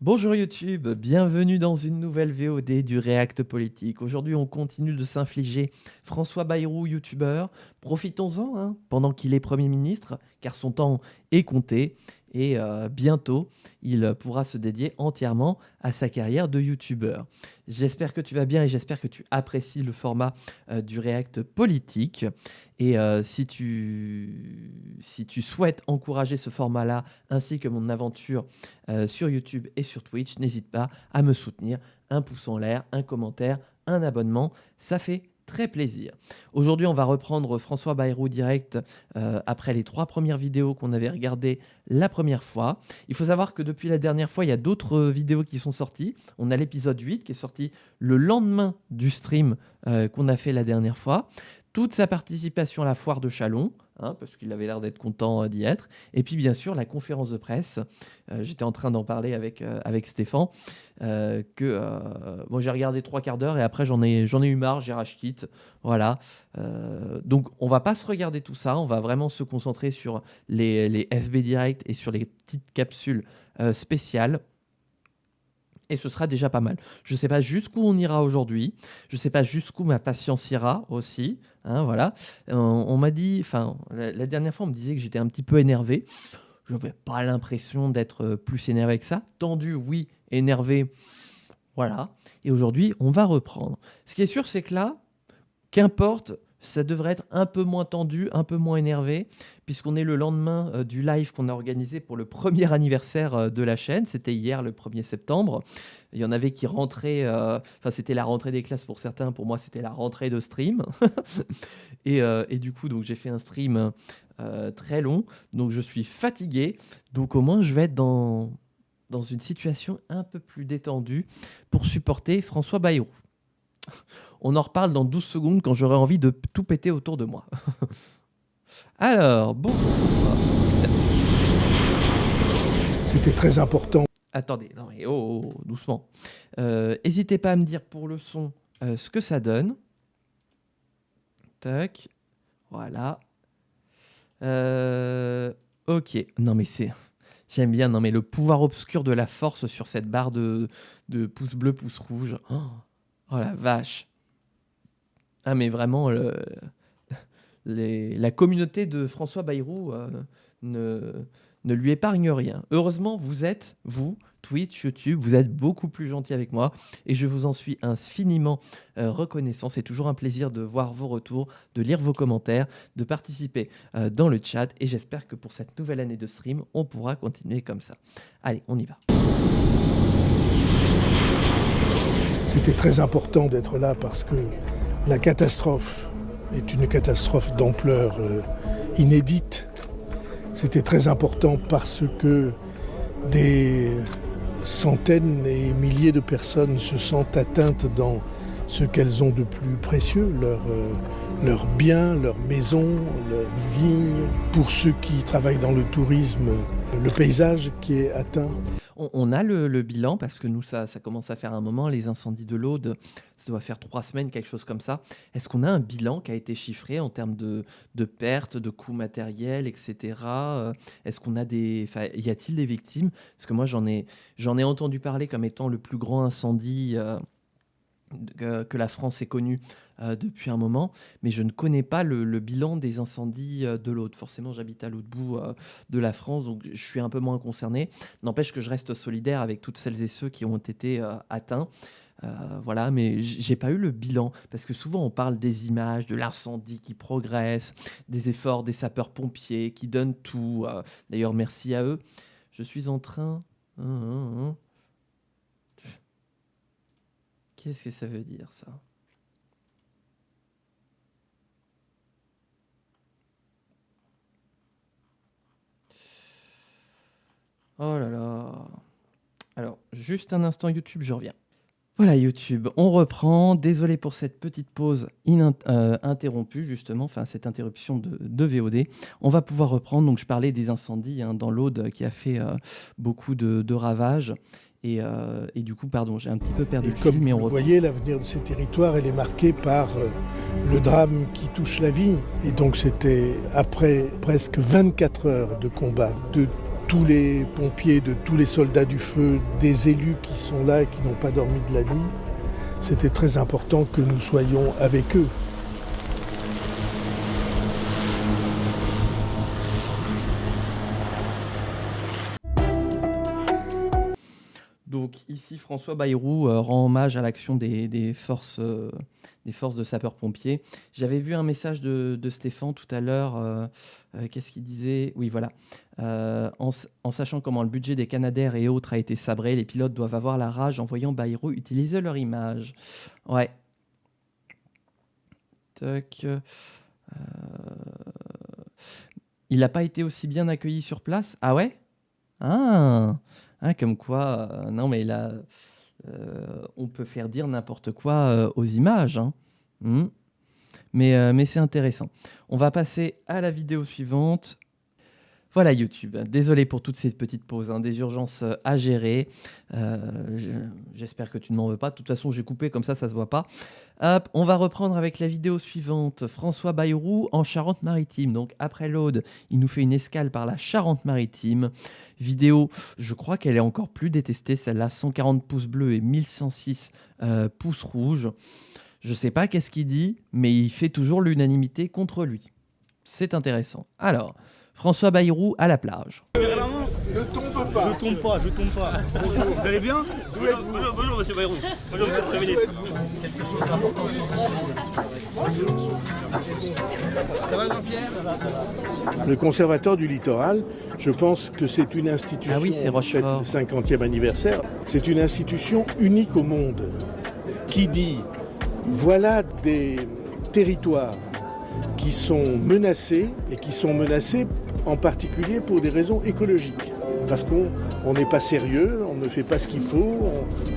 Bonjour YouTube, bienvenue dans une nouvelle VOD du React Politique. Aujourd'hui, on continue de s'infliger François Bayrou, youtubeur. Profitons-en pendant qu'il est Premier ministre, car son temps est compté. Et bientôt, il pourra se dédier entièrement à sa carrière de youtubeur. J'espère que tu vas bien et j'espère que tu apprécies le format du React Politique. Et si tu souhaites encourager ce format-là, ainsi que mon aventure sur YouTube et sur Twitch, n'hésite pas à me soutenir. Un pouce en l'air, un commentaire, un abonnement, ça fait très plaisir. Aujourd'hui, on va reprendre François Bayrou direct après les 3 premières vidéos qu'on avait regardées la première fois. Il faut savoir que depuis la dernière fois, il y a d'autres vidéos qui sont sorties. On a l'épisode 8 qui est sorti le lendemain du stream qu'on a fait la dernière fois. Toute sa participation à la foire de Châlons, parce qu'il avait l'air d'être content d'y être. Et puis bien sûr la conférence de presse. J'étais en train d'en parler avec Stéphane. Moi j'ai regardé 3 quarts d'heure et après j'en ai eu marre, j'ai rage quitte. Voilà. Donc on va pas se regarder tout ça, on va vraiment se concentrer sur les FB Direct et sur les petites capsules spéciales. Et ce sera déjà pas mal. Je ne sais pas jusqu'où on ira aujourd'hui. Je ne sais pas jusqu'où ma patience ira aussi. Voilà. On m'a dit, la dernière fois, on me disait que j'étais un petit peu énervé. Je n'avais pas l'impression d'être plus énervé que ça. Tendu, oui. Énervé, voilà. Et aujourd'hui, on va reprendre. Ce qui est sûr, c'est que là, qu'importe, ça devrait être un peu moins tendu, un peu moins énervé, puisqu'on est le lendemain du live qu'on a organisé pour le premier anniversaire de la chaîne. C'était hier, le 1er septembre. Il y en avait qui rentraient, c'était la rentrée des classes pour certains, pour moi c'était la rentrée de stream. et du coup, donc, j'ai fait un stream très long, donc je suis fatigué. Donc au moins, je vais être dans une situation un peu plus détendue pour supporter François Bayrou. On en reparle dans 12 secondes quand j'aurai envie de tout péter autour de moi. Alors, bonjour. C'était très important. Attendez, non mais doucement. N'hésitez pas à me dire pour le son ce que ça donne. Tac. Voilà. Ok. Non mais c'est... J'aime bien, non mais le pouvoir obscur de la force sur cette barre de pouce bleu, pouce rouge. Oh la vache. Ah mais vraiment, la communauté de François Bayrou ne lui épargne rien. Heureusement, vous, Twitch, YouTube, vous êtes beaucoup plus gentils avec moi et je vous en suis infiniment reconnaissant. C'est toujours un plaisir de voir vos retours, de lire vos commentaires, de participer dans le chat et j'espère que pour cette nouvelle année de stream, on pourra continuer comme ça. Allez, on y va. C'était très important d'être là parce que la catastrophe est une catastrophe d'ampleur inédite. C'était très important parce que des centaines et milliers de personnes se sentent atteintes dans ce qu'elles ont de plus précieux, leurs biens, leurs maisons, leurs vignes. Pour ceux qui travaillent dans le tourisme, le paysage qui est atteint. On a le bilan parce que nous, ça commence à faire un moment. Les incendies de l'Aude, ça doit faire 3 semaines, quelque chose comme ça. Est-ce qu'on a un bilan qui a été chiffré en termes de pertes, de coûts matériels, etc. Est-ce qu'on a y a-t-il des victimes? Parce que moi, j'en ai entendu parler comme étant le plus grand incendie que la France ait connu depuis un moment, mais je ne connais pas le bilan des incendies de l'Aude. Forcément, j'habite à l'autre bout de la France, donc je suis un peu moins concerné. N'empêche que je reste solidaire avec toutes celles et ceux qui ont été atteints. Voilà, mais j'ai pas eu le bilan, parce que souvent on parle des images, de l'incendie qui progresse, des efforts des sapeurs-pompiers qui donnent tout. D'ailleurs, merci à eux. Je suis en train... Qu'est-ce que ça veut dire, ça? Oh là là. Alors, juste un instant YouTube, je reviens. Voilà YouTube, on reprend. Désolé pour cette petite pause interrompue, justement, cette interruption de VOD. On va pouvoir reprendre. Donc, je parlais des incendies dans l'Aude qui a fait beaucoup de ravages. Et du coup, pardon, j'ai un petit peu perdu Et le fil, comme mais on vous le reprend. voyez, l'avenir de ces territoires, elle est marquée par le drame qui touche la vie. Et donc c'était après presque 24 heures de combat, de tous les pompiers, de tous les soldats du feu, des élus qui sont là et qui n'ont pas dormi de la nuit. C'était très important que nous soyons avec eux. Donc ici, François Bayrou rend hommage à l'action des forces de sapeurs-pompiers. J'avais vu un message de Stéphane tout à l'heure. Qu'est-ce qu'il disait? Oui, voilà. En sachant comment le budget des Canadair et autres a été sabré, les pilotes doivent avoir la rage en voyant Bayrou utiliser leur image. Ouais. Toc. Il n'a pas été aussi bien accueilli sur place? Ah ouais? Ah, ah, comme quoi, non mais là, on peut faire dire n'importe quoi aux images, hein. Hmm. Mais c'est intéressant. On va passer à la vidéo suivante. Voilà YouTube. Désolé pour toutes ces petites pauses, hein, des urgences à gérer. J'espère que tu ne m'en veux pas. De toute façon, j'ai coupé comme ça se voit pas. Hop, on va reprendre avec la vidéo suivante. François Bayrou en Charente-Maritime. Donc après l'Aude, il nous fait une escale par la Charente-Maritime. Vidéo, je crois qu'elle est encore plus détestée, celle-là, 140 pouces bleus et 1106 pouces rouges. Je sais pas qu'est-ce qu'il dit, mais il fait toujours l'unanimité contre lui. C'est intéressant. Alors, François Bayrou à la plage. Ne tombe pas. Je tombe pas. Bonjour, vous allez bien? Bonjour, monsieur Bayrou. Bonjour, monsieur le Premier ministre. Quelque chose d'important. Ça va, Jean-Pierre? Le Conservatoire du littoral, je pense que c'est une institution, Ah oui, c'est Rochefort. le 50e anniversaire, c'est une institution unique au monde qui dit, voilà des territoires qui sont menacés et qui sont menacés en particulier pour des raisons écologiques. Parce qu'on n'est pas sérieux, on ne fait pas ce qu'il faut,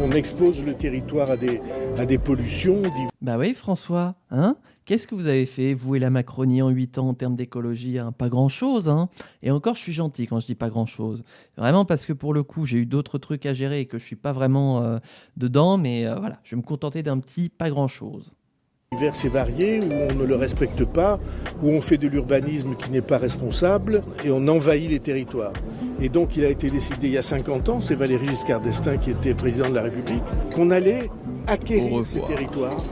on expose le territoire à des pollutions. Bah oui, François, hein? Qu'est-ce que vous avez fait, vous et la Macronie, en 8 ans en termes d'écologie, hein? Pas grand-chose, hein? Et encore, je suis gentil quand je dis pas grand-chose. Vraiment parce que pour le coup, j'ai eu d'autres trucs à gérer et que je suis pas vraiment dedans, mais voilà, je vais me contenter d'un petit pas grand-chose. Divers et variés, où on ne le respecte pas, où on fait de l'urbanisme qui n'est pas responsable et on envahit les territoires. Et donc il a été décidé il y a 50 ans, c'est Valéry Giscard d'Estaing qui était président de la République, qu'on allait acquérir ces territoires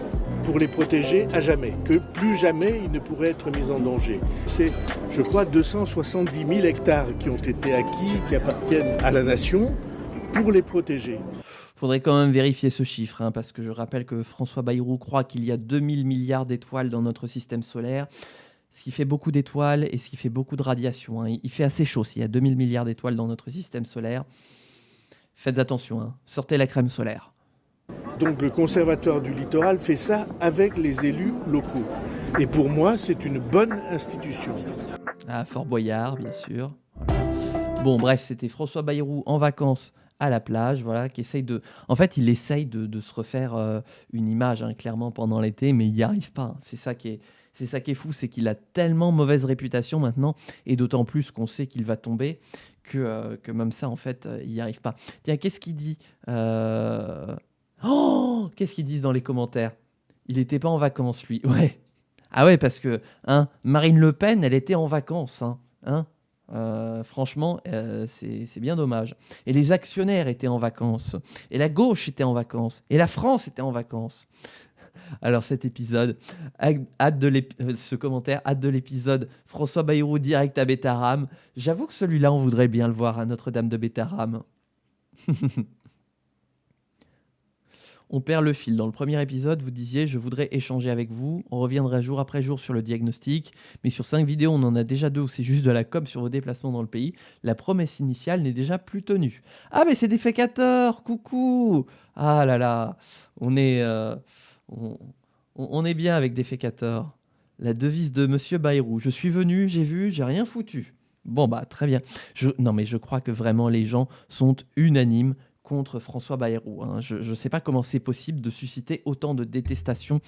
pour les protéger à jamais, que plus jamais ils ne pourraient être mis en danger. C'est, je crois, 270 000 hectares qui ont été acquis, qui appartiennent à la nation, pour les protéger. Faudrait quand même vérifier ce chiffre, hein, parce que je rappelle que François Bayrou croit qu'il y a 2000 milliards d'étoiles dans notre système solaire, ce qui fait beaucoup d'étoiles et ce qui fait beaucoup de radiation, hein. Il fait assez chaud s'il y a 2000 milliards d'étoiles dans notre système solaire. Faites attention, hein. Sortez la crème solaire. Donc le Conservatoire du littoral fait ça avec les élus locaux. Et pour moi, c'est une bonne institution. À Fort Boyard, bien sûr. Voilà. Bon, bref, c'était François Bayrou en vacances à la plage, voilà, qui essaye de... En fait, il essaye de se refaire une image, hein, clairement, pendant l'été, mais il n'y arrive pas, hein. C'est ça qui est fou, c'est qu'il a tellement mauvaise réputation maintenant, et d'autant plus qu'on sait qu'il va tomber, que même ça, en fait, il n'y arrive pas. Tiens, qu'est-ce qu'il dit Oh, qu'est-ce qu'ils disent dans les commentaires? Il n'était pas en vacances, lui. Ouais. Ah ouais, parce que hein, Marine Le Pen, elle était en vacances, hein. Franchement, c'est bien dommage. Et les actionnaires étaient en vacances. Et la gauche était en vacances. Et la France était en vacances. Alors cet épisode, ce commentaire, hâte de l'épisode François Bayrou direct à Bétarame. J'avoue que celui-là, on voudrait bien le voir à Notre-Dame de Bétarame. On perd le fil. Dans le premier épisode, vous disiez « Je voudrais échanger avec vous ». On reviendra jour après jour sur le diagnostic. Mais sur 5 vidéos, on en a déjà 2 où c'est juste de la com sur vos déplacements dans le pays. La promesse initiale n'est déjà plus tenue. Ah, mais c'est des fécateurs. Coucou. Ah là là. On est bien avec des fécateurs. La devise de Monsieur Bayrou. Je suis venu, j'ai vu, j'ai rien foutu. Bon, bah, très bien. Non, mais je crois que vraiment les gens sont unanimes contre François Bayrou, hein. Je ne sais pas comment c'est possible de susciter autant de détestation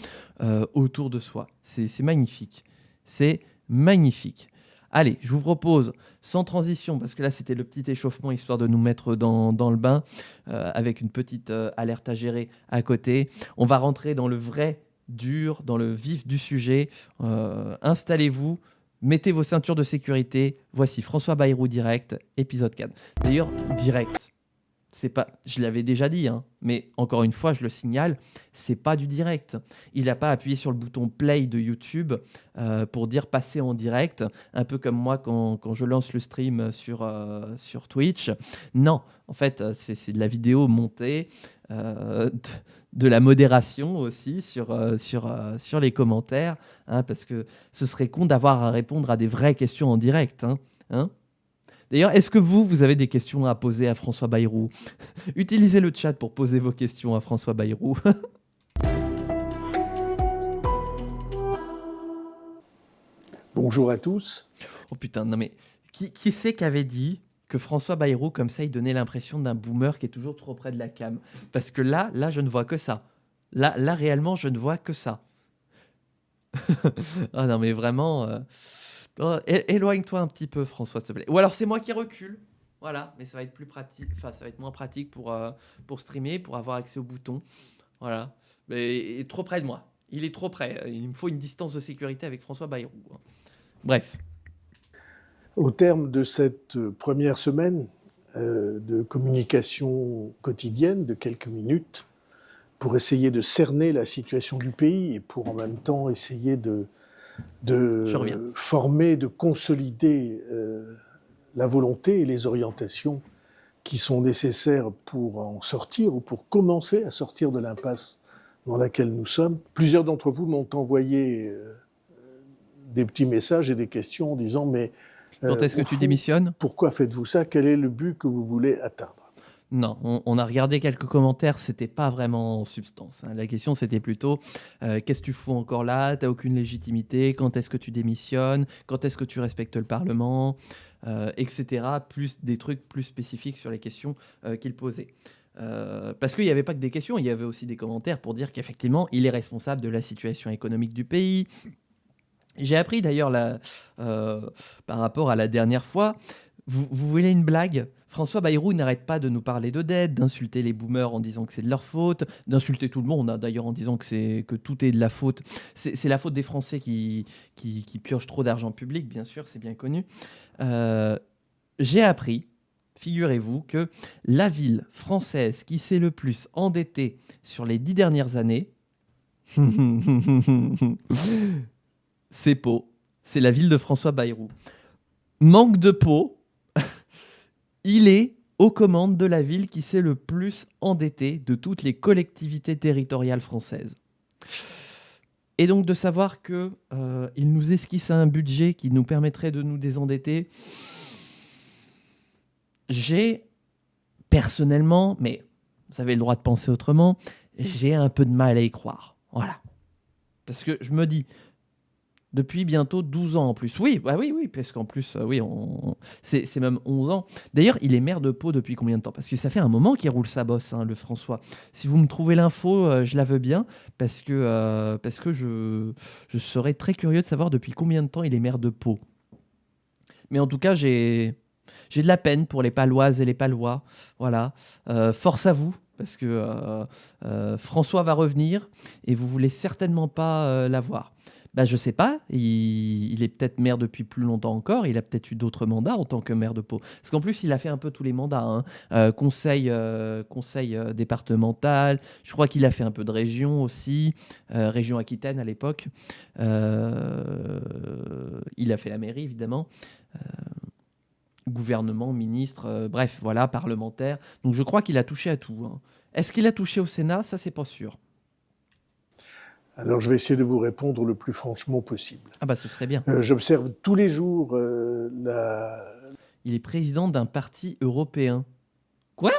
autour de soi. C'est magnifique. C'est magnifique. Allez, je vous propose, sans transition, parce que là c'était le petit échauffement histoire de nous mettre dans le bain, avec une petite alerte à gérer à côté. On va rentrer dans le vrai dur, dans le vif du sujet. Installez-vous, Mettez vos ceintures de sécurité. Voici François Bayrou direct, épisode 4. D'ailleurs, direct. C'est pas, je l'avais déjà dit, hein, mais encore une fois, je le signale, c'est pas du direct. Il n'a pas appuyé sur le bouton play de YouTube pour dire passer en direct, un peu comme moi quand je lance le stream sur Twitch. Non, en fait, c'est de la vidéo montée, de la modération aussi sur les commentaires, hein, parce que ce serait con d'avoir à répondre à des vraies questions en direct. Hein. D'ailleurs, est-ce que vous avez des questions à poser à François Bayrou? Utilisez le chat pour poser vos questions à François Bayrou. Bonjour à tous. Oh putain, non mais qui c'est qui avait dit que François Bayrou, comme ça, il donnait l'impression d'un boomer qui est toujours trop près de la cam? Parce que là, je ne vois que ça. Là réellement, je ne vois que ça. Ah non, mais vraiment... éloigne-toi un petit peu, François, s'il te plaît. Ou alors c'est moi qui recule. Voilà, mais ça va être plus pratique. Enfin, ça va être moins pratique pour streamer, pour avoir accès au bouton. Voilà. Mais il est trop près de moi. Il est trop près. Il me faut une distance de sécurité avec François Bayrou. Bref. Au terme de cette première semaine de communication quotidienne de quelques minutes, pour essayer de cerner la situation du pays et pour en même temps essayer de former, de consolider la volonté et les orientations qui sont nécessaires pour en sortir ou pour commencer à sortir de l'impasse dans laquelle nous sommes. Plusieurs d'entre vous m'ont envoyé des petits messages et des questions en disant « mais quand est-ce que tu démissionnes? Pourquoi faites-vous ça? Quel est le but que vous voulez atteindre ?» Non, on a regardé quelques commentaires, c'était pas vraiment en substance. Hein. La question, c'était plutôt qu'est-ce que tu fous encore là? T'as aucune légitimité. Quand est-ce que tu démissionnes? Quand est-ce que tu respectes le Parlement? Etc. Plus des trucs plus spécifiques sur les questions qu'il posait. Parce qu'il n'y avait pas que des questions, il y avait aussi des commentaires pour dire qu'effectivement, il est responsable de la situation économique du pays. J'ai appris d'ailleurs par rapport à la dernière fois, vous voulez une blague? François Bayrou n'arrête pas de nous parler de dette, d'insulter les boomers en disant que c'est de leur faute, d'insulter tout le monde hein, d'ailleurs en disant que tout est de la faute. C'est la faute des Français qui piochent trop d'argent public, bien sûr, c'est bien connu. J'ai appris, figurez-vous, que la ville française qui s'est le plus endettée sur les 10 dernières années, c'est Pau. C'est la ville de François Bayrou. Manque de Pau, il est aux commandes de la ville qui s'est le plus endettée de toutes les collectivités territoriales françaises. Et donc de savoir qu'il nous esquisse un budget qui nous permettrait de nous désendetter, j'ai personnellement, mais vous avez le droit de penser autrement, j'ai un peu de mal à y croire. Voilà. Parce que je me dis... Depuis bientôt 12 ans en plus. Oui, parce qu'en plus, oui, c'est même 11 ans. D'ailleurs, il est maire de Pau depuis combien de temps? Parce que ça fait un moment qu'il roule sa bosse, hein, le François. Si vous me trouvez l'info, je la veux bien, parce que je serais très curieux de savoir depuis combien de temps il est maire de Pau. Mais en tout cas, j'ai de la peine pour les Paloises et les Palois. Voilà. Force à vous. Parce que François va revenir et vous voulez certainement pas l'avoir. Ben, je sais pas, il est peut-être maire depuis plus longtemps encore, il a peut-être eu d'autres mandats en tant que maire de Pau. Parce qu'en plus, il a fait un peu tous les mandats, hein. Conseil départemental, je crois qu'il a fait un peu de région aussi, région Aquitaine à l'époque. Il a fait la mairie, évidemment. Gouvernement, ministre, bref, voilà, parlementaire. Donc je crois qu'il a touché à tout. Hein. Est-ce qu'il a touché au Sénat? Ça, c'est pas sûr. Alors, je vais essayer de vous répondre le plus franchement possible. Ah bah, ce serait bien. J'observe tous les jours Il est président d'un parti européen. Quoi?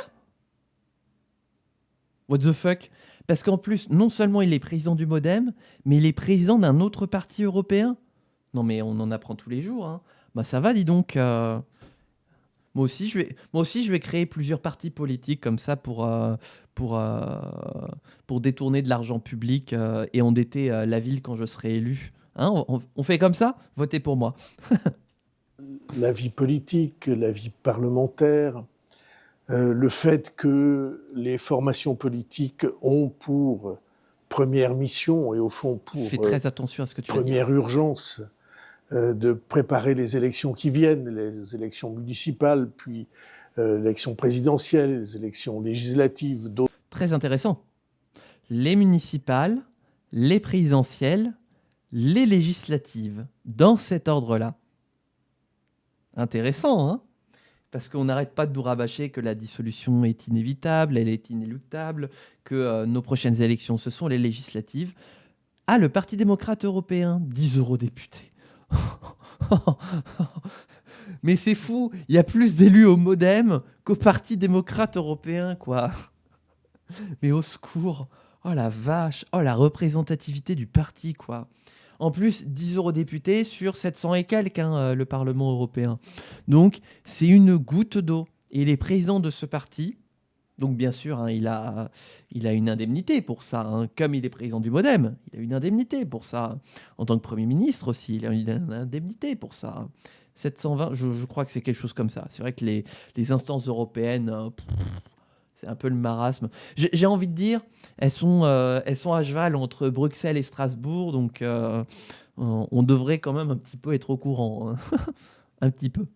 What the fuck? Parce qu'en plus, non seulement il est président du MoDem, mais il est président d'un autre parti européen. Non mais on en apprend tous les jours. Hein. Bah ça va, dis donc. Moi aussi, je vais créer plusieurs partis politiques comme ça pour détourner de l'argent public et endetter la ville quand je serai élu. Hein, on fait comme ça? Votez pour moi. La vie politique, la vie parlementaire, le fait que les formations politiques ont pour première mission et au fond pour Fais très attention à ce que tu première urgence de préparer les élections qui viennent, les élections municipales, puis l'élection présidentielle, les élections législatives. Très intéressant. Les municipales, les présidentielles, les législatives, dans cet ordre-là. Intéressant, hein? Parce qu'on n'arrête pas de nous rabâcher que la dissolution est inévitable, elle est inéluctable, que nos prochaines élections, ce sont les législatives. Ah, le Parti démocrate européen, 10 eurodéputés. Mais c'est fou, il y a plus d'élus au MoDem qu'au Parti démocrate européen, quoi. Mais au secours, oh la vache, oh la représentativité du parti, quoi. En plus, 10 eurodéputés sur 700 et quelques, hein, le Parlement européen. Donc, c'est une goutte d'eau. Et les présidents de ce parti, donc bien sûr, hein, il a une indemnité pour ça, hein, comme il est président du MoDem, il a une indemnité pour ça. En tant que Premier ministre aussi, il a une indemnité pour ça. 720, je crois que c'est quelque chose comme ça. C'est vrai que les instances européennes, c'est un peu le marasme. J'ai envie de dire, elles sont à cheval entre Bruxelles et Strasbourg, donc on devrait quand même un petit peu être au courant. Hein. Un petit peu.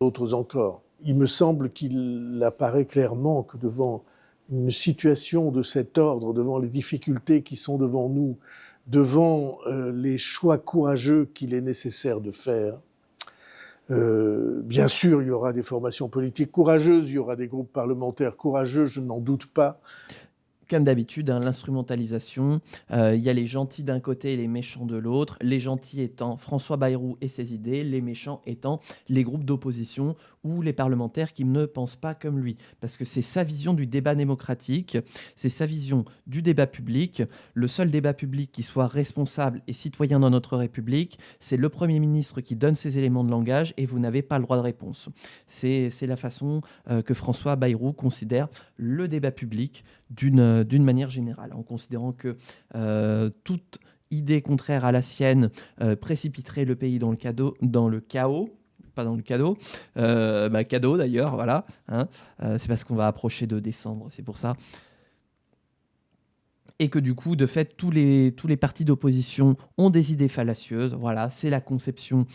D'autres encore. Il me semble qu'il apparaît clairement que devant une situation de cet ordre, devant les difficultés qui sont devant nous, devant les choix courageux qu'il est nécessaire de faire, bien sûr, il y aura des formations politiques courageuses, il y aura des groupes parlementaires courageux, je n'en doute pas. Comme d'habitude, hein, l'instrumentalisation, il y a les gentils d'un côté et les méchants de l'autre, les gentils étant François Bayrou et ses idées, les méchants étant les groupes d'opposition ou les parlementaires qui ne pensent pas comme lui. Parce que c'est sa vision du débat démocratique, c'est sa vision du débat public. Le seul débat public qui soit responsable et citoyen dans notre République, c'est le Premier ministre qui donne ses éléments de langage et vous n'avez pas le droit de réponse. C'est la façon que François Bayrou considère le débat public d'une manière générale, en considérant que toute idée contraire à la sienne précipiterait le pays dans le chaos, pas dans le cadeau, cadeau d'ailleurs, voilà, hein, c'est parce qu'on va approcher de décembre, c'est pour ça. Et que du coup, de fait, tous les partis d'opposition ont des idées fallacieuses. Voilà, c'est la conception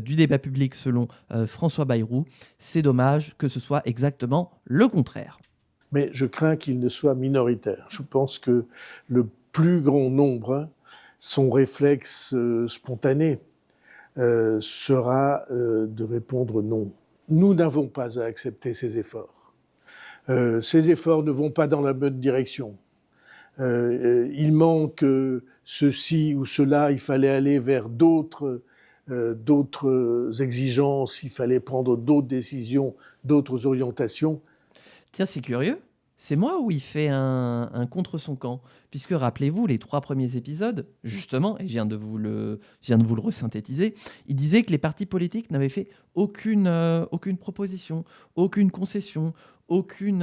du débat public selon François Bayrou. C'est dommage que ce soit exactement le contraire. Mais je crains qu'il ne soit minoritaire. Je pense que le plus grand nombre, son réflexe spontané sera de répondre non. Nous n'avons pas à accepter ces efforts. Ces efforts ne vont pas dans la bonne direction. Il manque ceci ou cela, il fallait aller vers d'autres exigences, il fallait prendre d'autres décisions, d'autres orientations. Tiens, c'est curieux. C'est moi où il fait un contre son camp. Puisque, rappelez-vous, les 3 premiers épisodes, justement, et je viens de vous le resynthétiser, il disait que les partis politiques n'avaient fait aucune proposition, aucune concession, aucune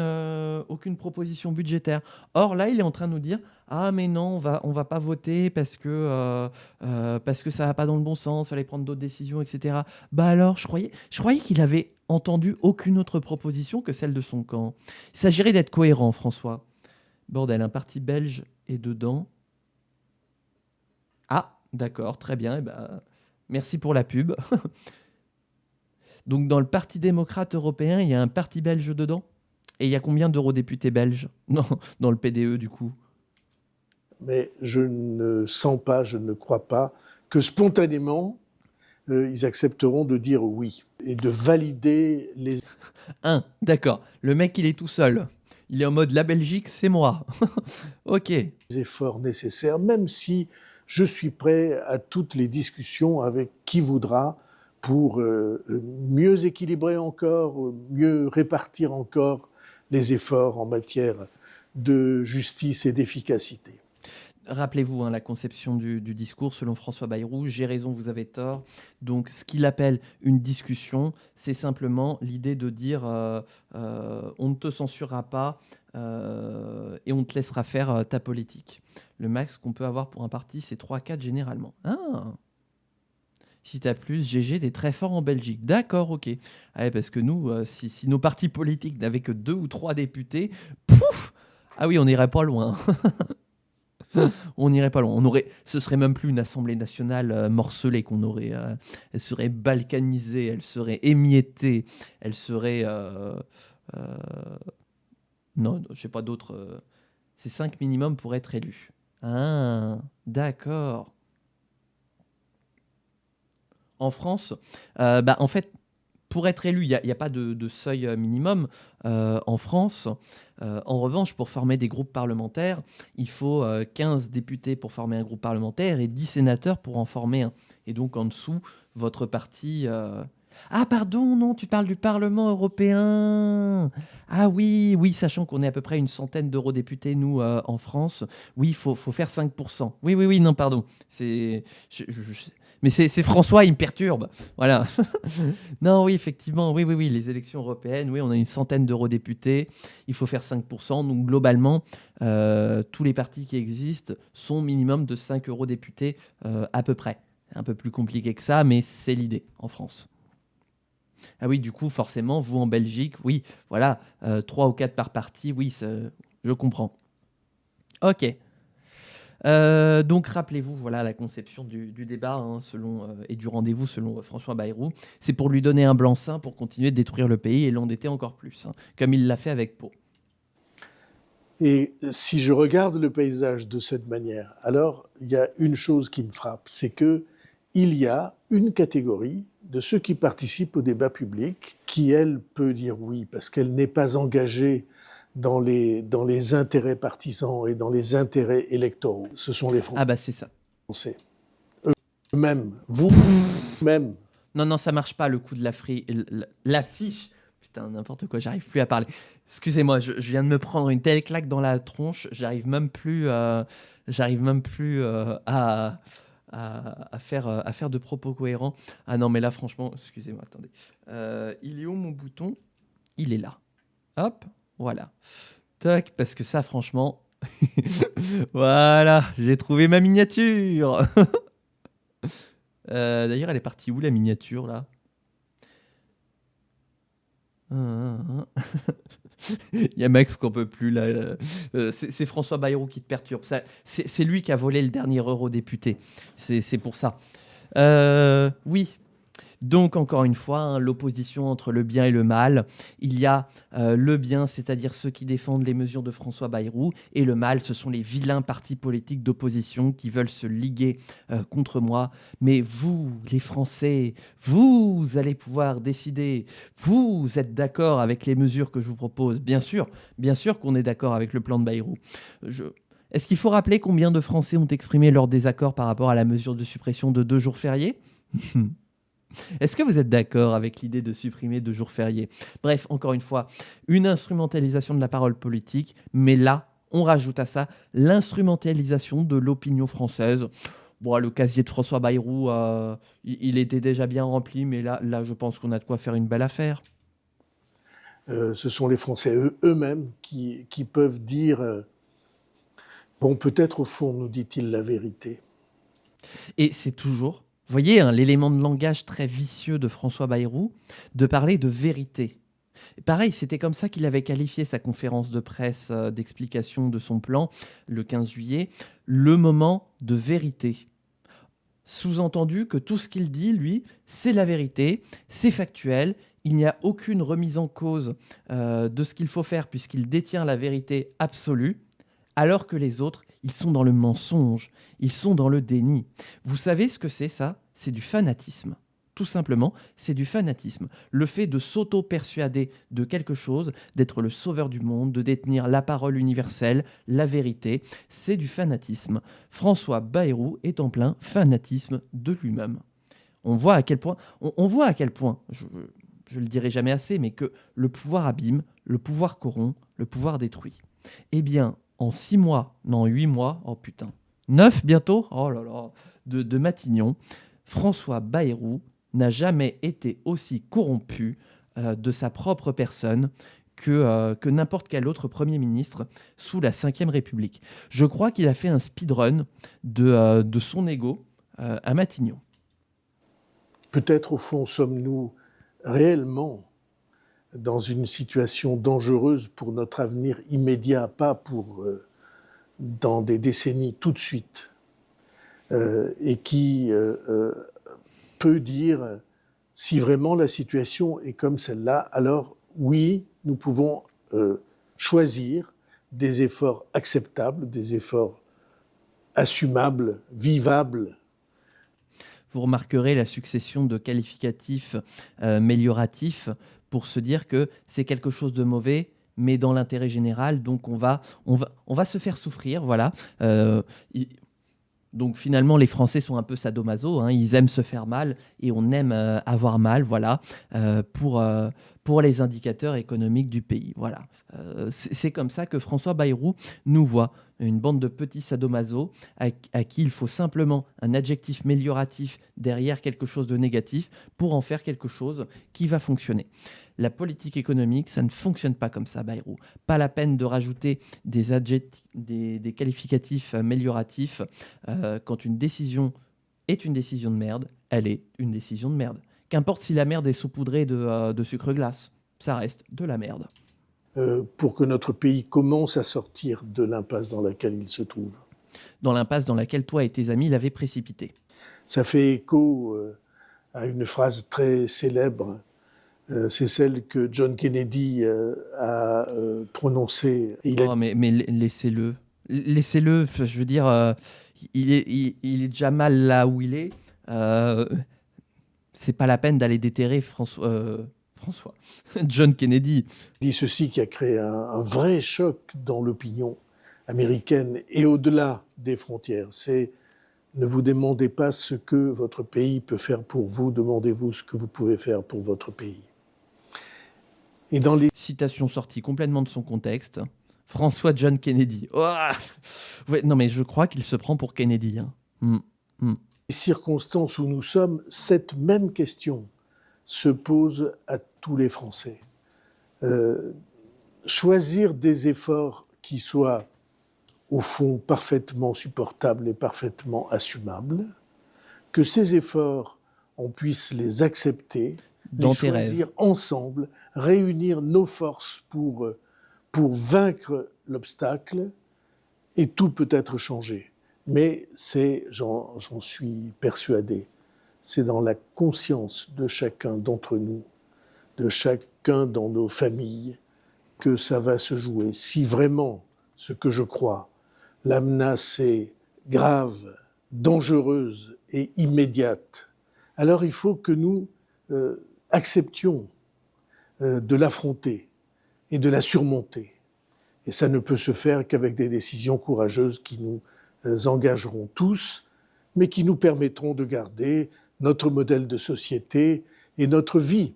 proposition budgétaire. Or, là, il est en train de nous dire « Ah, mais non, on va pas voter parce que ça va pas dans le bon sens, il fallait prendre d'autres décisions, etc. » Bah alors, je croyais qu'il avait entendu aucune autre proposition que celle de son camp. Il s'agirait d'être cohérent, François. Bordel, un parti belge est dedans. Ah, d'accord, très bien. Merci pour la pub. Donc, dans le Parti démocrate européen, il y a un parti belge dedans. Et il y a combien d'eurodéputés belges dans le PDE, du coup? Mais je ne sens pas, je ne crois pas que spontanément, ils accepteront de dire oui et de valider les... D'accord. Le mec, il est tout seul. Il est en mode « la Belgique, c'est moi ». Ok. Les efforts nécessaires, même si je suis prêt à toutes les discussions avec qui voudra pour mieux équilibrer encore, mieux répartir encore les efforts en matière de justice et d'efficacité. Rappelez-vous, hein, la conception du discours selon François Bayrou, j'ai raison, vous avez tort. Donc, ce qu'il appelle une discussion, c'est simplement l'idée de dire on ne te censurera pas et on te laissera faire ta politique. Le max qu'on peut avoir pour un parti, c'est 3-4 généralement. Ah, si t'as plus, GG, t'es très fort en Belgique. D'accord, ok. Ouais, parce que nous, si nos partis politiques n'avaient que 2 ou 3 députés, pouf, ah oui, on n'irait pas loin. On n'irait pas loin. Ce serait même plus une assemblée nationale morcelée qu'on aurait. Elle serait balkanisée, elle serait émiettée, elle serait. Euh, non, je sais pas d'autres. C'est 5 minimum pour être élu. Ah, d'accord. En France, en fait, pour être élu, il y a pas de seuil, minimum, en France. En revanche, pour former des groupes parlementaires, il faut, 15 députés pour former un groupe parlementaire et 10 sénateurs pour en former un. Et donc en dessous, votre parti, ah pardon, non, tu parles du Parlement européen! Ah oui, oui, sachant qu'on est à peu près une centaine d'eurodéputés, nous, en France. Oui, il faut faire 5. Oui, oui, oui, non, pardon. Mais c'est François, il me perturbe. Voilà. Non, oui, effectivement, oui, oui, oui, les élections européennes, oui, on a une centaine d'eurodéputés, il faut faire 5%. Donc globalement, tous les partis qui existent sont minimum de 5 eurodéputés à peu près. C'est un peu plus compliqué que ça, mais c'est l'idée en France. Ah oui, du coup, forcément, vous en Belgique, oui, voilà, 3 ou 4 par parti, oui, je comprends. Ok. Donc rappelez-vous, voilà la conception du débat hein, et du rendez-vous selon François Bayrou. C'est pour lui donner un blanc-seing pour continuer de détruire le pays et l'endetter encore plus, hein, comme il l'a fait avec Pau. Et si je regarde le paysage de cette manière, alors il y a une chose qui me frappe, c'est que il y a une catégorie de ceux qui participent au débat public qui, elle, peut dire oui, parce qu'elle n'est pas engagée dans les intérêts partisans et dans les intérêts électoraux. Ce sont les Ah bah c'est ça. Français. Eux-mêmes, vous-même. Non, non, ça marche pas le coup de l'affiche. Putain, n'importe quoi, j'arrive plus à parler. Excusez-moi, je viens de me prendre une telle claque dans la tronche, j'arrive même plus à faire de propos cohérents. Ah non, mais là, franchement, excusez-moi, attendez. Il est où mon bouton? Il est là. Hop, voilà. Tac, parce que ça, franchement... Voilà, j'ai trouvé ma miniature. D'ailleurs, elle est partie où, la miniature, là? Il y a Max qu'on peut plus là. C'est François Bayrou qui te perturbe. C'est lui qui a volé le dernier eurodéputé. C'est pour ça. Oui. Donc, encore une fois, hein, l'opposition entre le bien et le mal. Il y a le bien, c'est-à-dire ceux qui défendent les mesures de François Bayrou, et le mal, ce sont les vilains partis politiques d'opposition qui veulent se liguer contre moi. Mais vous, les Français, vous allez pouvoir décider. Vous êtes d'accord avec les mesures que je vous propose. Bien sûr qu'on est d'accord avec le plan de Bayrou. Est-ce qu'il faut rappeler combien de Français ont exprimé leur désaccord par rapport à la mesure de suppression de 2 jours fériés? Est-ce que vous êtes d'accord avec l'idée de supprimer 2 jours fériés? Bref, encore une fois, une instrumentalisation de la parole politique, mais là, on rajoute à ça l'instrumentalisation de l'opinion française. Bon, le casier de François Bayrou, il était déjà bien rempli, mais là, je pense qu'on a de quoi faire une belle affaire. Ce sont les Français eux-mêmes qui peuvent dire bon, peut-être au fond, nous dit-il la vérité. Et c'est toujours... Vous voyez, hein, l'élément de langage très vicieux de François Bayrou, de parler de vérité. Et pareil, c'était comme ça qu'il avait qualifié sa conférence de presse d'explication de son plan le 15 juillet, le moment de vérité. Sous-entendu que tout ce qu'il dit, lui, c'est la vérité, c'est factuel, il n'y a aucune remise en cause de ce qu'il faut faire puisqu'il détient la vérité absolue, alors que les autres, ils sont dans le mensonge, ils sont dans le déni. Vous savez ce que c'est ça? C'est du fanatisme. Tout simplement, c'est du fanatisme. Le fait de s'auto-persuader de quelque chose, d'être le sauveur du monde, de détenir la parole universelle, la vérité, c'est du fanatisme. François Bayrou est en plein fanatisme de lui-même. On voit à quel point, je le dirai jamais assez, mais que le pouvoir abîme, le pouvoir corrompt, le pouvoir détruit. Eh bien, en 6 mois, non 8 mois, oh putain, 9 bientôt, oh là là, de Matignon, François Bayrou n'a jamais été aussi corrompu de sa propre personne que n'importe quel autre Premier ministre sous la Ve République. Je crois qu'il a fait un speedrun de son ego à Matignon. Peut-être au fond sommes-nous réellement dans une situation dangereuse pour notre avenir immédiat, pas pour dans des décennies tout de suite et qui peut dire si vraiment la situation est comme celle-là, alors oui, nous pouvons choisir des efforts acceptables, des efforts assumables, vivables. Vous remarquerez la succession de qualificatifs amélioratifs pour se dire que c'est quelque chose de mauvais, mais dans l'intérêt général, donc on va se faire souffrir, voilà. Donc finalement, les Français sont un peu sadomaso, hein, ils aiment se faire mal et on aime avoir mal, voilà, pour les indicateurs économiques du pays. Voilà. C'est comme ça que François Bayrou nous voit, une bande de petits sadomaso à qui il faut simplement un adjectif amélioratif derrière quelque chose de négatif pour en faire quelque chose qui va fonctionner. La politique économique, ça ne fonctionne pas comme ça, Bayrou. Pas la peine de rajouter des adjectifs, des qualificatifs amélioratifs. Quand une décision est une décision de merde, elle est une décision de merde. Qu'importe si la merde est saupoudrée de sucre glace, ça reste de la merde. Pour que notre pays commence à sortir de l'impasse dans laquelle il se trouve. Dans l'impasse dans laquelle toi et tes amis l'avaient précipité. Ça fait écho à une phrase très célèbre. C'est celle que John Kennedy a prononcée. Mais laissez-le. Laissez-le, je veux dire, il est déjà mal là où il est. C'est pas la peine d'aller déterrer John Kennedy. Il dit ceci qui a créé un vrai choc dans l'opinion américaine et au-delà des frontières. C'est ne vous demandez pas ce que votre pays peut faire pour vous, demandez-vous ce que vous pouvez faire pour votre pays. Et dans les citations sorties complètement de son contexte, François John Kennedy. Oh ouais, non mais je crois qu'il se prend pour Kennedy. Hein. Les circonstances où nous sommes, cette même question se pose à tous les Français. Choisir des efforts qui soient au fond parfaitement supportables et parfaitement assumables, que ces efforts, on puisse les accepter, dans les choisir ensemble, réunir nos forces pour vaincre l'obstacle, et tout peut être changé. Mais j'en suis persuadé, c'est dans la conscience de chacun d'entre nous, de chacun dans nos familles, que ça va se jouer. Si vraiment, ce que je crois, la menace est grave, dangereuse et immédiate, alors il faut que nous acceptions de l'affronter et de la surmonter. Et ça ne peut se faire qu'avec des décisions courageuses qui nous engageront tous, mais qui nous permettront de garder notre modèle de société et notre vie.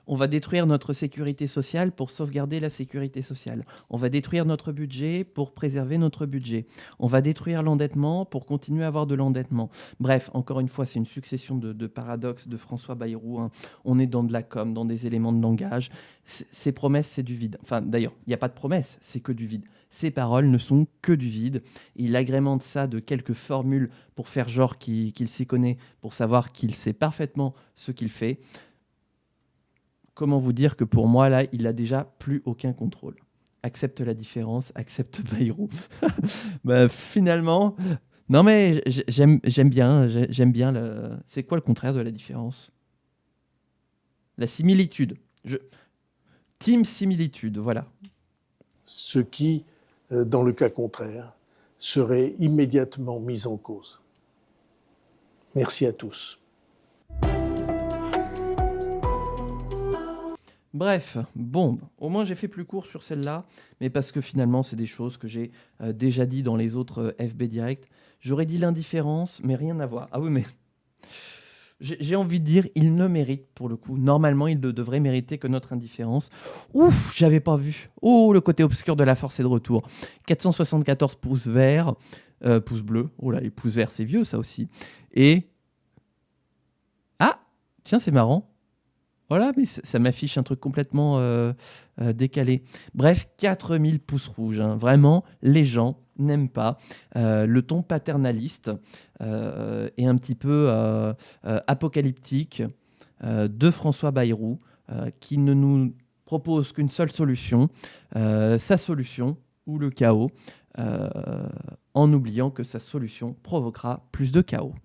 On va détruire notre sécurité sociale pour sauvegarder la sécurité sociale. On va détruire notre budget pour préserver notre budget. On va détruire l'endettement pour continuer à avoir de l'endettement. Bref, encore une fois, c'est une succession de paradoxes de François Bayrou. Hein. On est dans de la com, dans des éléments de langage. Ces promesses, c'est du vide. Enfin, d'ailleurs, il n'y a pas de promesses, c'est que du vide. Ces paroles ne sont que du vide. Il agrémente ça de quelques formules pour faire genre qu'il s'y connaît, pour savoir qu'il sait parfaitement ce qu'il fait. Comment vous dire que pour moi, là, il n'a déjà plus aucun contrôle. Accepte la différence, accepte Bayrou. Bah, finalement, non mais j'aime bien C'est quoi le contraire de la différence? La similitude. Team similitude, voilà. Ce qui, dans le cas contraire, serait immédiatement mis en cause. Merci à tous. Bref, bon, au moins j'ai fait plus court sur celle-là, mais parce que finalement c'est des choses que j'ai déjà dit dans les autres FB Direct. J'aurais dit l'indifférence, mais rien à voir. Ah oui, mais j'ai envie de dire, il ne mérite pour le coup. Normalement, il ne devrait mériter que notre indifférence. Ouf, j'avais pas vu. Oh, le côté obscur de la force est de retour. 474 pouces verts, pouces bleus. Oh là, les pouces verts, c'est vieux ça aussi. Et... Ah, tiens, c'est marrant. Voilà, mais ça m'affiche un truc complètement décalé. Bref, 4000 pouces rouges. Hein. Vraiment, les gens n'aiment pas le ton paternaliste et un petit peu apocalyptique de François Bayrou, qui ne nous propose qu'une seule solution, sa solution, ou le chaos. euh, en oubliant que sa solution provoquera plus de chaos.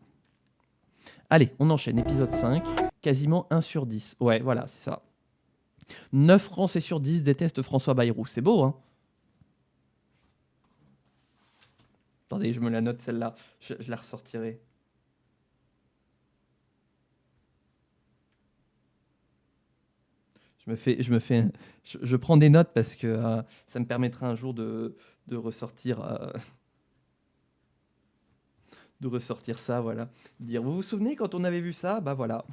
Allez, on enchaîne. Épisode 5, quasiment 1 sur 10. Ouais, voilà, c'est ça. 9 Français sur 10 détestent François Bayrou. C'est beau, hein? Attendez, je me la note celle-là. Je la ressortirai. Je prends des notes parce que ça me permettra un jour de ressortir, ça, voilà. Dire, vous vous souvenez quand on avait vu ça? Bah voilà.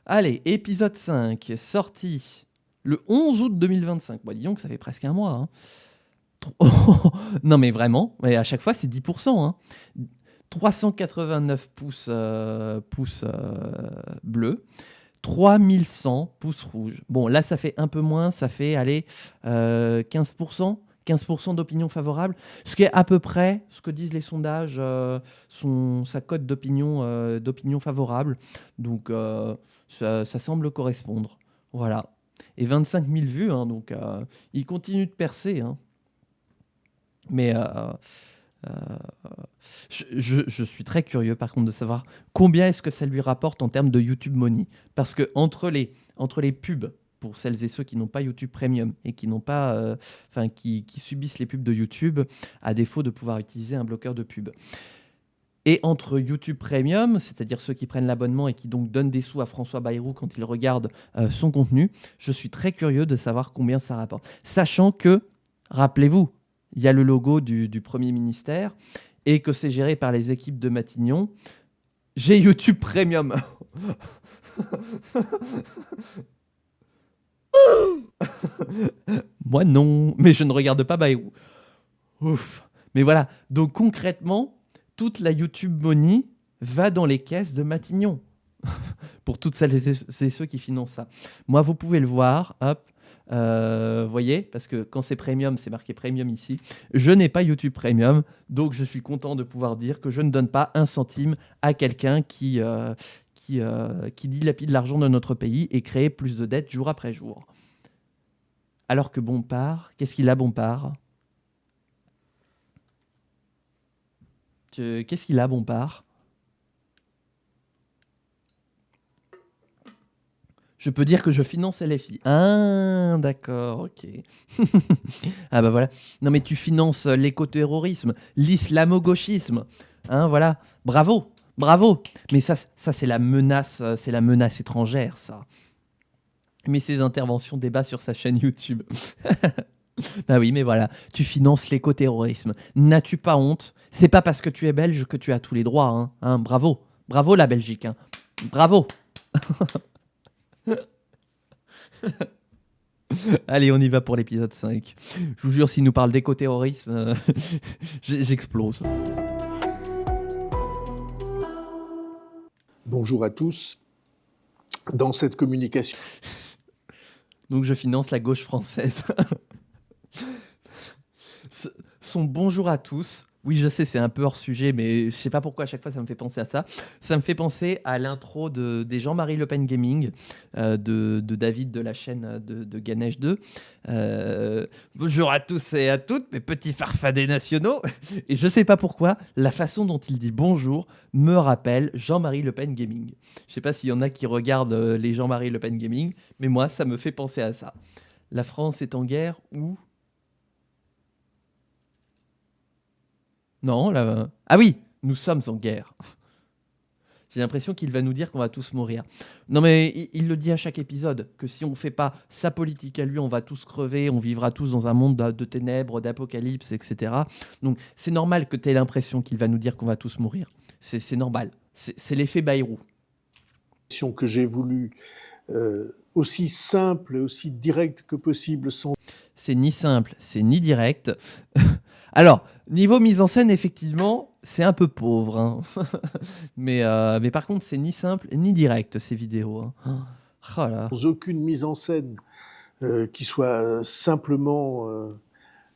Allez, épisode 5, sorti le 11 août 2025. Bon, dis donc, ça fait presque un mois. Hein. Non, mais vraiment, mais à chaque fois, c'est 10%. Hein. 389 pouces bleus. 3100 pouces rouges. Bon, là, ça fait un peu moins, ça fait, allez, 15%, 15% d'opinion favorable, ce qui est à peu près ce que disent les sondages, sa cote d'opinion favorable. Donc, ça semble correspondre. Voilà. Et 25 000 vues, hein, donc il continue de percer. Hein. Mais je suis très curieux, par contre, de savoir combien est-ce que ça lui rapporte en termes de YouTube Money. Parce que entre les pubs, pour celles et ceux qui n'ont pas YouTube Premium et qui n'ont pas, qui subissent les pubs de YouTube, à défaut de pouvoir utiliser un bloqueur de pub. Et entre YouTube Premium, c'est-à-dire ceux qui prennent l'abonnement et qui donc donnent des sous à François Bayrou quand ils regardent son contenu, je suis très curieux de savoir combien ça rapporte. Sachant que, rappelez-vous, il y a le logo du Premier ministère et que c'est géré par les équipes de Matignon. J'ai YouTube Premium. Moi non, mais je ne regarde pas Bayrou. Ouf. Mais voilà, donc concrètement, toute la YouTube Money va dans les caisses de Matignon. Pour toutes celles et ceux qui financent ça. Moi, vous pouvez le voir, hop, voyez, parce que quand c'est premium, c'est marqué premium ici. Je n'ai pas YouTube Premium, donc je suis content de pouvoir dire que je ne donne pas un centime à quelqu'un qui dilapide l'argent de notre pays et crée plus de dettes jour après jour. Alors que Bompard, qu'est-ce qu'il a Bompard? Qu'est-ce qu'il a Bompard? Je peux dire que je finance LFI. Ah, d'accord, ok. Ah bah voilà. Non mais tu finances l'écoterrorisme, l'islamo-gauchisme. Hein, voilà. Bravo, bravo. Mais ça c'est la menace étrangère, ça. Mais ses interventions débat sur sa chaîne YouTube. Bah oui, mais voilà, tu finances l'écoterrorisme. N'as-tu pas honte? C'est pas parce que tu es belge que tu as tous les droits. Hein. Hein, bravo, bravo la Belgique. Hein. Bravo. Allez, on y va pour l'épisode 5. Je vous jure, s'il nous parle d'écoterrorisme, j'explose. Bonjour à tous. Dans cette communication... Donc je finance la gauche française. Son bonjour à tous. Oui, je sais, c'est un peu hors sujet, mais je sais pas pourquoi à chaque fois ça me fait penser à ça. Ça me fait penser à l'intro des Jean-Marie Le Pen Gaming, de David de la chaîne de Ganesh 2. Bonjour à tous et à toutes, mes petits farfadets nationaux. Et je sais pas pourquoi, la façon dont il dit bonjour me rappelle Jean-Marie Le Pen Gaming. Je sais pas s'il y en a qui regardent les Jean-Marie Le Pen Gaming, mais moi, ça me fait penser à ça. La France est en guerre ou... Non, là... Ah oui, nous sommes en guerre. J'ai l'impression qu'il va nous dire qu'on va tous mourir. Non mais il le dit à chaque épisode, que si on ne fait pas sa politique à lui, on va tous crever, on vivra tous dans un monde de ténèbres, d'apocalypse, etc. Donc c'est normal que tu aies l'impression qu'il va nous dire qu'on va tous mourir. C'est normal. C'est l'effet Bayrou. Que j'ai voulu aussi simple et aussi directe que possible sans... C'est ni simple, c'est ni direct. Alors, niveau mise en scène, effectivement, c'est un peu pauvre. Hein. mais par contre, c'est ni simple ni direct, ces vidéos. Hein. Oh là. Sans aucune mise en scène qui soit simplement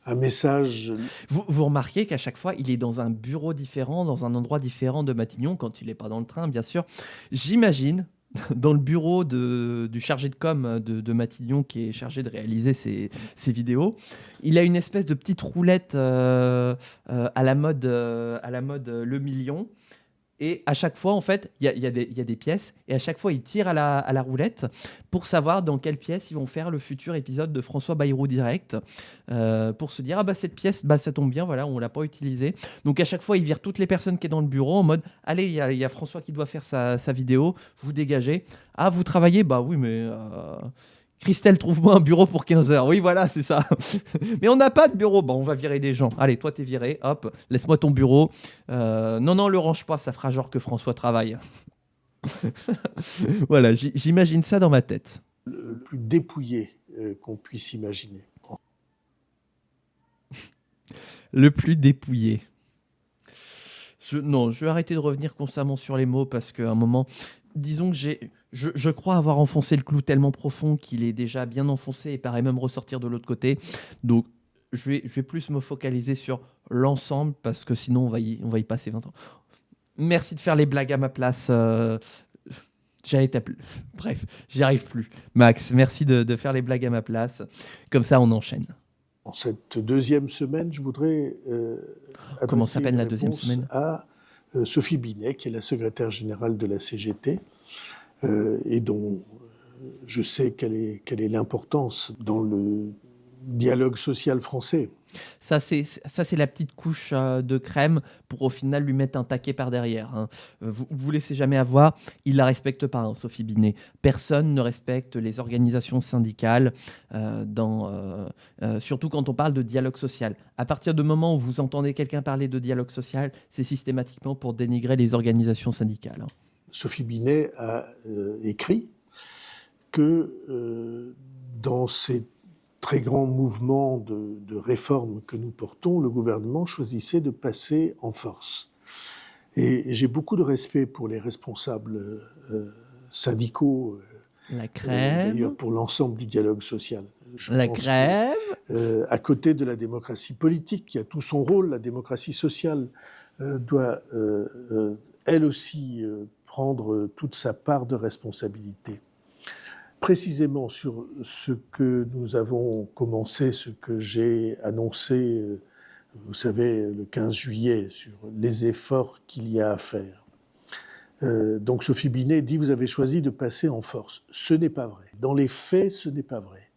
un message... Vous remarquez qu'à chaque fois, il est dans un bureau différent, dans un endroit différent de Matignon, quand il n'est pas dans le train, bien sûr. J'imagine dans le bureau du chargé de com de Matignon, qui est chargé de réaliser ces vidéos. Il a une espèce de petite roulette à la mode Le Million. Et à chaque fois, en fait, il y a des pièces. Et à chaque fois, il tire à la roulette pour savoir dans quelle pièce ils vont faire le futur épisode de François Bayrou Direct. Pour se dire, ah bah cette pièce, bah, ça tombe bien, voilà, on ne l'a pas utilisée. Donc à chaque fois, il vire toutes les personnes qui sont dans le bureau en mode, allez, il y a François qui doit faire sa vidéo, vous dégagez. Ah, vous travaillez? Bah oui, mais... Christelle, trouve-moi un bureau pour 15 heures. Oui, voilà, c'est ça. Mais on n'a pas de bureau. Bon, on va virer des gens. Allez, toi, t'es viré. Hop, laisse-moi ton bureau. Non, le range pas. Ça fera genre que François travaille. Voilà, j'imagine ça dans ma tête. Le plus dépouillé qu'on puisse imaginer. Le plus dépouillé. Non, je vais arrêter de revenir constamment sur les mots parce qu'à un moment, disons que je crois avoir enfoncé le clou tellement profond qu'il est déjà bien enfoncé et paraît même ressortir de l'autre côté. Donc, je vais plus me focaliser sur l'ensemble parce que sinon, on va y passer 20 ans. Merci de faire les blagues à ma place. J'allais t'appeler. Bref, j'y arrive plus. Max, merci de faire les blagues à ma place. Comme ça, on enchaîne. En cette deuxième semaine, je voudrais Comment s'appelle la deuxième semaine à Sophie Binet, qui est la secrétaire générale de la CGT, et dont je sais quelle est l'importance dans le dialogue social français. Ça, c'est la petite couche de crème pour au final lui mettre un taquet par derrière. Hein. Vous laissez jamais avoir. Il la respecte pas, hein, Sophie Binet. Personne ne respecte les organisations syndicales, surtout quand on parle de dialogue social. À partir du moment où vous entendez quelqu'un parler de dialogue social, c'est systématiquement pour dénigrer les organisations syndicales. Hein. Sophie Binet a écrit que dans ces très grand mouvement de réforme que nous portons, le gouvernement choisissait de passer en force. Et j'ai beaucoup de respect pour les responsables syndicaux, la crème. D'ailleurs pour l'ensemble du dialogue social. La crème. À côté de la démocratie politique, qui a tout son rôle, la démocratie sociale doit elle aussi prendre toute sa part de responsabilité. Précisément sur ce que nous avons commencé, ce que j'ai annoncé, vous savez, le 15 juillet, sur les efforts qu'il y a à faire. Donc Sophie Binet dit « Vous avez choisi de passer en force ». Ce n'est pas vrai. Dans les faits, ce n'est pas vrai.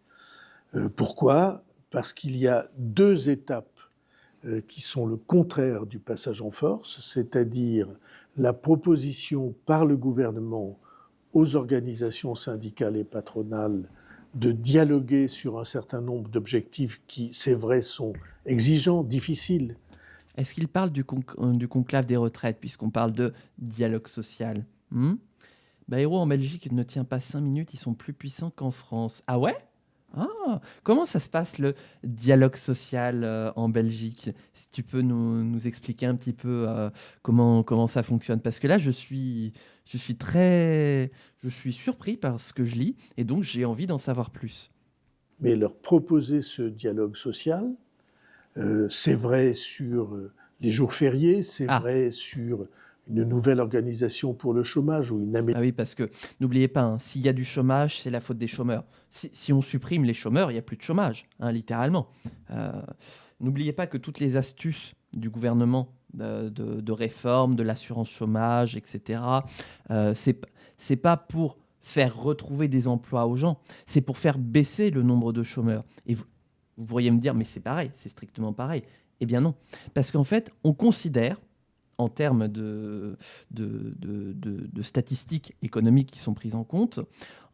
Pourquoi ? Parce qu'il y a deux étapes qui sont le contraire du passage en force, c'est-à-dire la proposition par le gouvernement aux organisations syndicales et patronales de dialoguer sur un certain nombre d'objectifs qui, c'est vrai, sont exigeants, difficiles. Est-ce qu'il parle du conclave des retraites, puisqu'on parle de dialogue social? Bayrou en Belgique ne tient pas 5 minutes, ils sont plus puissants qu'en France. Ah ouais? Ah, comment ça se passe le dialogue social en Belgique? Si tu peux nous expliquer un petit peu comment ça fonctionne. Parce que là, je suis surpris par ce que je lis et donc j'ai envie d'en savoir plus. Mais leur proposer ce dialogue social, c'est vrai sur les jours fériés, c'est vrai sur une nouvelle organisation pour le chômage ou une amélioration. Ah oui, parce que n'oubliez pas, hein, s'il y a du chômage, c'est la faute des chômeurs. Si on supprime les chômeurs, il n'y a plus de chômage, hein, littéralement. N'oubliez pas que toutes les astuces du gouvernement de réforme, de l'assurance chômage, etc., c'est pas pour faire retrouver des emplois aux gens, c'est pour faire baisser le nombre de chômeurs. Et vous pourriez me dire, mais c'est pareil, c'est strictement pareil. Eh bien non, parce qu'en fait, on considère, en termes de statistiques économiques qui sont prises en compte,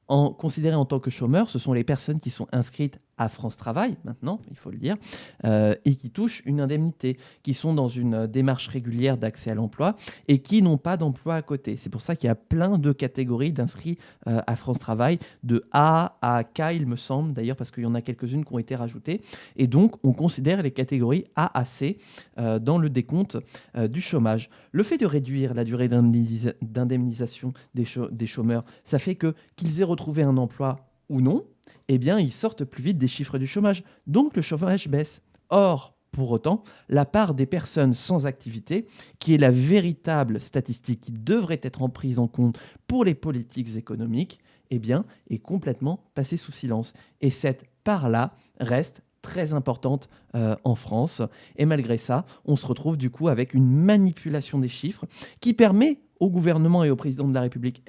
considérées en tant que chômeurs, ce sont les personnes qui sont inscrites à France Travail, maintenant, il faut le dire, et qui touchent une indemnité, qui sont dans une démarche régulière d'accès à l'emploi et qui n'ont pas d'emploi à côté. C'est pour ça qu'il y a plein de catégories d'inscrits à France Travail, de A à K, il me semble, d'ailleurs, parce qu'il y en a quelques-unes qui ont été rajoutées. Et donc, on considère les catégories A à C dans le décompte du chômage. Le fait de réduire la durée d'indemnisation des chômeurs, ça fait qu'ils aient retrouvé un emploi ou non, eh bien, ils sortent plus vite des chiffres du chômage. Donc, le chômage baisse. Or, Pour autant, la part des personnes sans activité, qui est la véritable statistique qui devrait être prise en compte pour les politiques économiques, eh bien, est complètement passée sous silence. Et cette part-là reste très importante en France. Et malgré ça, on se retrouve du coup avec une manipulation des chiffres qui permet au gouvernement et au président de la République,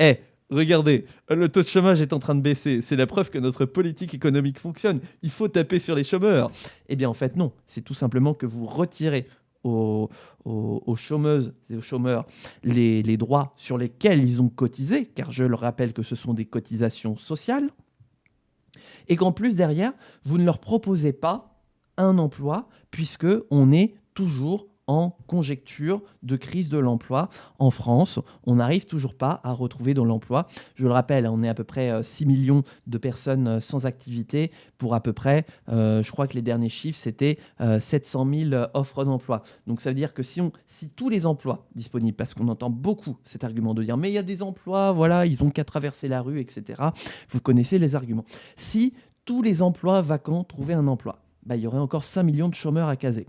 regardez, le taux de chômage est en train de baisser. C'est la preuve que notre politique économique fonctionne. Il faut taper sur les chômeurs. Eh bien, en fait, non. C'est tout simplement que vous retirez aux chômeuses et aux chômeurs les droits sur lesquels ils ont cotisé, car je le rappelle que ce sont des cotisations sociales, et qu'en plus, derrière, vous ne leur proposez pas un emploi, puisque on est toujours en conjecture de crise de l'emploi en France. On n'arrive toujours pas à retrouver dans l'emploi. Je le rappelle, on est à peu près 6 millions de personnes sans activité pour à peu près, je crois que les derniers chiffres, c'était 700 000 offres d'emploi. Donc ça veut dire que si tous les emplois disponibles, parce qu'on entend beaucoup cet argument de dire mais il y a des emplois, voilà, ils n'ont qu'à traverser la rue, etc. Vous connaissez les arguments. Si tous les emplois vacants trouvaient un emploi, il y aurait encore 5 millions de chômeurs à caser.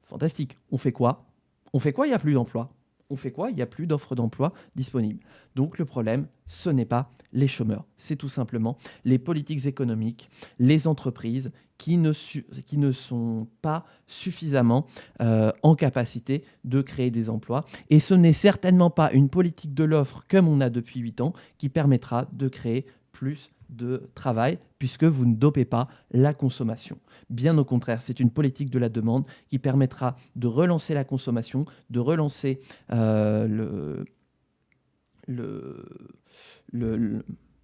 Fantastique. On fait quoi ? Il n'y a plus d'emploi. On fait quoi ? Il n'y a plus d'offres d'emploi disponibles. Donc le problème, ce n'est pas les chômeurs. C'est tout simplement les politiques économiques, les entreprises qui ne sont pas suffisamment en capacité de créer des emplois. Et ce n'est certainement pas une politique de l'offre comme on a depuis 8 ans qui permettra de créer plus de travail, puisque vous ne dopez pas la consommation. Bien au contraire, c'est une politique de la demande qui permettra de relancer la consommation, de relancer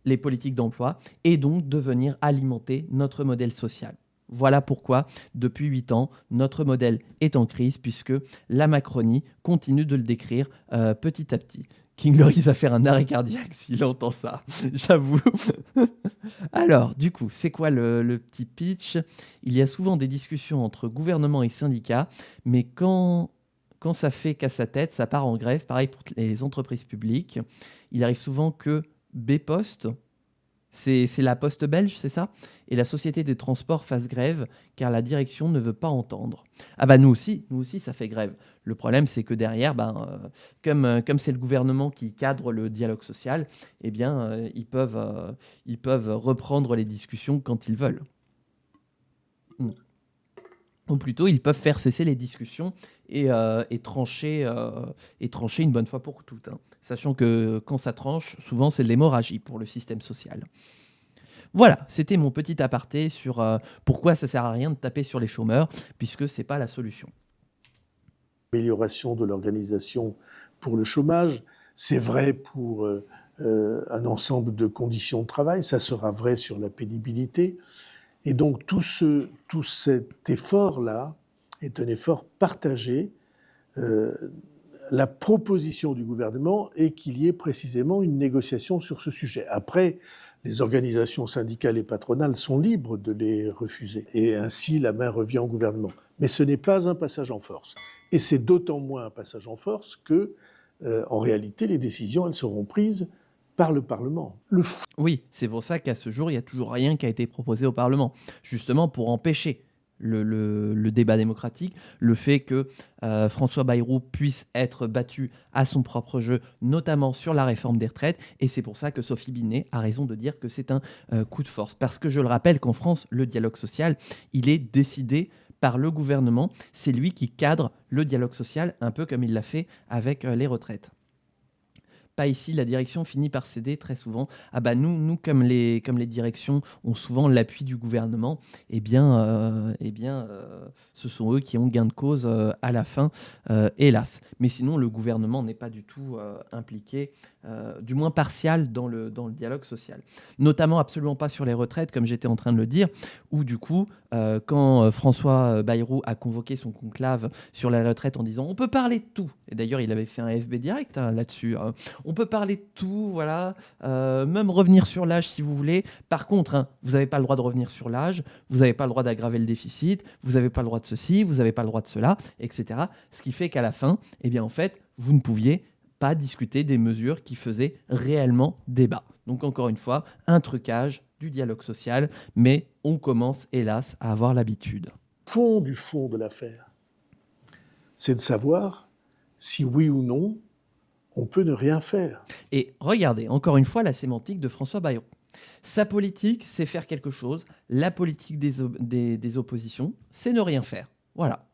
les politiques d'emploi, et donc de venir alimenter notre modèle social. Voilà pourquoi, depuis 8 ans, notre modèle est en crise, puisque la Macronie continue de le décrire petit à petit. King Loris va faire un arrêt cardiaque s'il entend ça, j'avoue. Alors, du coup, c'est quoi le petit pitch ? Il y a souvent des discussions entre gouvernement et syndicats, mais quand ça fait casse à tête, ça part en grève. Pareil pour les entreprises publiques. Il arrive souvent que Bpost, c'est la Poste belge, c'est ça ? Et la Société des transports fasse grève, car la direction ne veut pas entendre. Ah nous aussi, ça fait grève. Le problème, c'est que derrière, comme c'est le gouvernement qui cadre le dialogue social, eh bien, ils peuvent reprendre les discussions quand ils veulent. Ou plutôt, ils peuvent faire cesser les discussions et trancher une bonne fois pour toutes. Sachant que quand ça tranche, souvent, c'est de l'hémorragie pour le système social. Voilà, c'était mon petit aparté sur pourquoi ça ne sert à rien de taper sur les chômeurs, puisque ce n'est pas la solution. Amélioration de l'organisation pour le chômage, c'est vrai pour un ensemble de conditions de travail, ça sera vrai sur la pénibilité. Et donc tout cet effort-là est un effort partagé. La proposition du gouvernement est qu'il y ait précisément une négociation sur ce sujet. Après, les organisations syndicales et patronales sont libres de les refuser. Et ainsi, la main revient au gouvernement. Mais ce n'est pas un passage en force. Et c'est d'autant moins un passage en force que, en réalité, les décisions, elles seront prises par le Parlement. Oui, c'est pour ça qu'à ce jour, il n'y a toujours rien qui a été proposé au Parlement, justement pour empêcher le débat démocratique, le fait que François Bayrou puisse être battu à son propre jeu, notamment sur la réforme des retraites. Et c'est pour ça que Sophie Binet a raison de dire que c'est un coup de force. Parce que je le rappelle qu'en France, le dialogue social, il est décidé par le gouvernement. C'est lui qui cadre le dialogue social, un peu comme il l'a fait avec les retraites. Pas ici, la direction finit par céder très souvent. Nous comme les directions ont souvent l'appui du gouvernement, ce sont eux qui ont gain de cause à la fin, hélas. Mais sinon, le gouvernement n'est pas du tout impliqué, du moins partial dans le dialogue social. Notamment absolument pas sur les retraites, comme j'étais en train de le dire, où du coup, quand François Bayrou a convoqué son conclave sur la retraite en disant « on peut parler de tout », et d'ailleurs il avait fait un FB direct là-dessus, on peut parler de tout, voilà, même revenir sur l'âge si vous voulez. Par contre, vous n'avez pas le droit de revenir sur l'âge, vous n'avez pas le droit d'aggraver le déficit, vous n'avez pas le droit de ceci, vous n'avez pas le droit de cela, etc. Ce qui fait qu'à la fin, en fait, vous ne pouviez pas discuter des mesures qui faisaient réellement débat. Donc encore une fois, un trucage du dialogue social, mais on commence hélas à avoir l'habitude. Du fond de l'affaire, c'est de savoir si oui ou non on peut ne rien faire. Et regardez, encore une fois, la sémantique de François Bayrou. Sa politique, c'est faire quelque chose. La politique des oppositions, c'est ne rien faire. Voilà.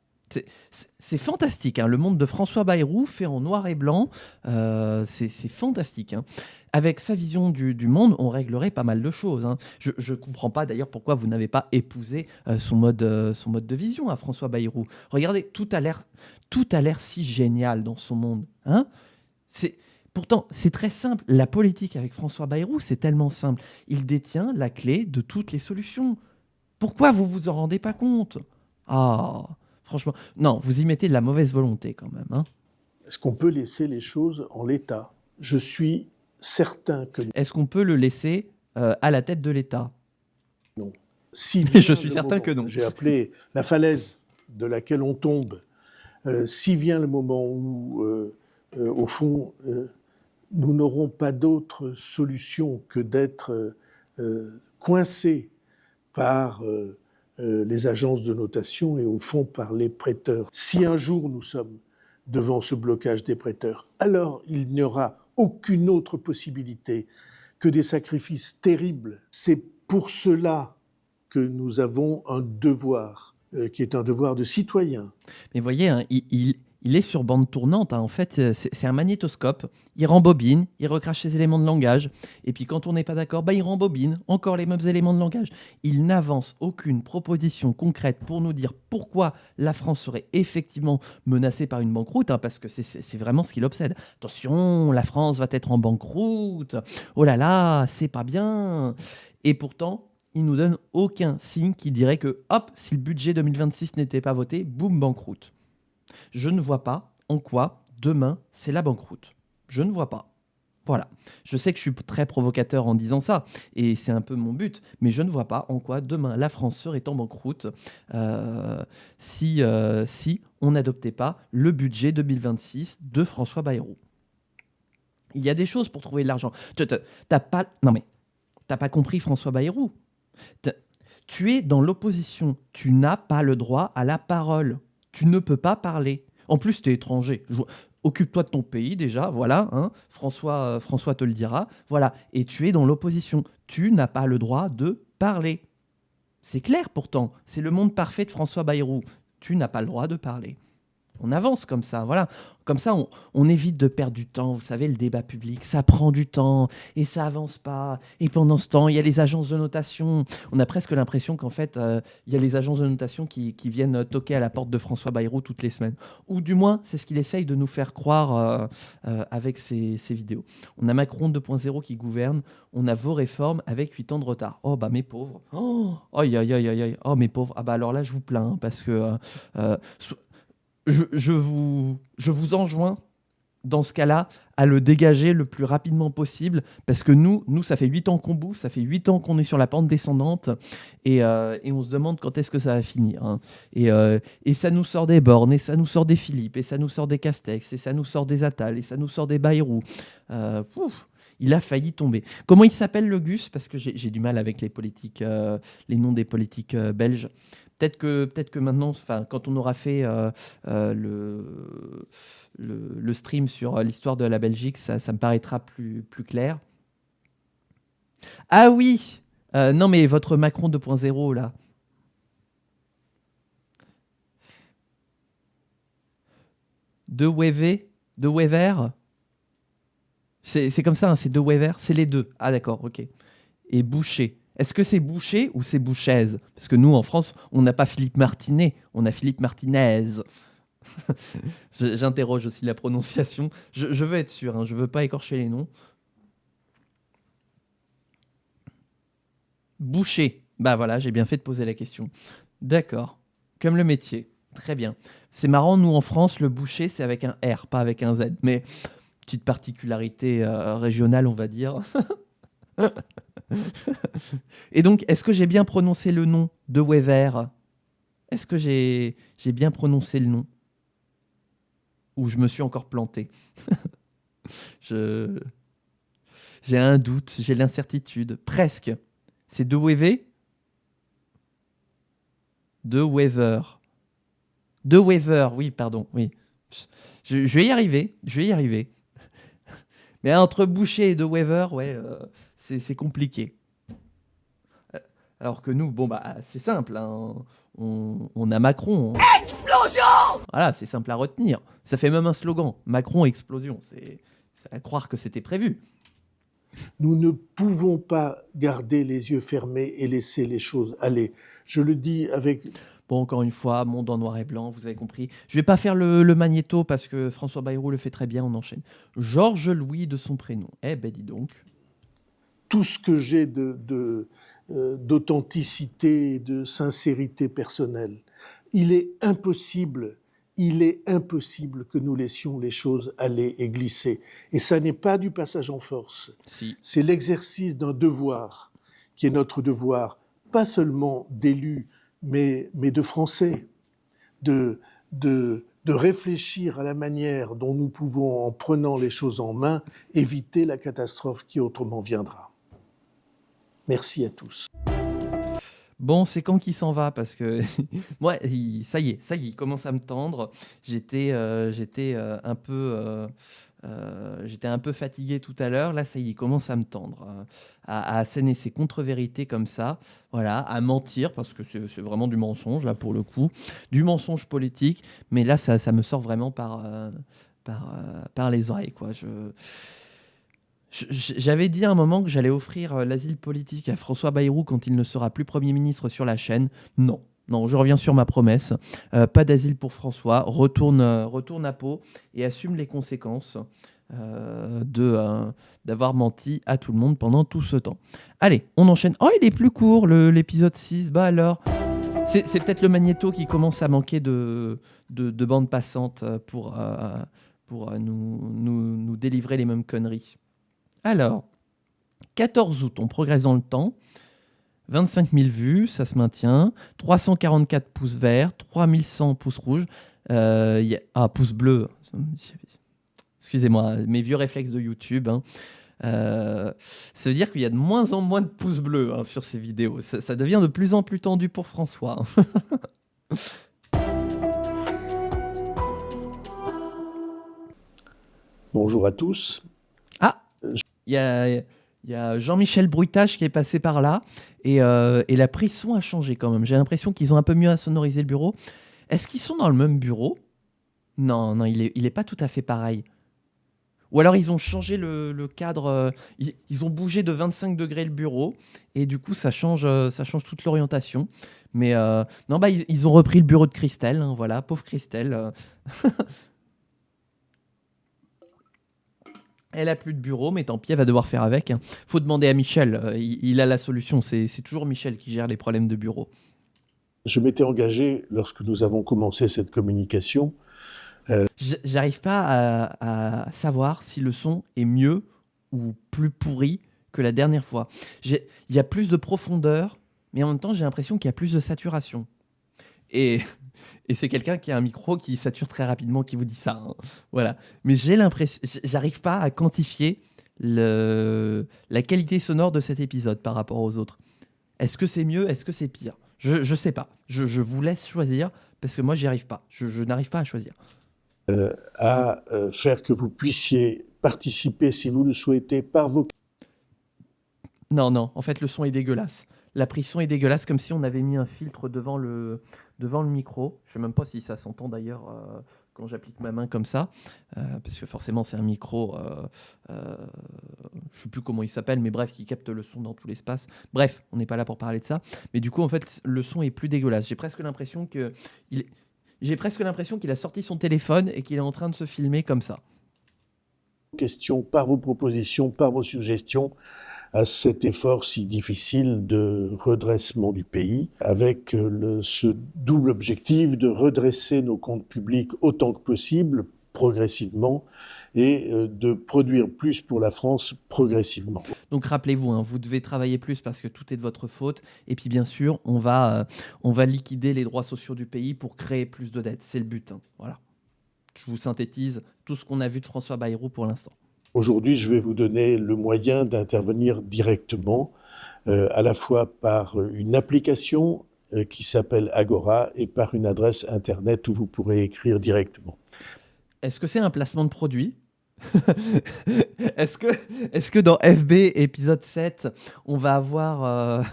C'est fantastique, hein. Le monde de François Bayrou, fait en noir et blanc, c'est fantastique, hein. Avec sa vision du monde, on réglerait pas mal de choses, hein. Je ne comprends pas d'ailleurs pourquoi vous n'avez pas épousé son mode de vision à François Bayrou. Regardez, tout a l'air si génial dans son monde, hein. Pourtant, c'est très simple. La politique avec François Bayrou, c'est tellement simple. Il détient la clé de toutes les solutions. Pourquoi vous vous en rendez pas compte? Ah, franchement, non, vous y mettez de la mauvaise volonté quand même, hein. Est-ce qu'on peut laisser les choses en l'état? Je suis certain que Est-ce qu'on peut le laisser à la tête de l'État? non. Si Mais je vient suis le certain moment, que non. j'ai appelé la falaise de laquelle on tombe, si vient le moment où, au fond, nous n'aurons pas d'autre solution que d'être coincés par les agences de notation et au fond par les prêteurs. Si un jour nous sommes devant ce blocage des prêteurs, alors il n'y aura aucune autre possibilité que des sacrifices terribles. C'est pour cela que nous avons un devoir, qui est un devoir de citoyen. Mais voyez, hein, il est sur bande tournante, hein. En fait, c'est un magnétoscope. Il rembobine, il recrache ses éléments de langage. Et puis quand on n'est pas d'accord, il rembobine encore les mêmes éléments de langage. Il n'avance aucune proposition concrète pour nous dire pourquoi la France serait effectivement menacée par une banqueroute, hein, parce que c'est vraiment ce qui l'obsède. Attention, la France va être en banqueroute. Oh là là, c'est pas bien. Et pourtant, il nous donne aucun signe qui dirait que, hop, si le budget 2026 n'était pas voté, boum, banqueroute. Je ne vois pas en quoi demain c'est la banqueroute. Je ne vois pas. Voilà. Je sais que je suis très provocateur en disant ça, et c'est un peu mon but, mais je ne vois pas en quoi demain la France serait en banqueroute si on n'adoptait pas le budget 2026 de François Bayrou. Il y a des choses pour trouver de l'argent. T'as pas compris François Bayrou. Tu es dans l'opposition. Tu n'as pas le droit à la parole. Tu ne peux pas parler. En plus, tu es étranger. Occupe-toi de ton pays déjà, voilà, hein. François te le dira. Voilà. Et tu es dans l'opposition. Tu n'as pas le droit de parler. C'est clair pourtant. C'est le monde parfait de François Bayrou. Tu n'as pas le droit de parler. On avance comme ça, voilà. Comme ça, on évite de perdre du temps. Vous savez, le débat public, ça prend du temps et ça avance pas. Et pendant ce temps, il y a les agences de notation. On a presque l'impression qu'en fait, il y a les agences de notation qui viennent toquer à la porte de François Bayrou toutes les semaines. Ou du moins, c'est ce qu'il essaye de nous faire croire avec ses vidéos. On a Macron 2.0 qui gouverne. On a vos réformes avec 8 ans de retard. Oh, bah mes pauvres. Oh, aïe, aïe, aïe, aïe, aïe. Oh, mes pauvres. Ah bah alors là, je vous plains, hein, parce que... je vous enjoins, dans ce cas-là, à le dégager le plus rapidement possible, parce que nous, ça fait 8 ans qu'on bouffe, ça fait 8 ans qu'on est sur la pente descendante, et on se demande quand est-ce que ça va finir, hein. Et ça nous sort des Borne, et ça nous sort des Philippe, et ça nous sort des Castex, et ça nous sort des Attal, et ça nous sort des Bayrou. Il a failli tomber. Comment il s'appelle, le Gus? Parce que j'ai du mal avec les politiques, les noms des politiques belges. Peut-être que maintenant, quand on aura fait le stream sur l'histoire de la Belgique, ça me paraîtra plus clair. Ah oui, non mais votre Macron 2.0 là. De Wever. C'est comme ça, hein, c'est de Wever, c'est les deux. Ah d'accord, ok. Et Boucher. Est-ce que c'est Boucher ou c'est Bouchaise? Parce que nous, en France, on n'a pas Philippe Martinet, on a Philippe Martinez. J'interroge aussi la prononciation. Je veux être sûr, hein, je ne veux pas écorcher les noms. Boucher. Bah voilà, j'ai bien fait de poser la question. D'accord. Comme le métier. Très bien. C'est marrant, nous, en France, le boucher, c'est avec un R, pas avec un Z. Mais petite particularité régionale, on va dire. Et donc, est-ce que j'ai bien prononcé le nom de Wever? Est-ce que j'ai bien prononcé le nom? Ou je me suis encore planté? J'ai un doute, j'ai l'incertitude. Presque. C'est de Wever? De Wever. De Wever, oui, pardon, oui. Je vais y arriver, je vais y arriver. Mais entre Boucher et De Wever, ouais, c'est compliqué. Alors que nous, bon, bah, c'est simple, hein, on a Macron. Voilà, c'est simple à retenir. Ça fait même un slogan, Macron explosion. C'est à croire que c'était prévu. Nous ne pouvons pas garder les yeux fermés et laisser les choses aller. Je le dis avec... Bon, encore une fois, monde en noir et blanc, vous avez compris. Je vais pas faire le magnéto parce que François Bayrou le fait très bien, on enchaîne. Georges Louis de son prénom. Eh ben dis donc. Tout ce que j'ai d'authenticité, de sincérité personnelle. Il est impossible que nous laissions les choses aller et glisser. Et ça n'est pas du passage en force. Si. C'est l'exercice d'un devoir, qui est notre devoir, pas seulement d'élus, mais de Français, de réfléchir à la manière dont nous pouvons, en prenant les choses en main, éviter la catastrophe qui autrement viendra. Merci à tous. Bon, c'est quand qu'il s'en va parce que moi, ça y est, il commence à me tendre. J'étais un peu fatigué tout à l'heure. Là, ça y est, il commence à me tendre, à asséner ses contre-vérités comme ça, voilà, à mentir parce que c'est vraiment du mensonge là pour le coup, du mensonge politique. Mais là, ça me sort vraiment par les oreilles, quoi. J'avais dit à un moment que j'allais offrir l'asile politique à François Bayrou quand il ne sera plus Premier ministre sur la chaîne. Non, je reviens sur ma promesse. Pas d'asile pour François. Retourne à Pau et assume les conséquences d'avoir menti à tout le monde pendant tout ce temps. Allez, on enchaîne. Oh, il est plus court, l'épisode 6. Bah alors, c'est peut-être le magnéto qui commence à manquer de bande passante pour nous délivrer les mêmes conneries. Alors, 14 août, on progresse dans le temps. 25 000 vues, ça se maintient. 344 pouces verts, 3100 pouces rouges. Pouces bleus. Excusez-moi, mes vieux réflexes de YouTube. Hein. Ça veut dire qu'il y a de moins en moins de pouces bleus hein, sur ces vidéos. Ça devient de plus en plus tendu pour François. Bonjour à tous. Il y a Jean-Michel Bruitage qui est passé par là et la prise son a changé quand même. J'ai l'impression qu'ils ont un peu mieux insonorisé le bureau. Est-ce qu'ils sont dans le même bureau ? Non, il est pas tout à fait pareil. Ou alors ils ont changé le cadre, ils ont bougé de 25 degrés le bureau et du coup ça change toute l'orientation. Mais non, ils ont repris le bureau de Christelle, hein, voilà, pauvre Christelle. Elle a plus de bureau, mais tant pis, elle va devoir faire avec. Faut demander à Michel, il a la solution. C'est toujours Michel qui gère les problèmes de bureau. Je m'étais engagé, lorsque nous avons commencé cette communication... J'arrive pas à savoir si le son est mieux ou plus pourri que la dernière fois. Il y a plus de profondeur, mais en même temps, j'ai l'impression qu'il y a plus de saturation. Et c'est quelqu'un qui a un micro qui sature très rapidement qui vous dit ça. Hein. Voilà. Mais j'ai l'impression, j'arrive pas à quantifier la qualité sonore de cet épisode par rapport aux autres. Est-ce que c'est mieux ? Est-ce que c'est pire ? Je sais pas. Je vous laisse choisir parce que moi, j'y arrive pas. Je n'arrive pas à choisir. À faire que vous puissiez participer, si vous le souhaitez, par vos... Non, en fait, le son est dégueulasse. La prise son est dégueulasse, comme si on avait mis un filtre devant le micro. Je ne sais même pas si ça s'entend d'ailleurs quand j'applique ma main comme ça, parce que forcément c'est un micro, je ne sais plus comment il s'appelle, mais bref, qui capte le son dans tout l'espace. Bref, on n'est pas là pour parler de ça. Mais du coup, en fait, le son est plus dégueulasse. J'ai presque l'impression qu'il a sorti son téléphone et qu'il est en train de se filmer comme ça. Questions, par vos propositions, par vos suggestions, à cet effort si difficile de redressement du pays, avec ce double objectif de redresser nos comptes publics autant que possible, progressivement, et de produire plus pour la France progressivement. Donc rappelez-vous, hein, vous devez travailler plus parce que tout est de votre faute, et puis bien sûr, on va liquider les droits sociaux du pays pour créer plus de dettes. C'est le but. Hein. Voilà. Je vous synthétise tout ce qu'on a vu de François Bayrou pour l'instant. Aujourd'hui, je vais vous donner le moyen d'intervenir directement, à la fois par une application qui s'appelle Agora et par une adresse internet où vous pourrez écrire directement. Est-ce que c'est un placement de produit? Est-ce que dans FB épisode 7, on va avoir,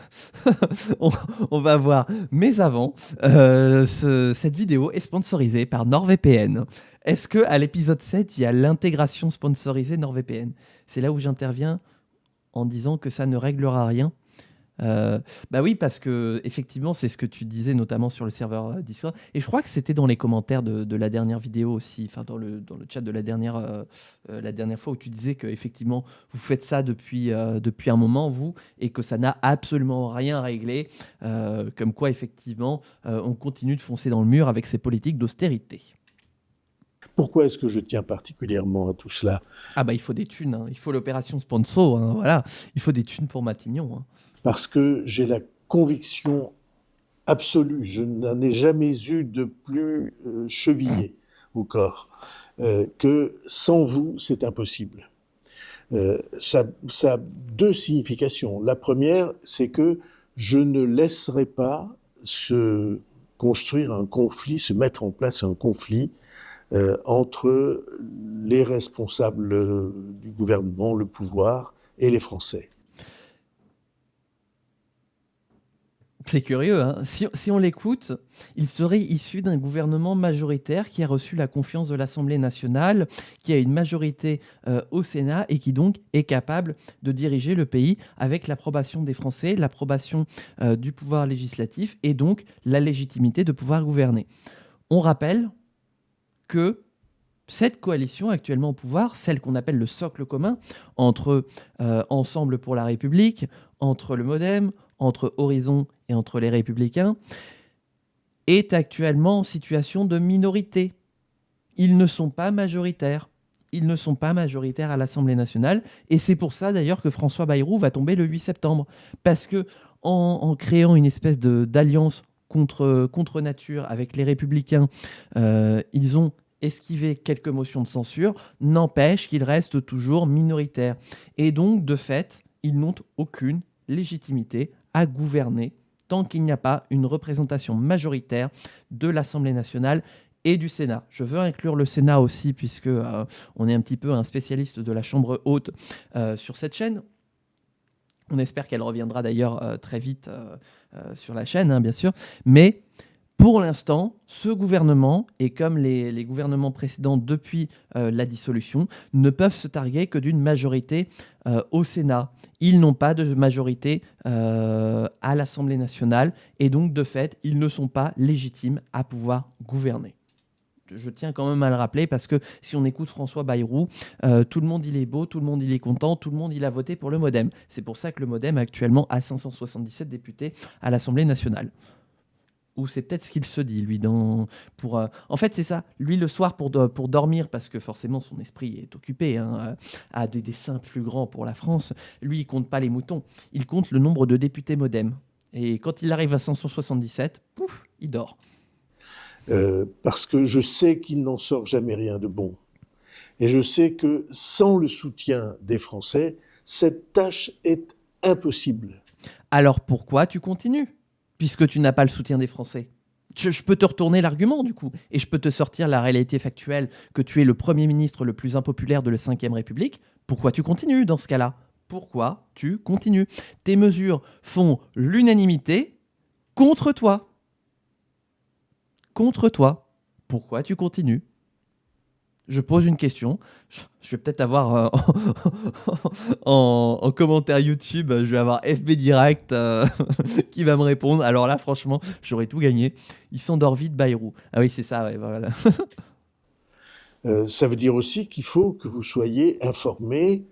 on va avoir mais avant, cette vidéo est sponsorisée par NordVPN. Est-ce qu'à l'épisode 7, il y a l'intégration sponsorisée NordVPN? C'est là où j'interviens en disant que ça ne réglera rien. Bah oui, parce que effectivement, c'est ce que tu disais notamment sur le serveur Discord. Et je crois que c'était dans les commentaires de la dernière vidéo aussi, enfin dans le chat de la dernière fois où tu disais que effectivement vous faites ça depuis un moment, vous, et que ça n'a absolument rien réglé. Comme quoi, effectivement, on continue de foncer dans le mur avec ces politiques d'austérité. Pourquoi est-ce que je tiens particulièrement à tout cela? Ah bah il faut des thunes, hein. Il faut l'opération sponsor, hein, voilà. Il faut des thunes pour Matignon, hein. Parce que j'ai la conviction absolue, je n'en ai jamais eu de plus chevillé au corps, que sans vous, c'est impossible. Ça a deux significations. La première, c'est que je ne laisserai pas se construire un conflit, se mettre en place un conflit entre les responsables du gouvernement, le pouvoir et les Français. C'est curieux, hein. Si on l'écoute, il serait issu d'un gouvernement majoritaire qui a reçu la confiance de l'Assemblée nationale, qui a une majorité au Sénat et qui donc est capable de diriger le pays avec l'approbation des Français, l'approbation du pouvoir législatif et donc la légitimité de pouvoir gouverner. On rappelle que cette coalition actuellement au pouvoir, celle qu'on appelle le socle commun entre Ensemble pour la République, entre le MoDem, entre Horizon et entre les Républicains, est actuellement en situation de minorité. Ils ne sont pas majoritaires. Ils ne sont pas majoritaires à l'Assemblée nationale. Et c'est pour ça d'ailleurs que François Bayrou va tomber le 8 septembre. Parce que en créant une espèce d'alliance contre nature avec les Républicains, ils ont esquivé quelques motions de censure, n'empêche qu'ils restent toujours minoritaires. Et donc, de fait, ils n'ont aucune légitimité à gouverner tant qu'il n'y a pas une représentation majoritaire de l'Assemblée nationale et du Sénat. Je veux inclure le Sénat aussi, puisque on est un petit peu un spécialiste de la Chambre haute sur cette chaîne. On espère qu'elle reviendra d'ailleurs très vite sur la chaîne, hein, bien sûr. Mais pour l'instant, ce gouvernement, et comme les gouvernements précédents depuis la dissolution, ne peuvent se targuer que d'une majorité au Sénat. Ils n'ont pas de majorité à l'Assemblée nationale, et donc, de fait, ils ne sont pas légitimes à pouvoir gouverner. Je tiens quand même à le rappeler, parce que si on écoute François Bayrou, tout le monde il est beau, tout le monde il est content, tout le monde il a voté pour le MoDem. C'est pour ça que le MoDem actuellement a 577 députés à l'Assemblée nationale. Ou c'est peut-être ce qu'il se dit, lui. En fait, c'est ça. Lui, le soir, pour dormir, parce que forcément, son esprit est occupé, hein, à des dessins plus grands pour la France, lui, il compte pas les moutons. Il compte le nombre de députés MoDem. Et quand il arrive à 577, pouf, il dort. Parce que je sais qu'il n'en sort jamais rien de bon. Et je sais que sans le soutien des Français, cette tâche est impossible. Alors pourquoi tu continues ? Puisque tu n'as pas le soutien des Français. Je peux te retourner l'argument, du coup, et je peux te sortir la réalité factuelle que tu es le Premier ministre le plus impopulaire de la Ve République. Pourquoi tu continues dans ce cas-là ? Pourquoi tu continues ? Tes mesures font l'unanimité contre toi. Contre toi. Pourquoi tu continues ? Je pose une question. Je vais peut-être avoir en commentaire YouTube, je vais avoir FB Direct qui va me répondre. Alors là, franchement, j'aurais tout gagné. Il s'endort vite, Bayrou. Ah oui, c'est ça, ouais, voilà. Ça veut dire aussi qu'il faut que vous soyez informés,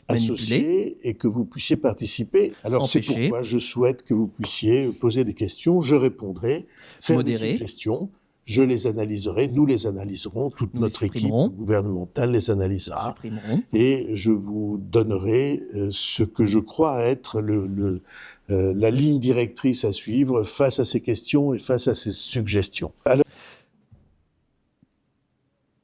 associés et que vous puissiez participer. Alors c'est pourquoi je souhaite que vous puissiez poser des questions, je répondrai, faire des suggestions. Je les analyserai, nous les analyserons, toute notre équipe gouvernementale les analysera. Et je vous donnerai ce que je crois être la ligne directrice à suivre face à ces questions et face à ces suggestions. Alors...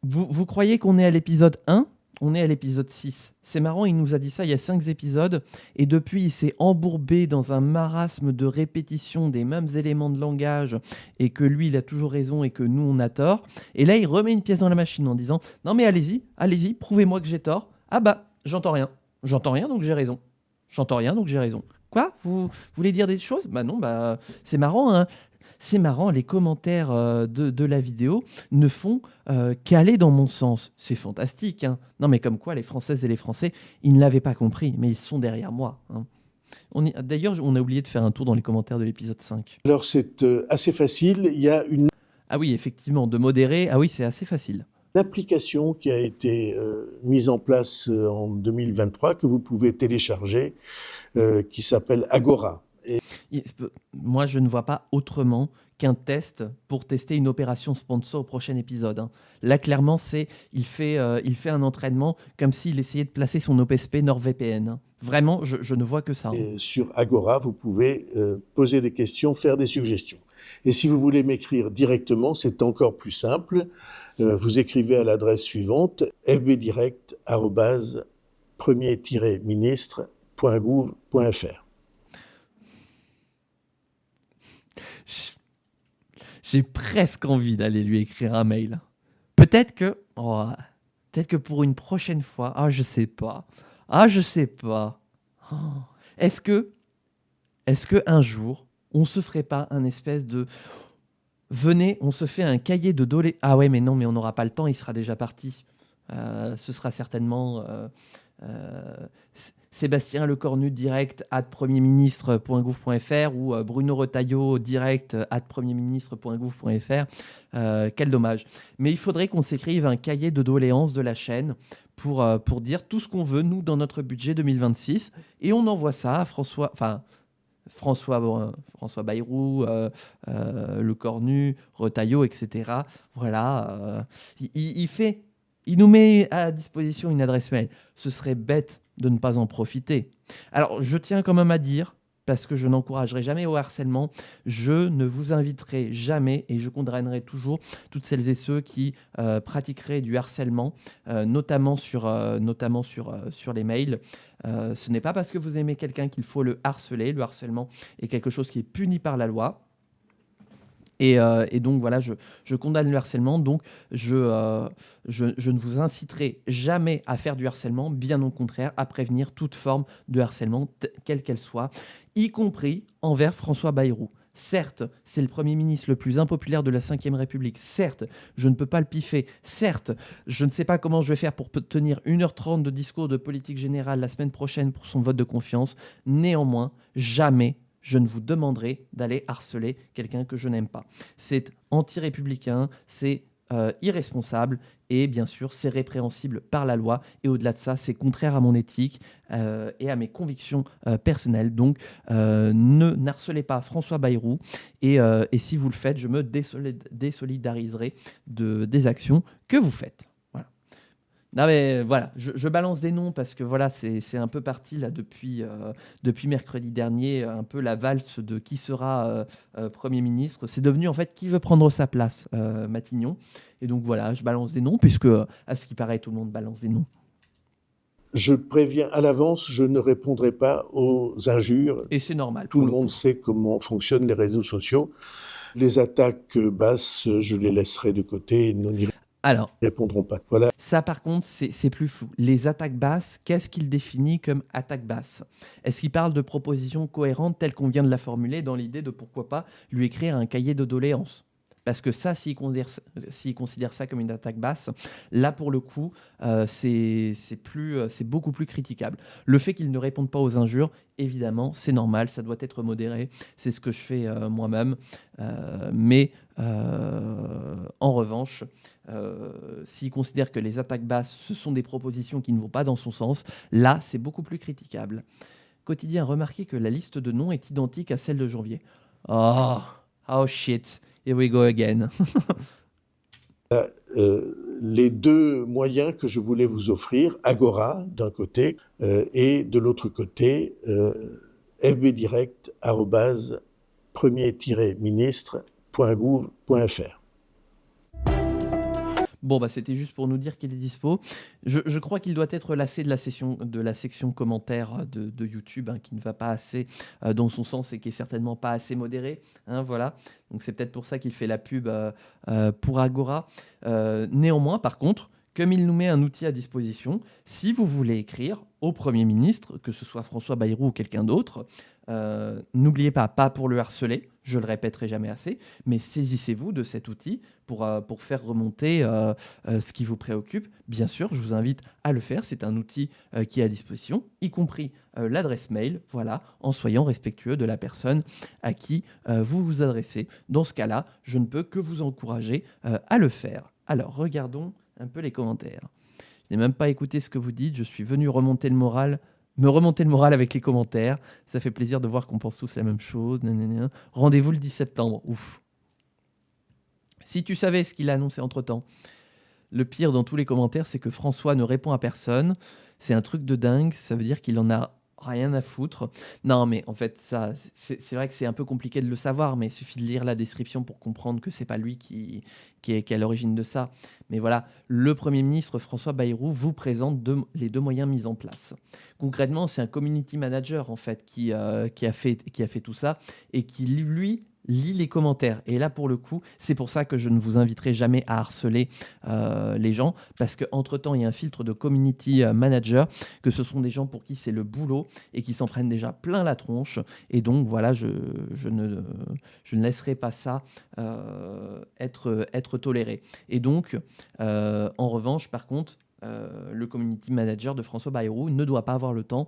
Vous croyez qu'on est à l'épisode 1 ? On est à l'épisode 6. C'est marrant, il nous a dit ça il y a 5 épisodes, et depuis, il s'est embourbé dans un marasme de répétition des mêmes éléments de langage, et que lui, il a toujours raison, et que nous, on a tort. Et là, il remet une pièce dans la machine en disant « Non mais allez-y, prouvez-moi que j'ai tort. Ah bah, j'entends rien. J'entends rien, donc j'ai raison. J'entends rien, donc j'ai raison. » Quoi ? Vous voulez dire des choses ? Bah non, bah c'est marrant, hein. C'est marrant, les commentaires de la vidéo ne font qu'aller dans mon sens. C'est fantastique, hein. Non mais comme quoi, les Françaises et les Français, ils ne l'avaient pas compris, mais ils sont derrière moi, hein. D'ailleurs, on a oublié de faire un tour dans les commentaires de l'épisode 5. Alors c'est assez facile, il y a une Ah oui, effectivement, de modérer, ah oui, c'est assez facile. application qui a été mise en place en 2023 que vous pouvez télécharger qui s'appelle Agora. Moi, je ne vois pas autrement qu'un test pour tester une opération sponsor au prochain épisode, hein. Là, clairement, il fait un entraînement comme s'il essayait de placer son OPSP NordVPN, hein. Vraiment, je ne vois que ça, hein. Et sur Agora, vous pouvez poser des questions, faire des suggestions. Et si vous voulez m'écrire directement, c'est encore plus simple. Vous écrivez à l'adresse suivante fbdirect@premier-ministre.gouv.fr. J'ai presque envie d'aller lui écrire un mail. Peut-être que pour une prochaine fois. Ah, je sais pas. Oh. Est-ce que un jour, on se ferait pas un espèce de venez, on se fait un cahier de doléances. Ah ouais, mais non, mais on n'aura pas le temps, il sera déjà parti. Ce sera certainement Sébastien Lecornu direct @premierministre.gouv.fr ou Bruno Retailleau direct @premierministre.gouv.fr. Quel dommage. Mais il faudrait qu'on s'écrive un cahier de doléances de la chaîne pour dire tout ce qu'on veut, nous, dans notre budget 2026. Et on envoie ça à François Bayrou, Lecornu, Retailleau, etc. Voilà. Il nous met à disposition une adresse mail. Ce serait bête de ne pas en profiter. Alors, je tiens quand même à dire, parce que je n'encouragerai jamais au harcèlement, je ne vous inviterai jamais et je condamnerai toujours toutes celles et ceux qui pratiqueraient du harcèlement, notamment sur les mails. Ce n'est pas parce que vous aimez quelqu'un qu'il faut le harceler. Le harcèlement est quelque chose qui est puni par la loi. Et donc voilà, je condamne le harcèlement, donc je ne vous inciterai jamais à faire du harcèlement, bien au contraire, à prévenir toute forme de harcèlement, quelle qu'elle soit, y compris envers François Bayrou. Certes, c'est le Premier ministre le plus impopulaire de la Ve République. Certes, je ne peux pas le piffer. Certes, je ne sais pas comment je vais faire pour tenir 1h30 de discours de politique générale la semaine prochaine pour son vote de confiance. Néanmoins, jamais je ne vous demanderai d'aller harceler quelqu'un que je n'aime pas. C'est anti-républicain, c'est irresponsable et bien sûr c'est répréhensible par la loi et au-delà de ça c'est contraire à mon éthique et à mes convictions personnelles. Donc ne harcelez pas François Bayrou et si vous le faites, je me désolidariserai des actions que vous faites. Voilà. Non mais voilà, je balance des noms parce que voilà, c'est un peu parti là depuis mercredi dernier, un peu la valse de qui sera Premier ministre. C'est devenu en fait qui veut prendre sa place, Matignon. Et donc voilà, je balance des noms puisque à ce qui paraît tout le monde balance des noms. Je préviens à l'avance, je ne répondrai pas aux injures. Et c'est normal. Tout le monde sait comment fonctionnent les réseaux sociaux. Les attaques basses, je les laisserai de côté. Nous n'y répondrons pas. Voilà. Ça, par contre, c'est plus flou. Les attaques basses, qu'est-ce qu'il définit comme attaque basse ? Est-ce qu'il parle de propositions cohérentes telles qu'on vient de la formuler dans l'idée de pourquoi pas lui écrire un cahier de doléances ? Parce que ça, s'il considère ça comme une attaque basse, là, pour le coup, c'est beaucoup plus critiquable. Le fait qu'il ne réponde pas aux injures, évidemment, c'est normal, ça doit être modéré. C'est ce que je fais moi-même. Mais en revanche, s'il considère que les attaques basses, ce sont des propositions qui ne vont pas dans son sens, là, c'est beaucoup plus critiquable. Quotidien a remarqué que la liste de noms est identique à celle de janvier. Oh shit. Here we go again. Les deux moyens que je voulais vous offrir, Agora d'un côté et de l'autre côté, fbdirect@premier-ministre.gouv.fr. Bon, bah, c'était juste pour nous dire qu'il est dispo. Je crois qu'il doit être lassé de la section commentaires de YouTube, hein, qui ne va pas assez dans son sens et qui est certainement pas assez modéré. Hein, voilà. Donc c'est peut-être pour ça qu'il fait la pub pour Agora. Néanmoins, par contre, comme il nous met un outil à disposition, si vous voulez écrire au Premier ministre, que ce soit François Bayrou ou quelqu'un d'autre, n'oubliez pas pour le harceler, je le répéterai jamais assez, mais saisissez-vous de cet outil pour faire remonter ce qui vous préoccupe. Bien sûr, je vous invite à le faire, c'est un outil qui est à disposition, y compris l'adresse mail, voilà, en soyant respectueux de la personne à qui vous vous adressez. Dans ce cas-là, je ne peux que vous encourager à le faire. Alors, regardons un peu les commentaires. Je n'ai même pas écouté ce que vous dites, je suis venu me remonter le moral avec les commentaires. Ça fait plaisir de voir qu'on pense tous la même chose. Nanana. Rendez-vous le 10 septembre. Ouf. Si tu savais ce qu'il a annoncé entre-temps. Le pire dans tous les commentaires, c'est que François ne répond à personne. C'est un truc de dingue. Ça veut dire qu'il en a rien à foutre. Non, mais en fait, ça, c'est vrai que c'est un peu compliqué de le savoir, mais il suffit de lire la description pour comprendre que c'est pas lui qui est à l'origine de ça. Mais voilà, le Premier ministre François Bayrou vous présente les deux moyens mis en place. Concrètement, c'est un community manager en fait qui a fait tout ça et qui lui lit les commentaires. Et là, pour le coup, c'est pour ça que je ne vous inviterai jamais à harceler les gens, parce qu'entre-temps, il y a un filtre de community manager, que ce sont des gens pour qui c'est le boulot et qui s'en prennent déjà plein la tronche. Et donc, voilà, je ne laisserai pas ça être toléré. Et donc, en revanche, par contre, le community manager de François Bayrou ne doit pas avoir le temps,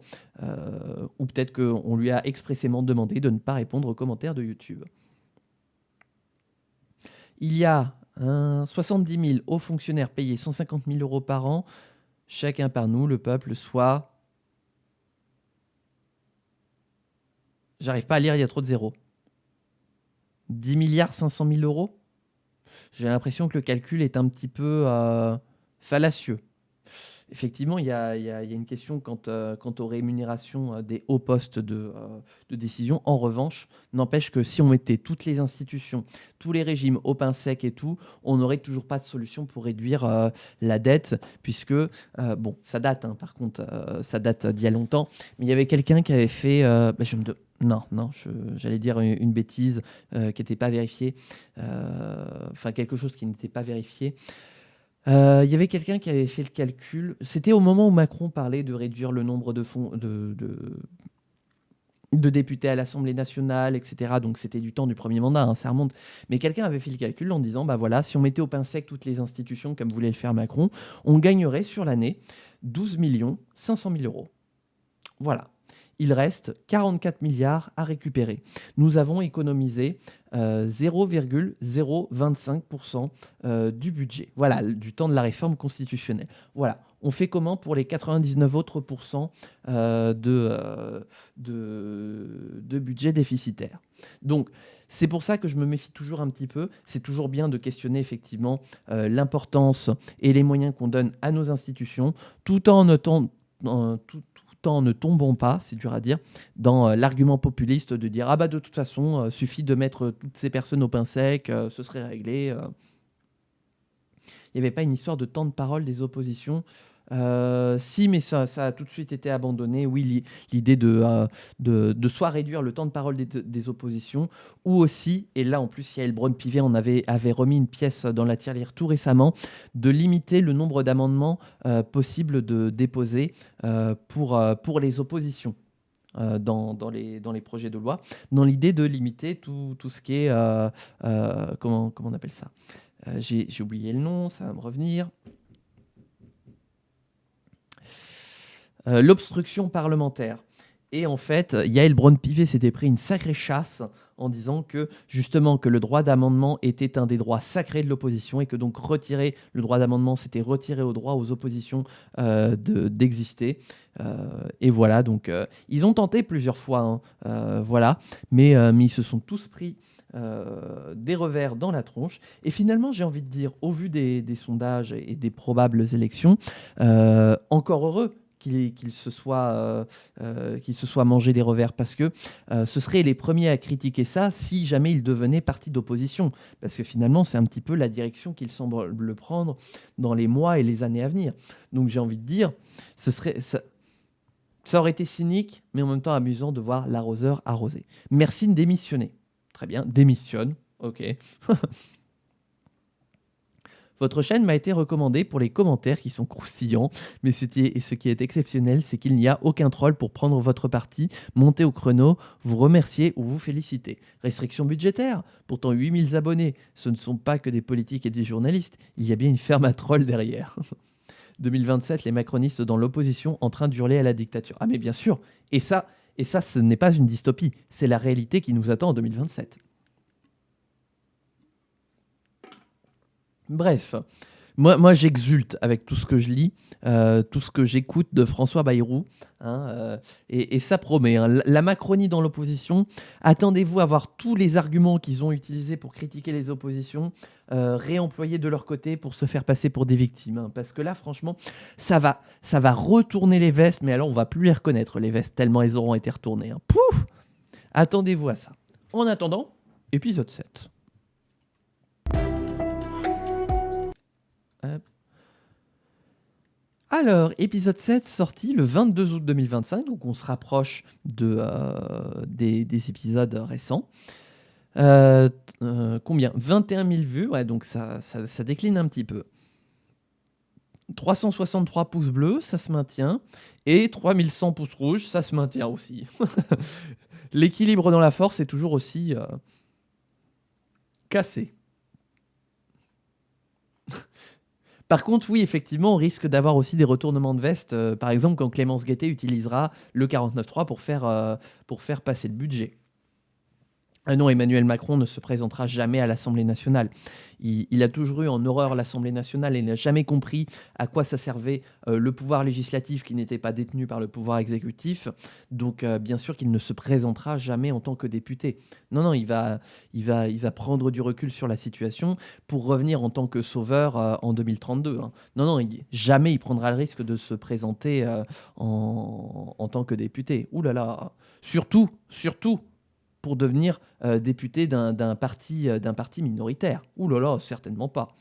ou peut-être qu'on lui a expressément demandé de ne pas répondre aux commentaires de YouTube. Il y a 70 000 hauts fonctionnaires payés 150 000 euros par an, chacun par nous, le peuple, soit... J'arrive pas à lire, il y a trop de zéros. 10 milliards 500 000 euros. J'ai l'impression que le calcul est un petit peu fallacieux. Effectivement, il y a une question quant aux rémunérations des hauts postes de décision. En revanche, n'empêche que si on mettait toutes les institutions, tous les régimes au pain sec et tout, on n'aurait toujours pas de solution pour réduire la dette, puisque, bon, ça date, hein, par contre, ça date d'il y a longtemps, mais il y avait quelqu'un qui avait fait... j'allais dire une bêtise qui n'était pas vérifiée, enfin quelque chose qui n'était pas vérifié. Il y avait quelqu'un qui avait fait le calcul. C'était au moment où Macron parlait de réduire le nombre de députés à l'Assemblée nationale, etc. Donc c'était du temps du premier mandat, hein, ça remonte. Mais quelqu'un avait fait le calcul en disant, bah voilà, si on mettait au pain sec toutes les institutions comme voulait le faire Macron, on gagnerait sur l'année 12 500 000 euros. Voilà. Il reste 44 milliards à récupérer. Nous avons économisé 0,025% du budget. Voilà, du temps de la réforme constitutionnelle. Voilà. On fait comment pour les 99 autres pourcents de budget déficitaire? Donc, c'est pour ça que je me méfie toujours un petit peu. C'est toujours bien de questionner effectivement l'importance et les moyens qu'on donne à nos institutions, tout en ne tombons pas, c'est dur à dire, dans l'argument populiste de dire « Ah bah de toute façon, suffit de mettre toutes ces personnes au pain sec, ce serait réglé. » Il n'y avait pas une histoire de temps de parole des oppositions. Si, mais ça a tout de suite été abandonné. Oui, l'idée de soit réduire le temps de parole des oppositions, ou aussi, et là en plus Yael Braun-Pivet avait remis une pièce dans la tirelire tout récemment, de limiter le nombre d'amendements possibles de déposer pour les oppositions. Dans les projets de loi, dans l'idée de limiter tout ce qui est... comment on appelle ça? J'ai oublié le nom, ça va me revenir. L'obstruction parlementaire. Et en fait, Yael Braun-Pivet s'était pris une sacrée chasse en disant que justement que le droit d'amendement était un des droits sacrés de l'opposition et que donc retirer le droit d'amendement, c'était retirer au droit aux oppositions d'exister. Et voilà, donc ils ont tenté plusieurs fois, hein, voilà, mais ils se sont tous pris des revers dans la tronche. Et finalement, j'ai envie de dire, au vu des sondages et des probables élections, encore heureux qu'il se soit mangé des revers, parce que ce seraient les premiers à critiquer ça si jamais il devenait parti d'opposition. Parce que finalement, c'est un petit peu la direction qu'il semble prendre dans les mois et les années à venir. Donc j'ai envie de dire, ça aurait été cynique, mais en même temps amusant de voir l'arroseur arroser. Merci de démissionner. Très bien, démissionne. Ok. Votre chaîne m'a été recommandée pour les commentaires qui sont croustillants, mais ce qui est exceptionnel, c'est qu'il n'y a aucun troll pour prendre votre parti, monter au chrono, vous remercier ou vous féliciter. Restriction budgétaire. Pourtant 8000 abonnés, ce ne sont pas que des politiques et des journalistes, il y a bien une ferme à trolls derrière. 2027, les macronistes dans l'opposition en train d'hurler à la dictature. Ah mais bien sûr, et ça ce n'est pas une dystopie, c'est la réalité qui nous attend en 2027. Bref, moi j'exulte avec tout ce que je lis, tout ce que j'écoute de François Bayrou, hein, et ça promet. Hein. La Macronie dans l'opposition, attendez-vous à voir tous les arguments qu'ils ont utilisés pour critiquer les oppositions, réemployés de leur côté pour se faire passer pour des victimes. Hein, parce que là, franchement, ça va retourner les vestes, mais alors on va plus les reconnaître, les vestes, tellement elles auront été retournées. Hein. Pouf! Attendez-vous à ça. En attendant, épisode 7. Alors, épisode 7 sorti le 22 août 2025, donc on se rapproche des épisodes récents. Combien? 21 000 vues, ouais, donc ça décline un petit peu. 363 pouces bleus, ça se maintient. Et 3100 pouces rouges, ça se maintient aussi. L'équilibre dans la force est toujours aussi cassé. Par contre, oui, effectivement, on risque d'avoir aussi des retournements de veste. Par exemple, quand Clémence Guettet utilisera le 49.3 pour faire passer le budget. Ah non, Emmanuel Macron ne se présentera jamais à l'Assemblée nationale. Il a toujours eu en horreur l'Assemblée nationale et n'a jamais compris à quoi ça servait le pouvoir législatif qui n'était pas détenu par le pouvoir exécutif. Donc, bien sûr qu'il ne se présentera jamais en tant que député. Non, il va prendre du recul sur la situation pour revenir en tant que sauveur en 2032. Hein. Non, jamais il prendra le risque de se présenter en tant que député. Ouh là là, surtout pour devenir député d'un parti minoritaire. Ouh là là, certainement pas.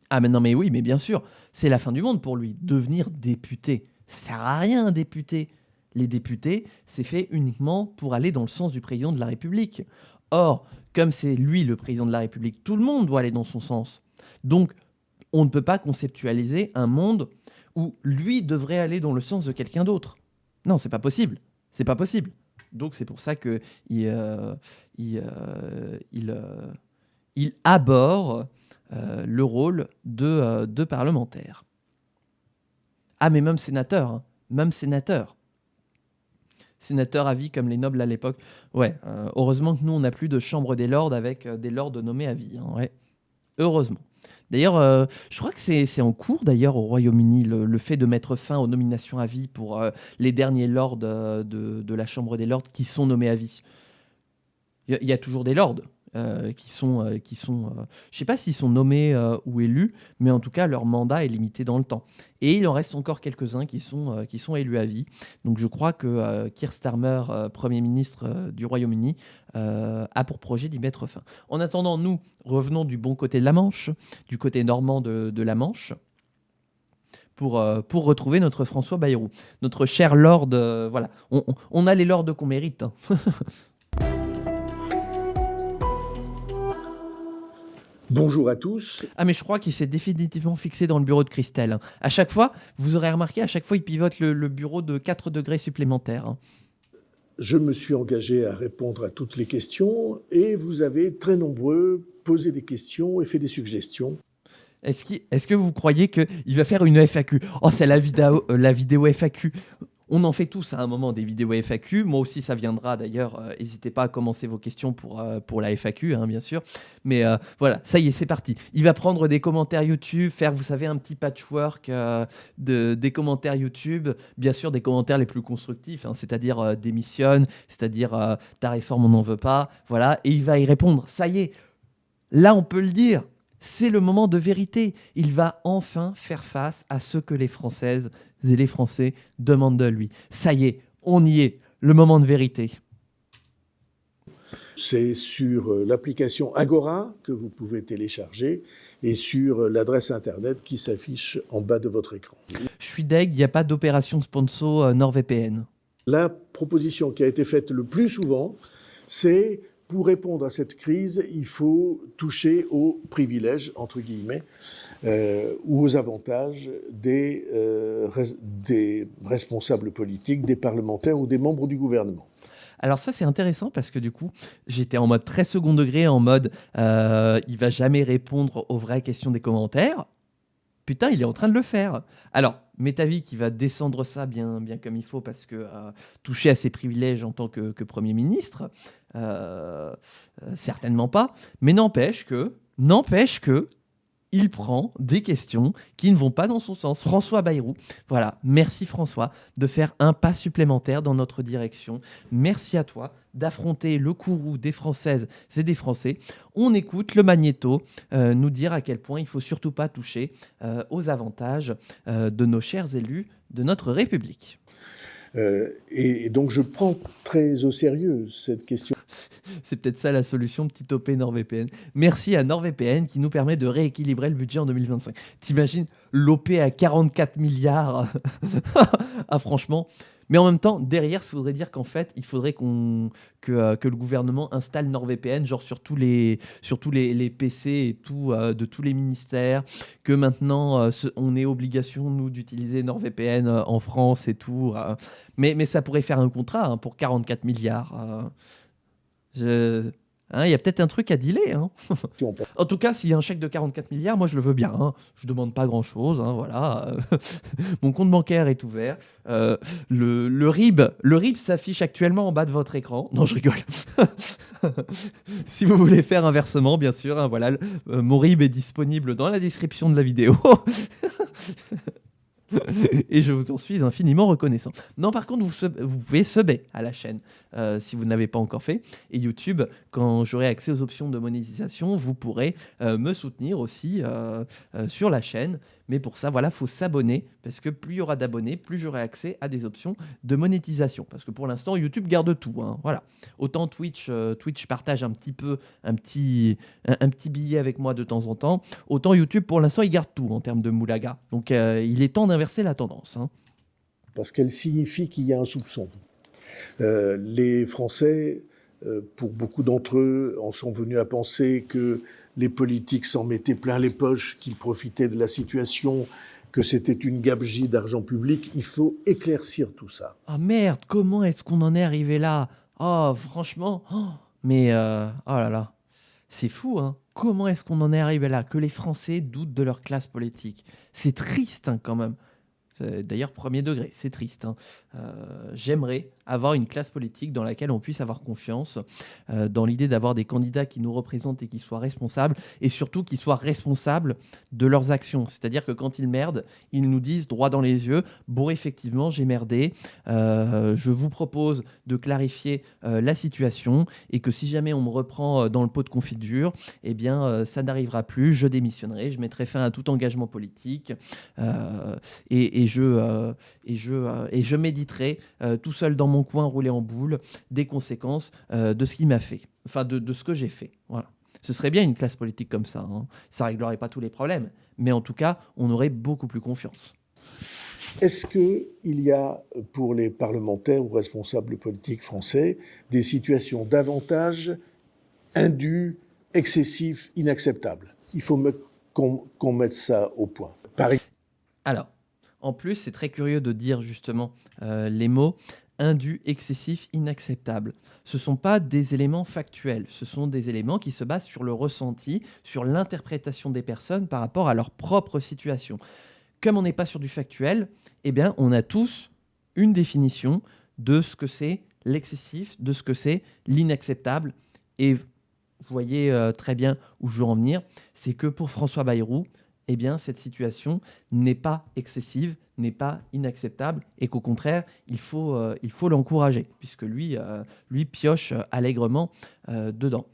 Ah mais non, mais oui, mais bien sûr, c'est la fin du monde pour lui, devenir député. Ça sert à rien, un député. Les députés, c'est fait uniquement pour aller dans le sens du président de la République. Or, comme c'est lui le président de la République, tout le monde doit aller dans son sens. Donc, on ne peut pas conceptualiser un monde où lui devrait aller dans le sens de quelqu'un d'autre. Non, c'est pas possible. C'est pas possible. Donc c'est pour ça que il aborde le rôle de parlementaire. Ah mais même sénateur, hein, même sénateur. Sénateur à vie comme les nobles à l'époque. Ouais, heureusement que nous on n'a plus de chambre des lords avec des lords nommés à vie. Hein, ouais. Heureusement. D'ailleurs, je crois que c'est en cours d'ailleurs au Royaume-Uni le fait de mettre fin aux nominations à vie pour les derniers lords de la Chambre des lords qui sont nommés à vie. Il y a toujours des lords qui sont je sais pas s'ils sont nommés ou élus, mais en tout cas leur mandat est limité dans le temps. Et il en reste encore quelques-uns qui sont élus à vie. Donc je crois que Keir Starmer, Premier ministre du Royaume-Uni, a pour projet d'y mettre fin. En attendant, nous revenons du bon côté de la Manche, du côté normand de la Manche, pour retrouver notre François Bayrou, notre cher lord. Voilà, on a les lords qu'on mérite. Hein. Bonjour à tous. Ah mais je crois qu'il s'est définitivement fixé dans le bureau de Christelle. À chaque fois, vous aurez remarqué, à chaque fois il pivote le bureau de 4 degrés supplémentaires. Hein. Je me suis engagé à répondre à toutes les questions et vous avez très nombreux posé des questions et fait des suggestions. Est-ce que vous croyez qu'il va faire une FAQ? Oh, c'est la vidéo FAQ. On en fait tous à un moment des vidéos FAQ. Moi aussi, ça viendra d'ailleurs. N'hésitez pas à commencer vos questions pour la FAQ, hein, bien sûr. Mais voilà, ça y est, c'est parti. Il va prendre des commentaires YouTube, faire, vous savez, un petit patchwork des commentaires YouTube. Bien sûr, des commentaires les plus constructifs, hein, c'est-à-dire démissionne, c'est-à-dire ta réforme, on n'en veut pas. Voilà, et il va y répondre. Ça y est, là, on peut le dire. C'est le moment de vérité. Il va enfin faire face à ce que les Françaises et les Français demandent de lui. Ça y est, on y est. Le moment de vérité. C'est sur l'application Agora que vous pouvez télécharger et sur l'adresse internet qui s'affiche en bas de votre écran. Je suis deg, il n'y a pas d'opération sponsor NordVPN. La proposition qui a été faite le plus souvent, c'est pour répondre à cette crise, il faut toucher aux privilèges, entre guillemets, ou aux avantages des responsables politiques, des parlementaires ou des membres du gouvernement. Alors ça, c'est intéressant parce que du coup, j'étais en mode très second degré, en mode il va jamais répondre aux vraies questions des commentaires. Putain, il est en train de le faire. Alors, Metavi qui va descendre ça bien comme il faut parce que toucher à ses privilèges en tant que Premier ministre, certainement pas. Mais n'empêche que, il prend des questions qui ne vont pas dans son sens. François Bayrou, voilà, merci François de faire un pas supplémentaire dans notre direction. Merci à toi d'affronter le courroux des Françaises et des Français. On écoute le magnéto nous dire à quel point il ne faut surtout pas toucher aux avantages de nos chers élus de notre République. Et donc je prends très au sérieux cette question. C'est peut-être ça la solution, petit OP NordVPN. Merci à NordVPN qui nous permet de rééquilibrer le budget en 2025. T'imagines l'OP à 44 milliards. Ah franchement. Mais en même temps, derrière, ça voudrait dire qu'en fait, il faudrait que le gouvernement installe NordVPN, genre sur tous les PC et tout, de tous les ministères, que maintenant, on ait obligation, nous, d'utiliser NordVPN en France et tout. Mais ça pourrait faire un contrat pour 44 milliards. Il y a peut-être un truc à dealer. En tout cas, s'il y a un chèque de 44 milliards, moi je le veux bien. Je ne demande pas grand-chose. Voilà. Mon compte bancaire est ouvert. Le RIB s'affiche actuellement en bas de votre écran. Non, je rigole. Si vous voulez faire un versement, bien sûr, voilà, mon RIB est disponible dans la description de la vidéo. Et je vous en suis infiniment reconnaissant. Non, par contre, vous pouvez subber à la chaîne si vous ne l'avez pas encore fait. Et YouTube, quand j'aurai accès aux options de monétisation, vous pourrez me soutenir aussi sur la chaîne. Mais pour ça, voilà, il faut s'abonner parce que plus il y aura d'abonnés, plus j'aurai accès à des options de monétisation. Parce que pour l'instant, YouTube garde tout. Voilà. Autant Twitch partage un petit peu, un petit billet avec moi de temps en temps. Autant YouTube, pour l'instant, il garde tout en termes de moulaga. Donc, il est temps d'inverser la tendance. Parce qu'elle signifie qu'il y a un soupçon. Les Français, pour beaucoup d'entre eux, en sont venus à penser que les politiques s'en mettaient plein les poches, qu'ils profitaient de la situation, que c'était une gabegie d'argent public. Il faut éclaircir tout ça. Ah merde, comment est-ce qu'on en est arrivé là? Oh, franchement, mais oh là là, c'est fou, Comment est-ce qu'on en est arrivé là? Que les Français doutent de leur classe politique. C'est triste, quand même. D'ailleurs, premier degré, c'est triste. J'aimerais avoir une classe politique dans laquelle on puisse avoir confiance, dans l'idée d'avoir des candidats qui nous représentent et qui soient responsables, et surtout qui soient responsables de leurs actions. C'est-à-dire que quand ils merdent, ils nous disent droit dans les yeux, bon, effectivement, j'ai merdé, je vous propose de clarifier la situation, et que si jamais on me reprend dans le pot de confiture, eh bien, ça n'arrivera plus, je démissionnerai, je mettrai fin à tout engagement politique, et je méditerai tout seul dans mon coin, roulé en boule, des conséquences de ce qu'il m'a fait, enfin de ce que j'ai fait. Voilà. Ce serait bien une classe politique comme ça. Ça réglerait pas tous les problèmes, mais en tout cas, on aurait beaucoup plus confiance. Est-ce qu'il y a, pour les parlementaires ou responsables politiques français, des situations d'avantages indus, excessifs, inacceptables? Il faut qu'on mette ça au point. Alors, en plus, c'est très curieux de dire justement les mots indu, excessif, inacceptable. Ce ne sont pas des éléments factuels, ce sont des éléments qui se basent sur le ressenti, sur l'interprétation des personnes par rapport à leur propre situation. Comme on n'est pas sur du factuel, eh bien, on a tous une définition de ce que c'est l'excessif, de ce que c'est l'inacceptable. Et vous voyez très bien où je veux en venir, c'est que pour François Bayrou, eh bien, cette situation n'est pas excessive, n'est pas inacceptable, et qu'au contraire, il faut l'encourager, puisque lui pioche allègrement dedans.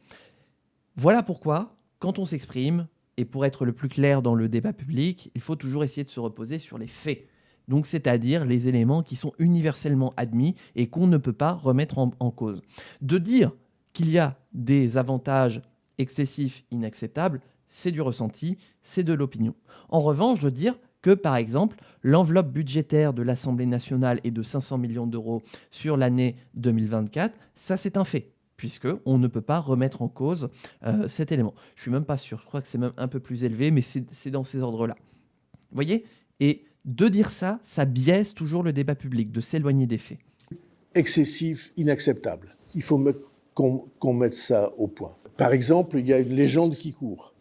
Voilà pourquoi, quand on s'exprime, et pour être le plus clair dans le débat public, il faut toujours essayer de se reposer sur les faits. Donc, c'est-à-dire les éléments qui sont universellement admis et qu'on ne peut pas remettre en cause. De dire qu'il y a des avantages excessifs, inacceptables, c'est du ressenti, c'est de l'opinion. En revanche, de dire que, par exemple, l'enveloppe budgétaire de l'Assemblée nationale est de 500 millions d'euros sur l'année 2024, ça c'est un fait, puisqu'on ne peut pas remettre en cause cet élément. Je ne suis même pas sûr, je crois que c'est même un peu plus élevé, mais c'est dans ces ordres-là. Vous voyez ? Et de dire ça, ça biaise toujours le débat public, de s'éloigner des faits. Excessif, inacceptable. Il faut qu'on mette ça au point. Par exemple, il y a une légende qui court.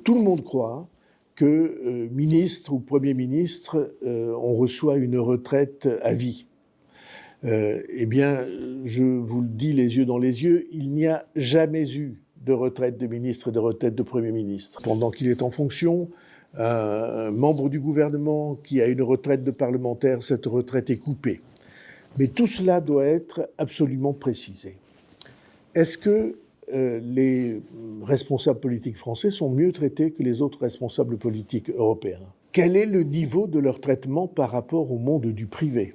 Tout le monde croit que ministre ou Premier ministre, on reçoit une retraite à vie. Eh bien, je vous le dis les yeux dans les yeux, il n'y a jamais eu de retraite de ministre et de retraite de Premier ministre. Pendant qu'il est en fonction, un membre du gouvernement qui a une retraite de parlementaire, cette retraite est coupée. Mais tout cela doit être absolument précisé. Est-ce que les responsables politiques français sont mieux traités que les autres responsables politiques européens? Quel est le niveau de leur traitement par rapport au monde du privé,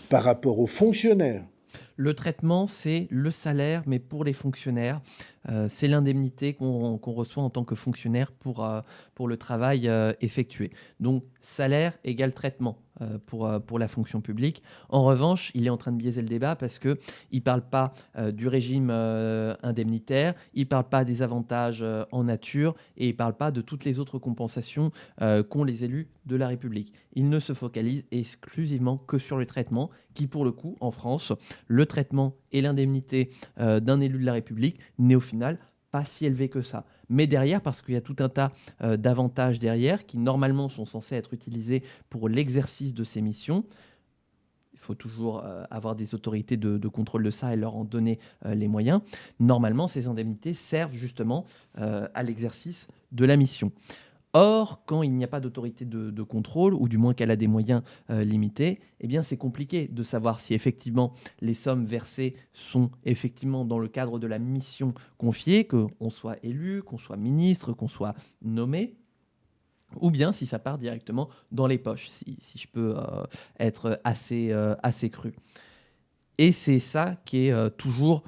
par rapport aux fonctionnaires? Le traitement, c'est le salaire, mais pour les fonctionnaires, c'est l'indemnité qu'on reçoit en tant que fonctionnaire pour le travail effectué. Donc, salaire égale traitement pour la fonction publique. En revanche, il est en train de biaiser le débat parce qu'il ne parle pas du régime indemnitaire, il ne parle pas des avantages en nature et il ne parle pas de toutes les autres compensations qu'ont les élus de la République. Il ne se focalise exclusivement que sur le traitement qui, pour le coup, en France, le traitement et l'indemnité d'un élu de la République n'est au final pas si élevé que ça. Mais derrière, parce qu'il y a tout un tas d'avantages derrière qui normalement sont censés être utilisés pour l'exercice de ces missions, il faut toujours avoir des autorités de contrôle de ça et leur en donner les moyens. Normalement, ces indemnités servent justement à l'exercice de la mission. Or, quand il n'y a pas d'autorité de contrôle, ou du moins qu'elle a des moyens limités, eh bien c'est compliqué de savoir si effectivement les sommes versées sont effectivement dans le cadre de la mission confiée, qu'on soit élu, qu'on soit ministre, qu'on soit nommé, ou bien si ça part directement dans les poches, si je peux être assez cru. Et c'est ça qui est toujours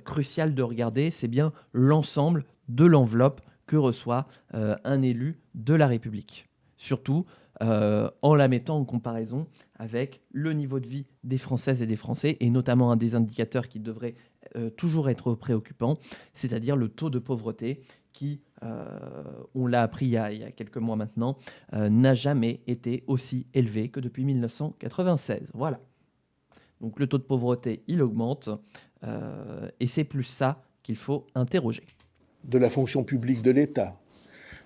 crucial de regarder, c'est bien l'ensemble de l'enveloppe que reçoit un élu de la République. Surtout en la mettant en comparaison avec le niveau de vie des Françaises et des Français, et notamment un des indicateurs qui devrait toujours être préoccupant, c'est-à-dire le taux de pauvreté qui, on l'a appris il y a quelques mois maintenant, n'a jamais été aussi élevé que depuis 1996. Voilà. Donc le taux de pauvreté, il augmente, et c'est plus ça qu'il faut interroger. De la fonction publique de l'État,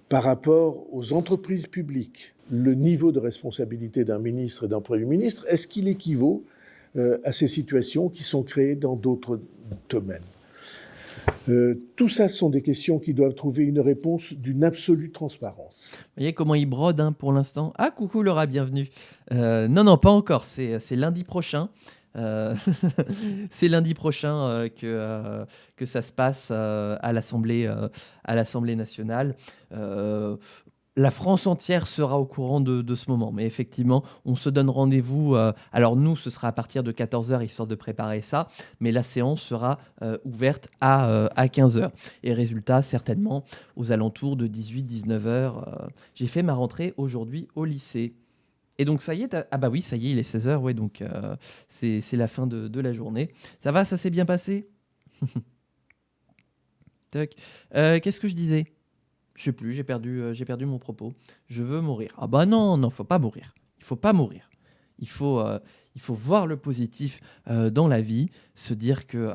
par rapport aux entreprises publiques, le niveau de responsabilité d'un ministre et d'un Premier ministre, est-ce qu'il équivaut à ces situations qui sont créées dans d'autres domaines? Tout ça sont des questions qui doivent trouver une réponse d'une absolue transparence. Vous voyez comment il brode pour l'instant. Ah, coucou Laura, bienvenue. Non, pas encore, c'est lundi prochain. C'est lundi prochain que ça se passe à l'Assemblée nationale. La France entière sera au courant de ce moment. Mais effectivement, on se donne rendez-vous. Alors nous, ce sera à partir de 14h, histoire de préparer ça. Mais la séance sera ouverte à 15h. Et résultat, certainement, aux alentours de 18-19h. J'ai fait ma rentrée aujourd'hui au lycée. Et donc ça y est, ah bah oui, ça y est, il est 16h, ouais, donc c'est la fin de la journée. Ça va, ça s'est bien passé? Qu'est-ce que je disais? Je sais plus, j'ai perdu mon propos. Je veux mourir. Ah bah non, faut pas mourir. Il faut pas mourir. Il faut voir le positif dans la vie, se dire que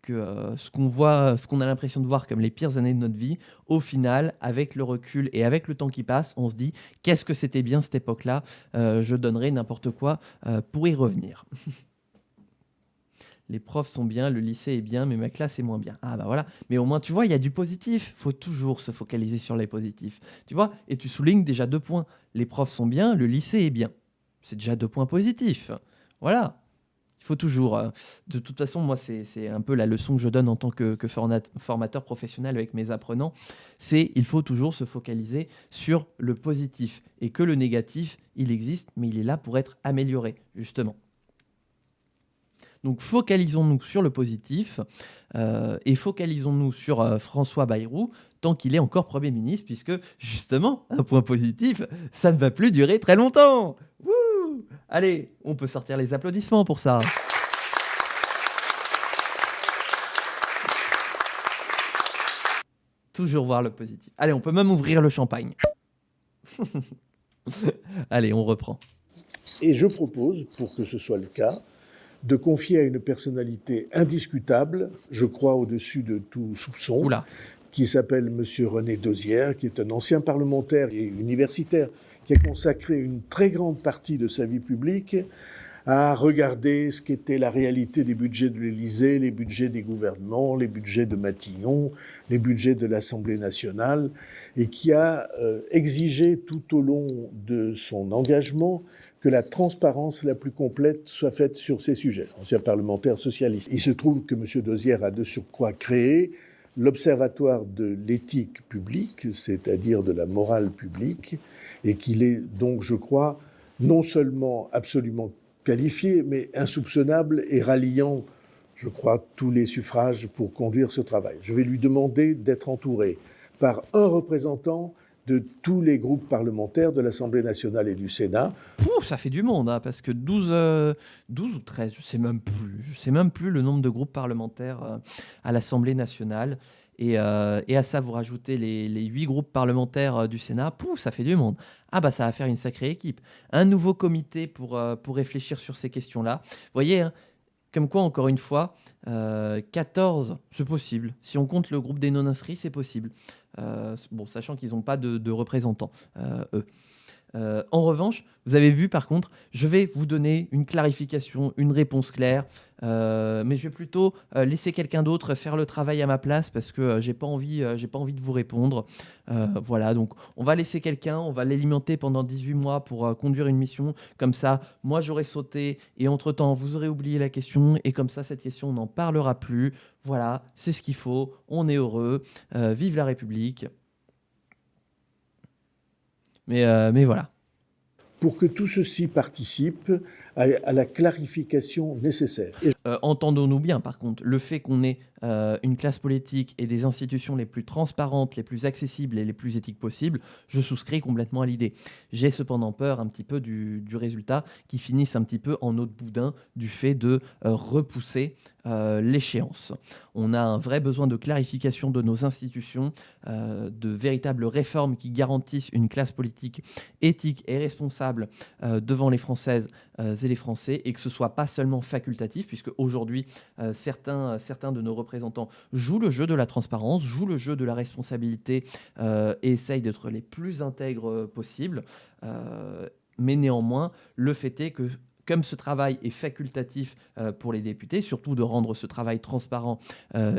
ce qu'on a l'impression de voir comme les pires années de notre vie, au final, avec le recul et avec le temps qui passe, on se dit qu'est-ce que c'était bien cette époque-là, je donnerais n'importe quoi pour y revenir. Les profs sont bien, le lycée est bien, mais ma classe est moins bien. Ah bah voilà, mais au moins tu vois, il y a du positif. Faut toujours se focaliser sur les positifs. Tu vois, et tu soulignes déjà 2 points. Les profs sont bien, le lycée est bien. C'est déjà 2 points positifs. Voilà. Il faut toujours, de toute façon, moi, c'est un peu la leçon que je donne en tant que formateur professionnel avec mes apprenants, c'est il faut toujours se focaliser sur le positif et que le négatif, il existe, mais il est là pour être amélioré, justement. Donc focalisons-nous sur le positif et focalisons-nous sur François Bayrou tant qu'il est encore Premier ministre, puisque justement, un point positif, ça ne va plus durer très longtemps. Wouh! Allez, on peut sortir les applaudissements pour ça. Toujours voir le positif. Allez, on peut même ouvrir le champagne. Allez, on reprend. Et je propose, pour que ce soit le cas, de confier à une personnalité indiscutable, je crois au-dessus de tout soupçon, Oula. qui s'appelle M. René Dosière, qui est un ancien parlementaire et universitaire, qui a consacré une très grande partie de sa vie publique à regarder ce qu'était la réalité des budgets de l'Élysée, les budgets des gouvernements, les budgets de Matignon, les budgets de l'Assemblée nationale, et qui a exigé tout au long de son engagement que la transparence la plus complète soit faite sur ces sujets. Ancien parlementaire socialiste. Il se trouve que M. Dosière a de surcroît créé l'Observatoire de l'éthique publique, c'est-à-dire de la morale publique, et qu'il est donc, je crois, non seulement absolument qualifié, mais insoupçonnable et ralliant, je crois, tous les suffrages pour conduire ce travail. Je vais lui demander d'être entouré par un représentant de tous les groupes parlementaires de l'Assemblée nationale et du Sénat. Ouh, ça fait du monde, hein, parce que 12 ou 13, je sais même plus le nombre de groupes parlementaires à l'Assemblée nationale. Et à ça, vous rajoutez les 8 groupes parlementaires du Sénat, ça fait du monde. Ah bah ça va faire une sacrée équipe. Un nouveau comité pour réfléchir sur ces questions-là. Vous voyez, hein, comme quoi, encore une fois, 14, c'est possible. Si on compte le groupe des non-inscrits, c'est possible. Bon, sachant qu'ils n'ont pas de représentants, eux. En revanche, vous avez vu par contre, je vais vous donner une clarification, une réponse claire, mais je vais plutôt laisser quelqu'un d'autre faire le travail à ma place parce que j'ai pas envie de vous répondre. Voilà, donc on va laisser quelqu'un, on va l'alimenter pendant 18 mois pour conduire une mission. Comme ça, moi j'aurai sauté et entre-temps, vous aurez oublié la question et comme ça, cette question, on n'en parlera plus. Voilà, c'est ce qu'il faut, on est heureux, vive la République. Mais voilà. Pour que tout ceci participe à la clarification nécessaire. Entendons-nous bien, par contre, le fait qu'on ait une classe politique et des institutions les plus transparentes, les plus accessibles et les plus éthiques possibles, je souscris complètement à l'idée. J'ai cependant peur un petit peu du résultat qui finisse un petit peu en eau de boudin du fait de repousser l'échéance. On a un vrai besoin de clarification de nos institutions, de véritables réformes qui garantissent une classe politique éthique et responsable devant les Françaises et les Français, et que ce ne soit pas seulement facultatif, puisque aujourd'hui, certains de nos représentants jouent le jeu de la transparence, jouent le jeu de la responsabilité et essayent d'être les plus intègres possibles. Mais néanmoins, le fait est que comme ce travail est facultatif pour les députés, surtout de rendre ce travail transparent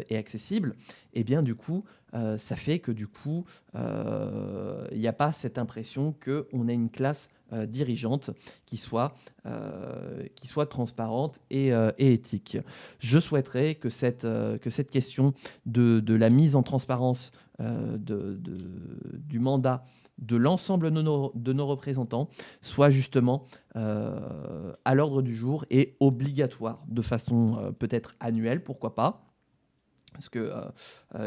et accessible, et bien du coup, ça fait que du coup, il n'y a pas cette impression qu'on a une classe dirigeante qui soit transparente et éthique. Je souhaiterais que cette question de la mise en transparence du mandat de l'ensemble de nos représentants soit justement à l'ordre du jour et obligatoire, de façon peut-être annuelle, pourquoi pas, parce que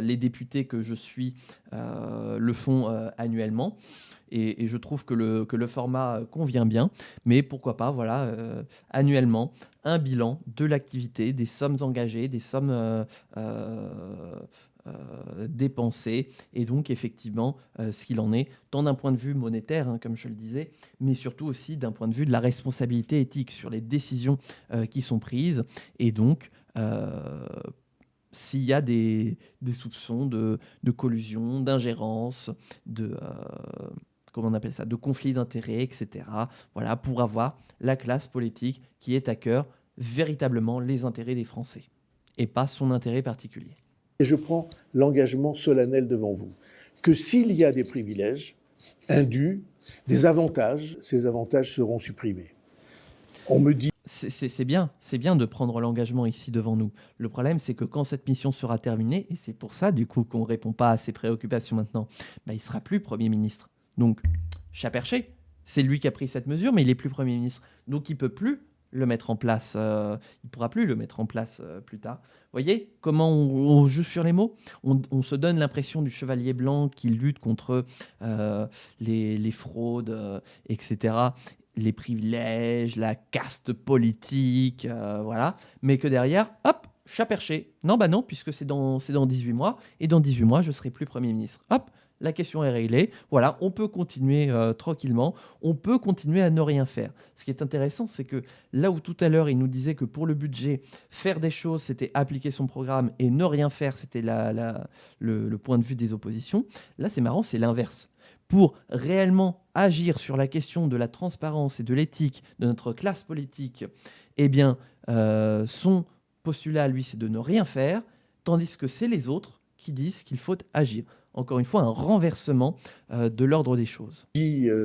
les députés que je suis le font annuellement, et je trouve que le format convient bien, mais pourquoi pas, voilà, annuellement, un bilan de l'activité, des sommes engagées, des sommes dépensées, et donc effectivement ce qu'il en est, tant d'un point de vue monétaire, hein, comme je le disais, mais surtout aussi d'un point de vue de la responsabilité éthique sur les décisions qui sont prises, et donc s'il y a des soupçons de collusion, d'ingérence, comment on appelle ça, de conflit d'intérêts, etc. Voilà, pour avoir la classe politique qui est à cœur véritablement les intérêts des Français et pas son intérêt particulier. Et je prends l'engagement solennel devant vous que s'il y a des privilèges indus, des avantages, ces avantages seront supprimés. On me dit C'est bien de prendre l'engagement ici devant nous. Le problème, c'est que quand cette mission sera terminée, et c'est pour ça, du coup, qu'on ne répond pas à ses préoccupations maintenant, bah, il ne sera plus Premier ministre. Donc, chat perché, c'est lui qui a pris cette mesure, mais il n'est plus Premier ministre. Donc, il ne peut plus le mettre en place. Il ne pourra plus le mettre en place plus tard. Vous voyez comment on joue sur les mots. On se donne l'impression du chevalier blanc qui lutte contre les fraudes, etc., les privilèges, la caste politique, voilà. Mais que derrière, hop, chat perché. Non, bah non, puisque c'est dans 18 mois, et dans 18 mois, je serai plus Premier ministre. Hop, la question est réglée. Voilà, on peut continuer tranquillement, on peut continuer à ne rien faire. Ce qui est intéressant, c'est que là où tout à l'heure, il nous disait que pour le budget, faire des choses, c'était appliquer son programme, et ne rien faire, c'était le point de vue des oppositions, là, c'est marrant, c'est l'inverse. Pour réellement agir sur la question de la transparence et de l'éthique de notre classe politique, eh bien, son postulat à lui, c'est de ne rien faire, tandis que c'est les autres qui disent qu'il faut agir. Encore une fois, un renversement de l'ordre des choses.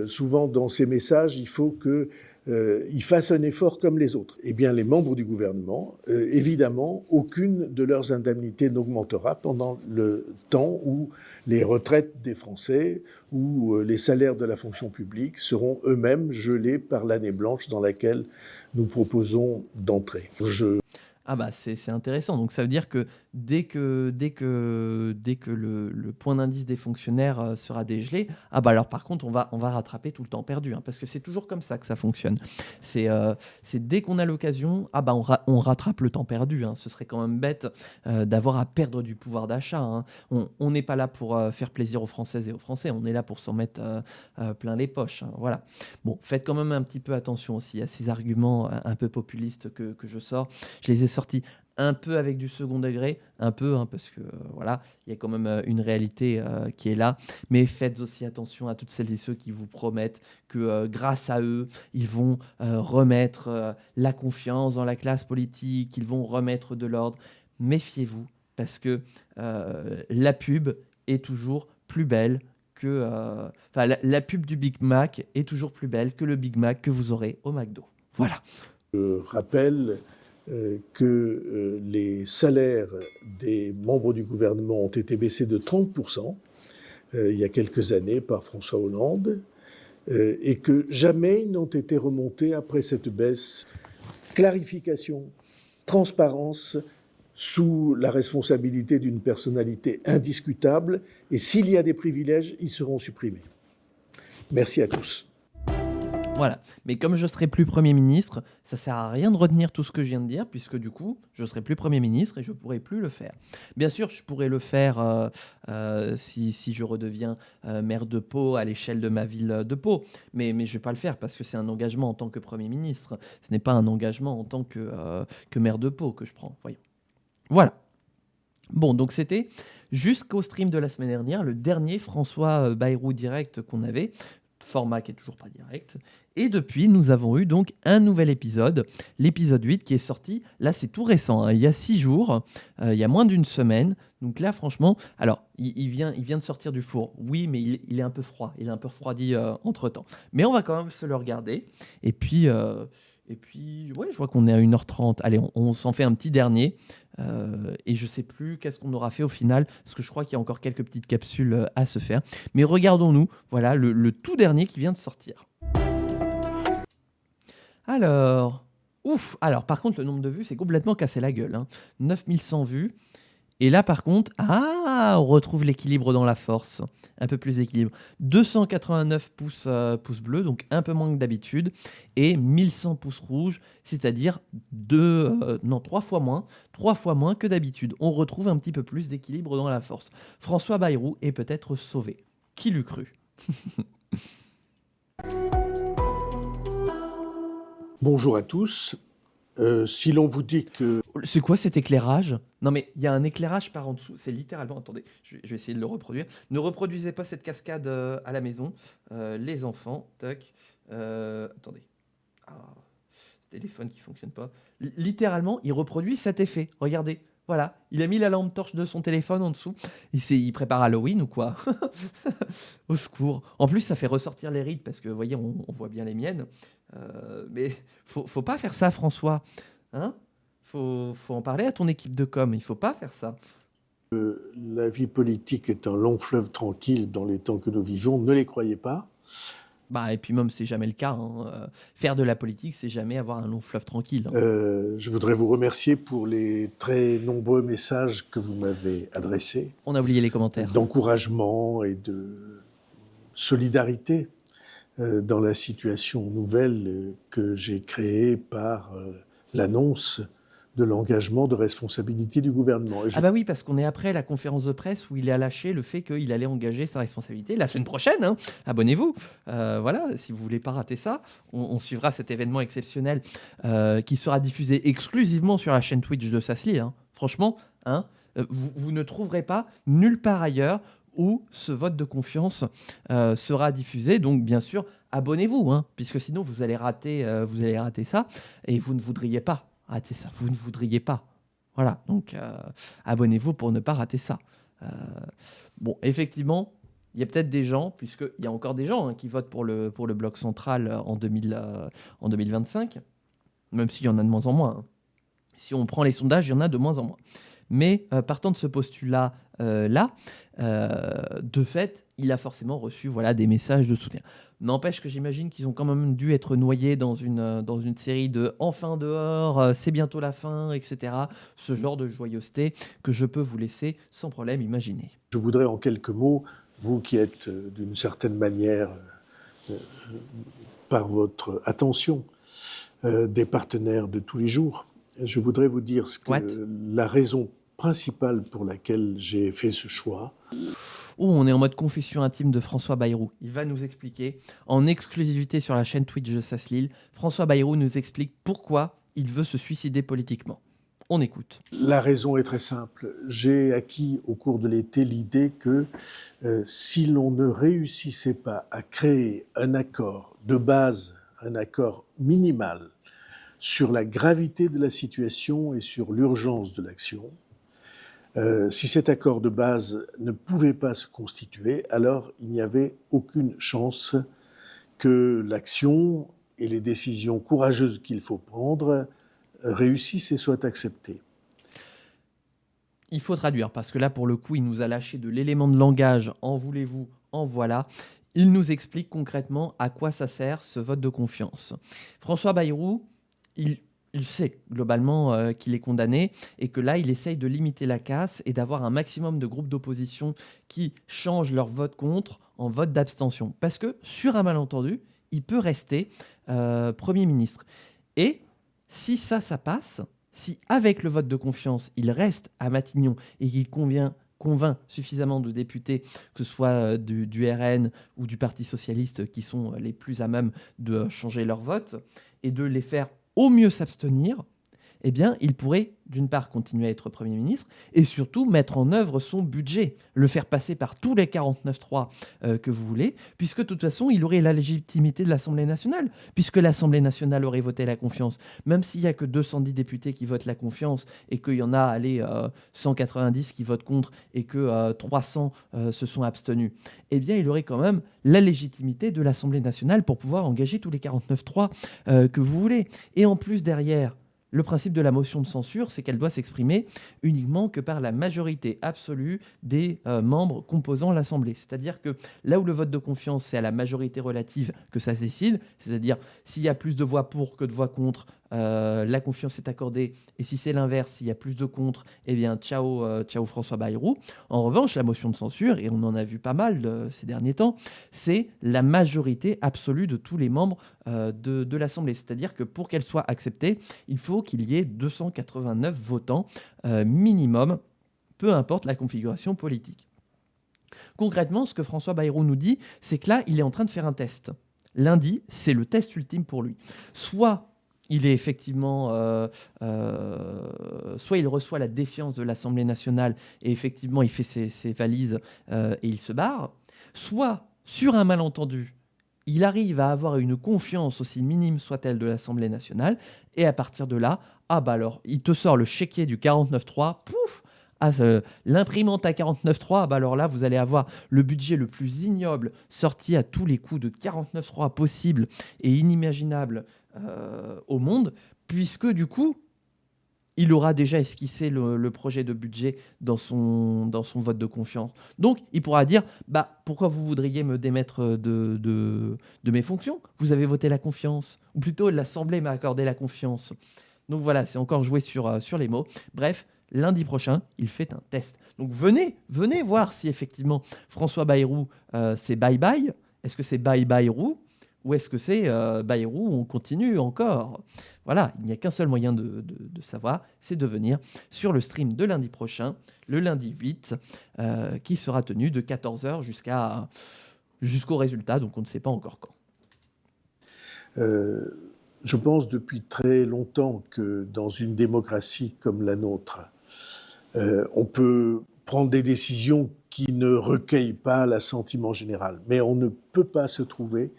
Souvent, dans ces messages, il faut qu'ils fassent un effort comme les autres. Eh bien, les membres du gouvernement, évidemment, aucune de leurs indemnités n'augmentera pendant le temps où les retraites des Français ou les salaires de la fonction publique seront eux-mêmes gelés par l'année blanche dans laquelle nous proposons d'entrer. Ah bah c'est intéressant. Donc ça veut dire que dès que le point d'indice des fonctionnaires sera dégelé, ah bah alors par contre on va rattraper tout le temps perdu, hein, parce que c'est toujours comme ça que ça fonctionne. C'est dès qu'on a l'occasion, ah bah on rattrape le temps perdu, hein. Ce serait quand même bête d'avoir à perdre du pouvoir d'achat, hein. On n'est pas là pour faire plaisir aux Françaises et aux Français, on est là pour s'en mettre plein les poches, hein, voilà. Bon, faites quand même un petit peu attention aussi à ces arguments un peu populistes que je sors. Je les ai sortis un peu avec du second degré, un peu, hein, parce que voilà, il y a quand même une réalité qui est là. Mais faites aussi attention à toutes celles et ceux qui vous promettent que grâce à eux, ils vont remettre la confiance dans la classe politique, qu'ils vont remettre de l'ordre. Méfiez-vous, parce que la pub est toujours plus belle que... la pub du Big Mac est toujours plus belle que le Big Mac que vous aurez au McDo. Voilà. Je rappelle que les salaires des membres du gouvernement ont été baissés de 30% il y a quelques années par François Hollande et que jamais ils n'ont été remontés après cette baisse. Clarification, transparence sous la responsabilité d'une personnalité indiscutable et s'il y a des privilèges, ils seront supprimés. Merci à tous. Voilà. Mais comme je ne serai plus Premier ministre, ça ne sert à rien de retenir tout ce que je viens de dire, puisque du coup, je ne serai plus Premier ministre et je ne pourrai plus le faire. Bien sûr, je pourrais le faire si je redeviens maire de Pau à l'échelle de ma ville de Pau. Mais je ne vais pas le faire parce que c'est un engagement en tant que Premier ministre. Ce n'est pas un engagement en tant que maire de Pau que je prends. Voyons. Voilà. Bon, donc c'était jusqu'au stream de la semaine dernière, le dernier François Bayrou direct qu'on avait. Format qui est toujours pas direct. Et depuis, nous avons eu donc un nouvel épisode, l'épisode 8 qui est sorti, là c'est tout récent, hein, il y a 6 jours, il y a moins d'une semaine. Donc là franchement, alors il vient de sortir du four, oui, mais il est un peu froid, il est un peu refroidi entre-temps. Mais on va quand même se le regarder. Et puis ouais, je vois qu'on est à 1h30. Allez, on s'en fait un petit dernier. Et je sais plus qu'est-ce qu'on aura fait au final, parce que je crois qu'il y a encore quelques petites capsules à se faire. Mais regardons-nous, voilà, le tout dernier qui vient de sortir. Alors, alors par contre, le nombre de vues, c'est complètement cassé la gueule, hein. 9100 vues. Et là, par contre, on retrouve l'équilibre dans la force. Un peu plus d'équilibre. 289 pouces bleus, donc un peu moins que d'habitude. Et 1100 pouces rouges, c'est-à-dire 3 fois moins que d'habitude. On retrouve un petit peu plus d'équilibre dans la force. François Bayrou est peut-être sauvé. Qui l'eût cru? Bonjour à tous. Si l'on vous dit que... C'est quoi cet éclairage? Non mais il y a un éclairage par en dessous, c'est littéralement... Attendez, je vais essayer de le reproduire. Ne reproduisez pas cette cascade à la maison. Les enfants, tac. Attendez. Ce téléphone qui fonctionne pas. Littéralement, il reproduit cet effet. Regardez. Voilà, il a mis la lampe torche de son téléphone en dessous. Il prépare Halloween ou quoi? Au secours. En plus, ça fait ressortir les rides parce que, vous voyez, on voit bien les miennes. Mais faut pas faire ça, François. Hein? Faut en parler à ton équipe de com. Il faut pas faire ça. La vie politique est un long fleuve tranquille dans les temps que nous vivons. Ne les croyez pas. Bah, et puis même, c'est jamais le cas. Hein. Faire de la politique, c'est jamais avoir un long fleuve tranquille. Hein. Je voudrais vous remercier pour les très nombreux messages que vous m'avez adressés. On a oublié les commentaires. D'encouragement et de solidarité dans la situation nouvelle que j'ai créée par l'annonce de l'engagement de responsabilité du gouvernement. Ah bah oui, parce qu'on est après la conférence de presse où il a lâché le fait qu'il allait engager sa responsabilité la semaine prochaine. Hein. Abonnez-vous. Voilà, si vous voulez pas rater ça, on suivra cet événement exceptionnel qui sera diffusé exclusivement sur la chaîne Twitch de Sassli. Hein. Franchement, hein, vous ne trouverez pas nulle part ailleurs où ce vote de confiance sera diffusé. Donc bien sûr, abonnez-vous, hein, puisque sinon vous allez rater ça et vous ne voudriez pas rater ça. Vous ne voudriez pas. Voilà, donc abonnez-vous pour ne pas rater ça. Bon, effectivement, il y a peut-être des gens, puisqu'il y a encore des gens qui votent pour le bloc central en 2025, même s'il y en a de moins en moins. Hein. Si on prend les sondages, il y en a de moins en moins. Mais partant de ce postulat-là, de fait, il a forcément reçu des messages de soutien. N'empêche que j'imagine qu'ils ont quand même dû être noyés dans une série de « enfin dehors, c'est bientôt la fin », etc. Ce genre de joyeuseté que je peux vous laisser sans problème imaginer. Je voudrais en quelques mots, vous qui êtes d'une certaine manière, par votre attention, des partenaires de tous les jours, je voudrais vous dire la raison principale pour laquelle j'ai fait ce choix. Oh, on est en mode confession intime de François Bayrou. Il va nous expliquer, en exclusivité sur la chaîne Twitch de Saslil, François Bayrou nous explique pourquoi il veut se suicider politiquement. On écoute. La raison est très simple. J'ai acquis au cours de l'été l'idée que si l'on ne réussissait pas à créer un accord de base, un accord minimal sur la gravité de la situation et sur l'urgence de l'action, si cet accord de base ne pouvait pas se constituer, alors il n'y avait aucune chance que l'action et les décisions courageuses qu'il faut prendre réussissent et soient acceptées. Il faut traduire, parce que là, pour le coup, il nous a lâché de l'élément de langage, en voulez-vous, en voilà. Il nous explique concrètement à quoi ça sert, ce vote de confiance. François Bayrou, il sait globalement qu'il est condamné et que là, il essaye de limiter la casse et d'avoir un maximum de groupes d'opposition qui changent leur vote contre en vote d'abstention. Parce que, sur un malentendu, il peut rester Premier ministre. Et si ça passe, si avec le vote de confiance, il reste à Matignon et qu'il convainc suffisamment de députés, que ce soit du RN ou du Parti socialiste, qui sont les plus à même de changer leur vote, et de les faire au mieux s'abstenir, eh bien, il pourrait, d'une part, continuer à être Premier ministre et surtout mettre en œuvre son budget, le faire passer par tous les 49.3 que vous voulez, puisque de toute façon, il aurait la légitimité de l'Assemblée nationale, puisque l'Assemblée nationale aurait voté la confiance. Même s'il n'y a que 210 députés qui votent la confiance et qu'il y en a 190 qui votent contre et que 300 se sont abstenus, eh bien, il aurait quand même la légitimité de l'Assemblée nationale pour pouvoir engager tous les 49.3 que vous voulez. Et en plus, derrière, le principe de la motion de censure, c'est qu'elle doit s'exprimer uniquement que par la majorité absolue des membres composant l'Assemblée. C'est-à-dire que là où le vote de confiance, c'est à la majorité relative que ça se décide, c'est-à-dire s'il y a plus de voix pour que de voix contre, la confiance est accordée, et si c'est l'inverse, s'il y a plus de contre, eh bien ciao François Bayrou. En revanche, la motion de censure, et on en a vu pas mal ces derniers temps, c'est la majorité absolue de tous les membres de l'Assemblée. C'est-à-dire que pour qu'elle soit acceptée, il faut qu'il y ait 289 votants minimum, peu importe la configuration politique. Concrètement, ce que François Bayrou nous dit, c'est que là, il est en train de faire un test. Lundi, c'est le test ultime pour lui. Soit il est effectivement, soit il reçoit la défiance de l'Assemblée nationale et effectivement il fait ses valises et il se barre, soit sur un malentendu, il arrive à avoir une confiance aussi minime soit-elle de l'Assemblée nationale, et à partir de là, ah bah alors, il te sort le chéquier du 49.3, pouf, l'imprimante à 49.3, bah alors là, vous allez avoir le budget le plus ignoble sorti à tous les coups de 49.3 possible et inimaginable au monde, puisque du coup, il aura déjà esquissé le projet de budget dans son vote de confiance. Donc, il pourra dire bah, pourquoi vous voudriez me démettre de mes fonctions? Vous avez voté la confiance. Ou plutôt, l'Assemblée m'a accordé la confiance. Donc voilà, c'est encore joué sur les mots. Bref, lundi prochain, il fait un test. Donc venez voir si effectivement François Bayrou, c'est bye-bye. Est-ce que c'est bye-bye-Roux ou est-ce que c'est Bayrou, on continue encore? Voilà, il n'y a qu'un seul moyen de savoir, c'est de venir sur le stream de lundi prochain, le lundi 8, qui sera tenu de 14h jusqu'au résultat, donc on ne sait pas encore quand. Je pense depuis très longtemps que dans une démocratie comme la nôtre, on peut prendre des décisions qui ne recueillent pas l'assentiment général. Mais on ne peut pas se trouver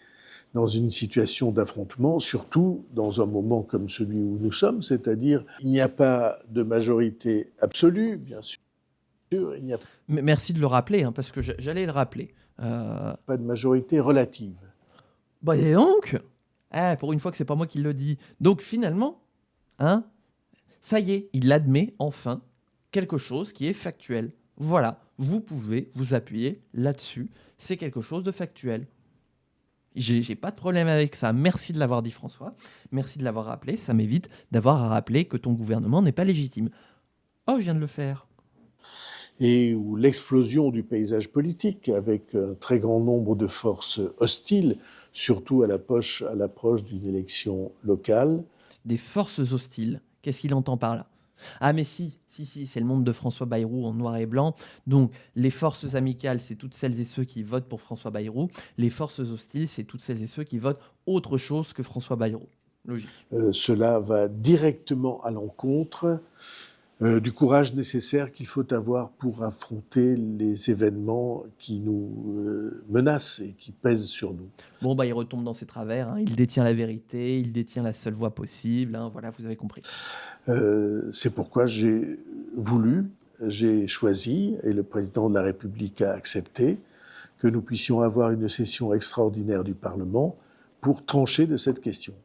dans une situation d'affrontement, surtout dans un moment comme celui où nous sommes, c'est-à-dire il n'y a pas de majorité absolue, bien sûr. Il n'y a Mais merci de le rappeler, hein, parce que j'allais le rappeler. pas de majorité relative. Bah et donc, pour une fois que c'est pas moi qui le dis. Donc finalement, hein, ça y est, il admet enfin quelque chose qui est factuel. Voilà, vous pouvez vous appuyer là-dessus. C'est quelque chose de factuel. J'ai pas de problème avec ça. Merci de l'avoir dit, François. Merci de l'avoir rappelé. Ça m'évite d'avoir à rappeler que ton gouvernement n'est pas légitime. Oh, je viens de le faire. Et où l'explosion du paysage politique, avec un très grand nombre de forces hostiles, surtout à l'approche d'une élection locale. Des forces hostiles. Qu'est-ce qu'il entend par là? Ah mais si, c'est le monde de François Bayrou en noir et blanc. Donc les forces amicales, c'est toutes celles et ceux qui votent pour François Bayrou. Les forces hostiles, c'est toutes celles et ceux qui votent autre chose que François Bayrou. Logique. Cela va directement à l'encontre du courage nécessaire qu'il faut avoir pour affronter les événements qui nous menacent et qui pèsent sur nous. Bon, bah, il retombe dans ses travers, hein. Il détient la vérité, il détient la seule voie possible, hein. Voilà, vous avez compris. C'est pourquoi j'ai choisi, et le président de la République a accepté, que nous puissions avoir une session extraordinaire du Parlement pour trancher de cette question.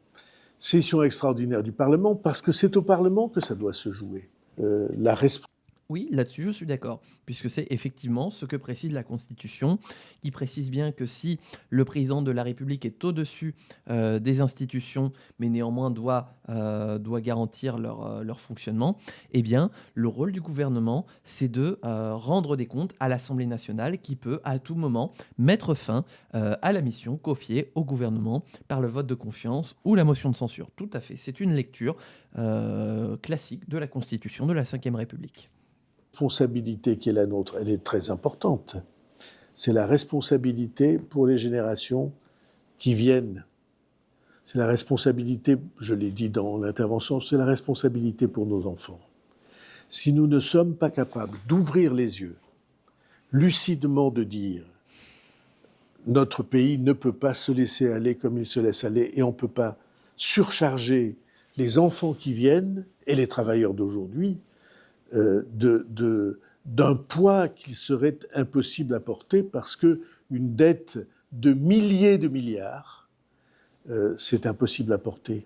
Session extraordinaire du Parlement parce que c'est au Parlement que ça doit se jouer. Oui, là-dessus, je suis d'accord, puisque c'est effectivement ce que précise la Constitution, qui précise bien que si le président de la République est au-dessus des institutions, mais néanmoins doit garantir leur fonctionnement, eh bien, le rôle du gouvernement, c'est de rendre des comptes à l'Assemblée nationale, qui peut à tout moment mettre fin à la mission confiée au gouvernement par le vote de confiance ou la motion de censure. Tout à fait, c'est une lecture classique de la Constitution de la Ve République. La responsabilité qui est la nôtre, elle est très importante. C'est la responsabilité pour les générations qui viennent. C'est la responsabilité, je l'ai dit dans l'intervention, c'est la responsabilité pour nos enfants. Si nous ne sommes pas capables d'ouvrir les yeux, lucidement de dire notre pays ne peut pas se laisser aller comme il se laisse aller et on ne peut pas surcharger les enfants qui viennent et les travailleurs d'aujourd'hui d'un poids qu'il serait impossible à porter parce qu'une dette de milliers de milliards, c'est impossible à porter.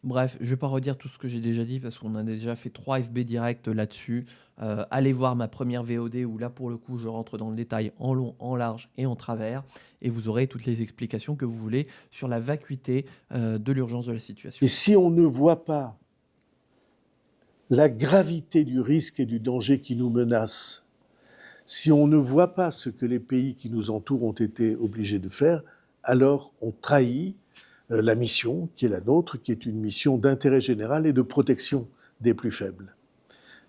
Bref, je ne vais pas redire tout ce que j'ai déjà dit parce qu'on a déjà fait 3 FB directs là-dessus. Allez voir ma première VOD où là, pour le coup, je rentre dans le détail en long, en large et en travers. Et vous aurez toutes les explications que vous voulez sur la vacuité de l'urgence de la situation. Et si on ne voit pas la gravité du risque et du danger qui nous menace, si on ne voit pas ce que les pays qui nous entourent ont été obligés de faire, alors on trahit la mission qui est la nôtre, qui est une mission d'intérêt général et de protection des plus faibles.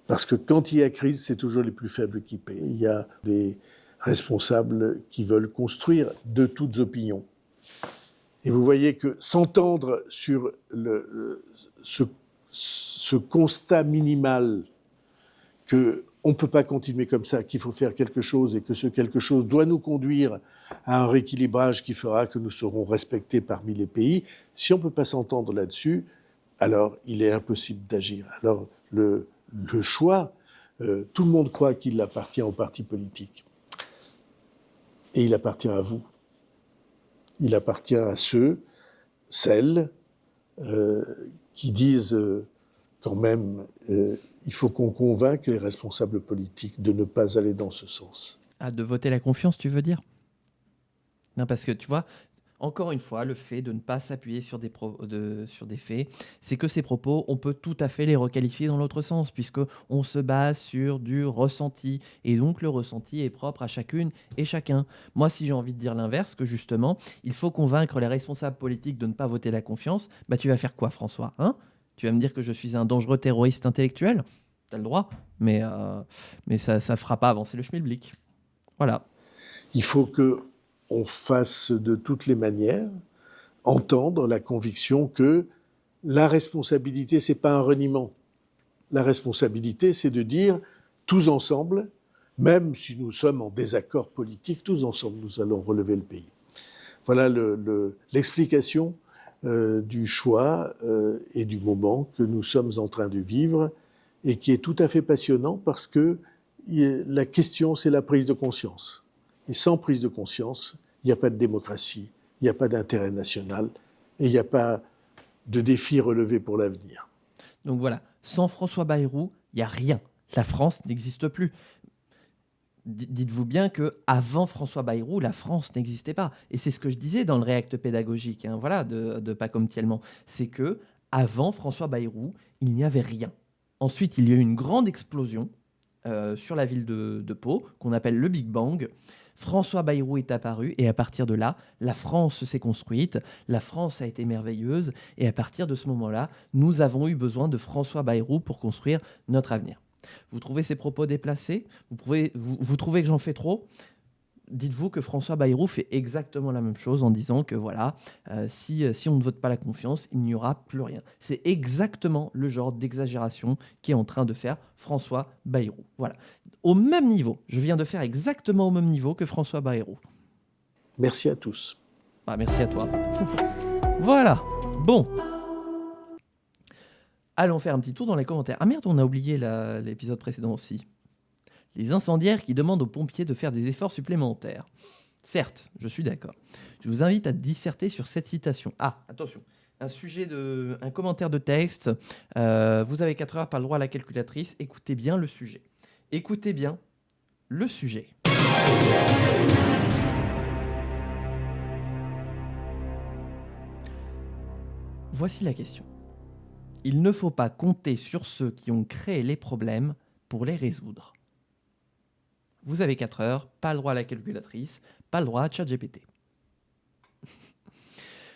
Parce que quand il y a crise, c'est toujours les plus faibles qui paient. Il y a des responsables qui veulent construire de toutes opinions. Et vous voyez que s'entendre sur ce constat minimal on ne peut pas continuer comme ça, qu'il faut faire quelque chose et que ce quelque chose doit nous conduire à un rééquilibrage qui fera que nous serons respectés parmi les pays. Si on ne peut pas s'entendre là-dessus, alors il est impossible d'agir. Alors le choix, tout le monde croit qu'il appartient aux partis politiques. Et il appartient à vous. Il appartient à celles qui disent quand même il faut qu'on convainque les responsables politiques de ne pas aller dans ce sens. Ah, de voter la confiance, tu veux dire? Non, parce que tu vois, encore une fois, le fait de ne pas s'appuyer sur sur des faits, c'est que ces propos, on peut tout à fait les requalifier dans l'autre sens, puisque on se base sur du ressenti. Et donc, le ressenti est propre à chacune et chacun. Moi, si j'ai envie de dire l'inverse, que justement, il faut convaincre les responsables politiques de ne pas voter la confiance, bah tu vas faire quoi, François, hein? Tu vas me dire que je suis un dangereux terroriste intellectuel? T'as le droit, mais ça ne fera pas avancer le schmilblick. Voilà. Il faut qu'on fasse de toutes les manières entendre la conviction que la responsabilité, ce n'est pas un reniement. La responsabilité, c'est de dire tous ensemble, même si nous sommes en désaccord politique, tous ensemble, nous allons relever le pays. Voilà l'explication du choix et du moment que nous sommes en train de vivre et qui est tout à fait passionnant parce que la question, c'est la prise de conscience. Et sans prise de conscience, il n'y a pas de démocratie, il n'y a pas d'intérêt national et il n'y a pas de défi relevé pour l'avenir. Donc voilà, sans François Bayrou, il n'y a rien. La France n'existe plus. Dites-vous bien qu'avant François Bayrou, la France n'existait pas. Et c'est ce que je disais dans le réacte pédagogique, hein, voilà, de Pas comme Thielman. C'est que avant François Bayrou, il n'y avait rien. Ensuite, il y a eu une grande explosion sur la ville de Pau, qu'on appelle le Big Bang. François Bayrou est apparu et à partir de là, la France s'est construite, la France a été merveilleuse et à partir de ce moment-là, nous avons eu besoin de François Bayrou pour construire notre avenir. Vous trouvez ces propos déplacés? Vous trouvez que j'en fais trop? Dites-vous que François Bayrou fait exactement la même chose en disant que voilà, si on ne vote pas la confiance, il n'y aura plus rien. C'est exactement le genre d'exagération qu'est en train de faire François Bayrou. Voilà. Au même niveau, je viens de faire exactement au même niveau que François Bayrou. Merci à tous. Bah, merci à toi. Voilà. Bon. Allons faire un petit tour dans les commentaires. Ah merde, on a oublié l'épisode précédent aussi. Les incendiaires qui demandent aux pompiers de faire des efforts supplémentaires. Certes, je suis d'accord. Je vous invite à disserter sur cette citation. Ah, attention, un commentaire de texte. Vous avez 4 heures, pas le droit à la calculatrice. Écoutez bien le sujet. Écoutez bien le sujet. Voici la question. Il ne faut pas compter sur ceux qui ont créé les problèmes pour les résoudre. Vous avez 4 heures, pas le droit à la calculatrice, pas le droit à ChatGPT.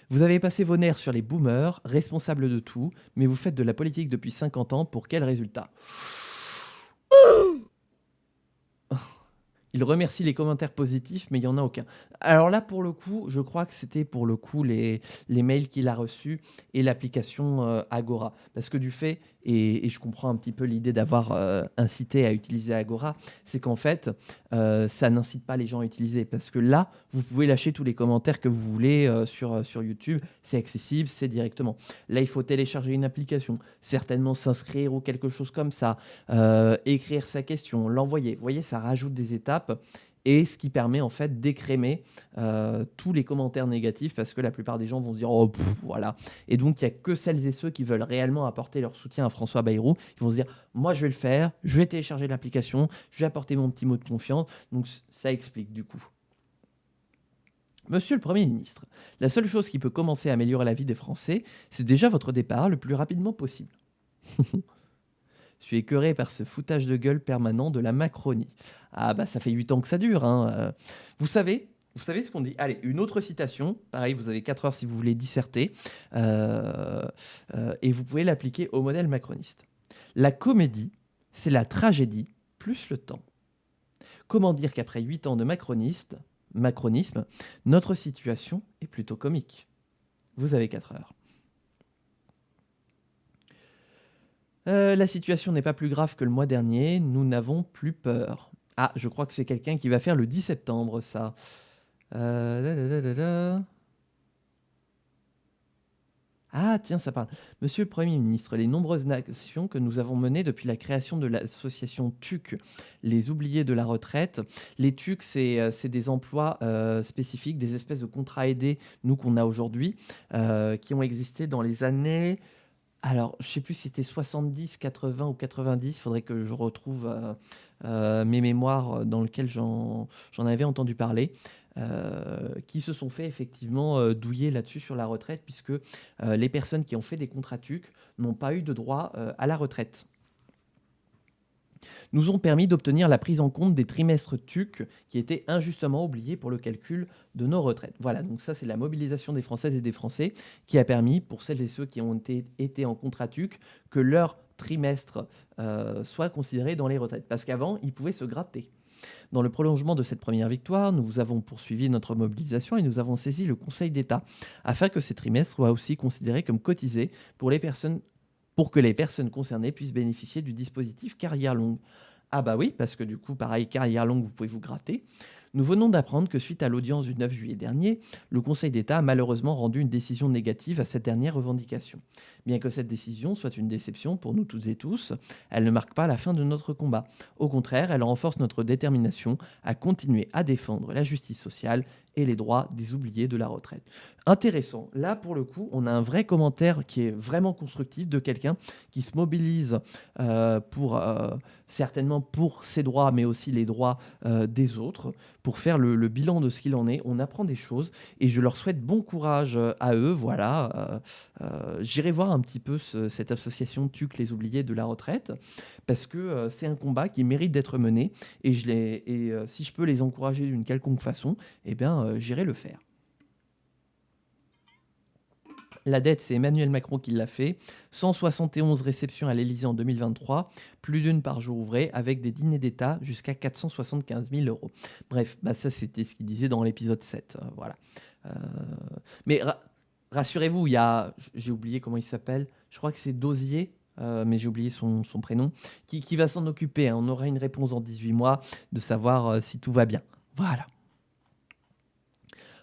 Vous avez passé vos nerfs sur les boomers, responsables de tout, mais vous faites de la politique depuis 50 ans, pour quel résultat? Il remercie les commentaires positifs, mais il n'y en a aucun. Alors là, pour le coup, je crois que c'était pour le coup les mails qu'il a reçus et l'application Agora. Parce que du fait, et je comprends un petit peu l'idée d'avoir incité à utiliser Agora, c'est qu'en fait, ça n'incite pas les gens à utiliser. Parce que là, vous pouvez lâcher tous les commentaires que vous voulez sur YouTube. C'est accessible, c'est directement. Là, il faut télécharger une application, certainement s'inscrire ou quelque chose comme ça, écrire sa question, l'envoyer. Vous voyez, ça rajoute des étapes. Et ce qui permet en fait d'écrémer tous les commentaires négatifs parce que la plupart des gens vont se dire oh voilà. Et donc il n'y a que celles et ceux qui veulent réellement apporter leur soutien à François Bayrou qui vont se dire moi je vais le faire, je vais télécharger l'application, je vais apporter mon petit mot de confiance. Donc ça explique du coup. Monsieur le Premier ministre, la seule chose qui peut commencer à améliorer la vie des Français, c'est déjà votre départ le plus rapidement possible. Je suis écœuré par ce foutage de gueule permanent de la Macronie. Ah bah ça fait 8 ans que ça dure. Hein. Vous savez ce qu'on dit. Allez, une autre citation. Pareil, vous avez 4 heures si vous voulez disserter. Et vous pouvez l'appliquer au modèle macroniste. La comédie, c'est la tragédie plus le temps. Comment dire qu'après 8 ans de macronisme, notre situation est plutôt comique? Vous avez 4 heures. La situation n'est pas plus grave que le mois dernier, nous n'avons plus peur. Ah, je crois que c'est quelqu'un qui va faire le 10 septembre, ça. Da, da, da, da, da. Ah, tiens, ça parle. Monsieur le Premier ministre, les nombreuses actions que nous avons menées depuis la création de l'association TUC, les oubliés de la retraite. Les TUC, c'est des emplois spécifiques, des espèces de contrats aidés, nous, qu'on a aujourd'hui, qui ont existé dans les années. Alors, je sais plus si c'était 70, 80 ou 90. Il faudrait que je retrouve mes mémoires dans lesquelles j'en avais entendu parler, qui se sont fait effectivement douiller là-dessus sur la retraite, puisque les personnes qui ont fait des contrats TUC n'ont pas eu de droit à la retraite. Nous ont permis d'obtenir la prise en compte des trimestres TUC qui étaient injustement oubliés pour le calcul de nos retraites. Voilà, donc ça c'est la mobilisation des Françaises et des Français qui a permis, pour celles et ceux qui ont été en contrat TUC, que leur trimestre soit considéré dans les retraites. Parce qu'avant, ils pouvaient se gratter. Dans le prolongement de cette première victoire, nous avons poursuivi notre mobilisation et nous avons saisi le Conseil d'État afin que ces trimestres soient aussi considérés comme cotisés pour que les personnes concernées puissent bénéficier du dispositif carrière longue. Ah bah oui, parce que du coup, pareil, carrière longue, vous pouvez vous gratter. Nous venons d'apprendre que suite à l'audience du 9 juillet dernier, le Conseil d'État a malheureusement rendu une décision négative à cette dernière revendication. Bien que cette décision soit une déception pour nous toutes et tous, elle ne marque pas la fin de notre combat. Au contraire, elle renforce notre détermination à continuer à défendre la justice sociale et les droits des oubliés de la retraite. Intéressant. Là, pour le coup, on a un vrai commentaire qui est vraiment constructif de quelqu'un qui se mobilise certainement pour ses droits, mais aussi les droits des autres, pour faire le bilan de ce qu'il en est. On apprend des choses et je leur souhaite bon courage à eux. Voilà. J'irai voir un petit peu cette association TUC, les oubliés de la retraite, parce que c'est un combat qui mérite d'être mené et si je peux les encourager d'une quelconque façon, eh bien, j'irai le faire. La dette, c'est Emmanuel Macron qui l'a fait. 171 réceptions à l'Élysée en 2023, plus d'une par jour ouvré, avec des dîners d'État jusqu'à 475 000 euros. Bref, bah ça c'était ce qu'il disait dans l'épisode 7. Voilà. Mais rassurez-vous, j'ai oublié comment il s'appelle, je crois que c'est Dosier, mais j'ai oublié son prénom, qui va s'en occuper. Hein. On aura une réponse en 18 mois de savoir si tout va bien. Voilà.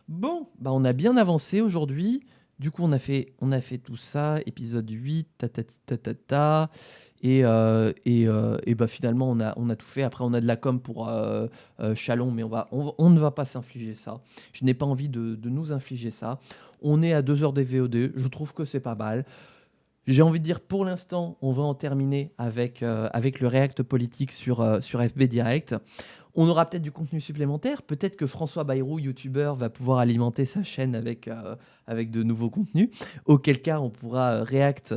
Bon, bah on a bien avancé aujourd'hui. Du coup, on a fait tout ça, épisode 8, ta. Et bah finalement, on a tout fait. Après, on a de la com pour Chalon, mais on ne va pas s'infliger ça. Je n'ai pas envie de nous infliger ça. On est à 2 heures des VOD. Je trouve que c'est pas mal. J'ai envie de dire, pour l'instant, on va en terminer avec le React politique sur FB Direct. On aura peut-être du contenu supplémentaire. Peut-être que François Bayrou, youtubeur, va pouvoir alimenter sa chaîne avec de nouveaux contenus. Auquel cas, on pourra react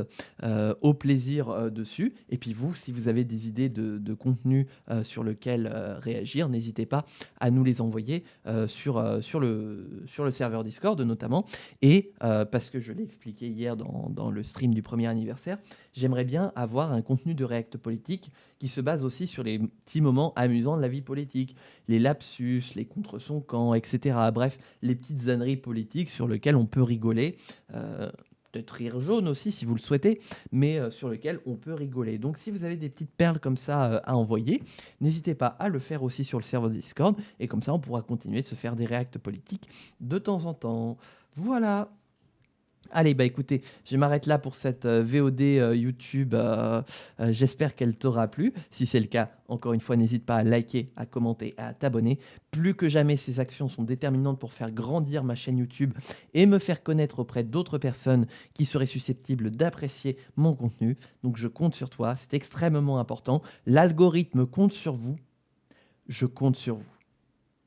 au plaisir dessus. Et puis vous, si vous avez des idées de contenu sur lequel réagir, n'hésitez pas à nous les envoyer sur le serveur Discord notamment. Et parce que je l'ai expliqué hier dans le stream du premier anniversaire, j'aimerais bien avoir un contenu de React politique qui se base aussi sur les petits moments amusants de la vie politique, les lapsus, les contre son camp, etc. Bref, les petites âneries politiques sur lesquelles on peut rigoler, peut-être rire jaune aussi si vous le souhaitez, mais sur lesquelles on peut rigoler. Donc si vous avez des petites perles comme ça à envoyer, n'hésitez pas à le faire aussi sur le serveur Discord, et comme ça on pourra continuer de se faire des réacts politiques de temps en temps. Voilà. Allez, bah écoutez, je m'arrête là pour cette VOD YouTube. J'espère qu'elle t'aura plu. Si c'est le cas, encore une fois, n'hésite pas à liker, à commenter, à t'abonner. Plus que jamais, ces actions sont déterminantes pour faire grandir ma chaîne YouTube et me faire connaître auprès d'autres personnes qui seraient susceptibles d'apprécier mon contenu. Donc je compte sur toi, c'est extrêmement important. L'algorithme compte sur vous. Je compte sur vous.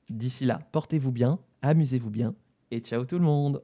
D'ici là, portez-vous bien, amusez-vous bien et ciao tout le monde.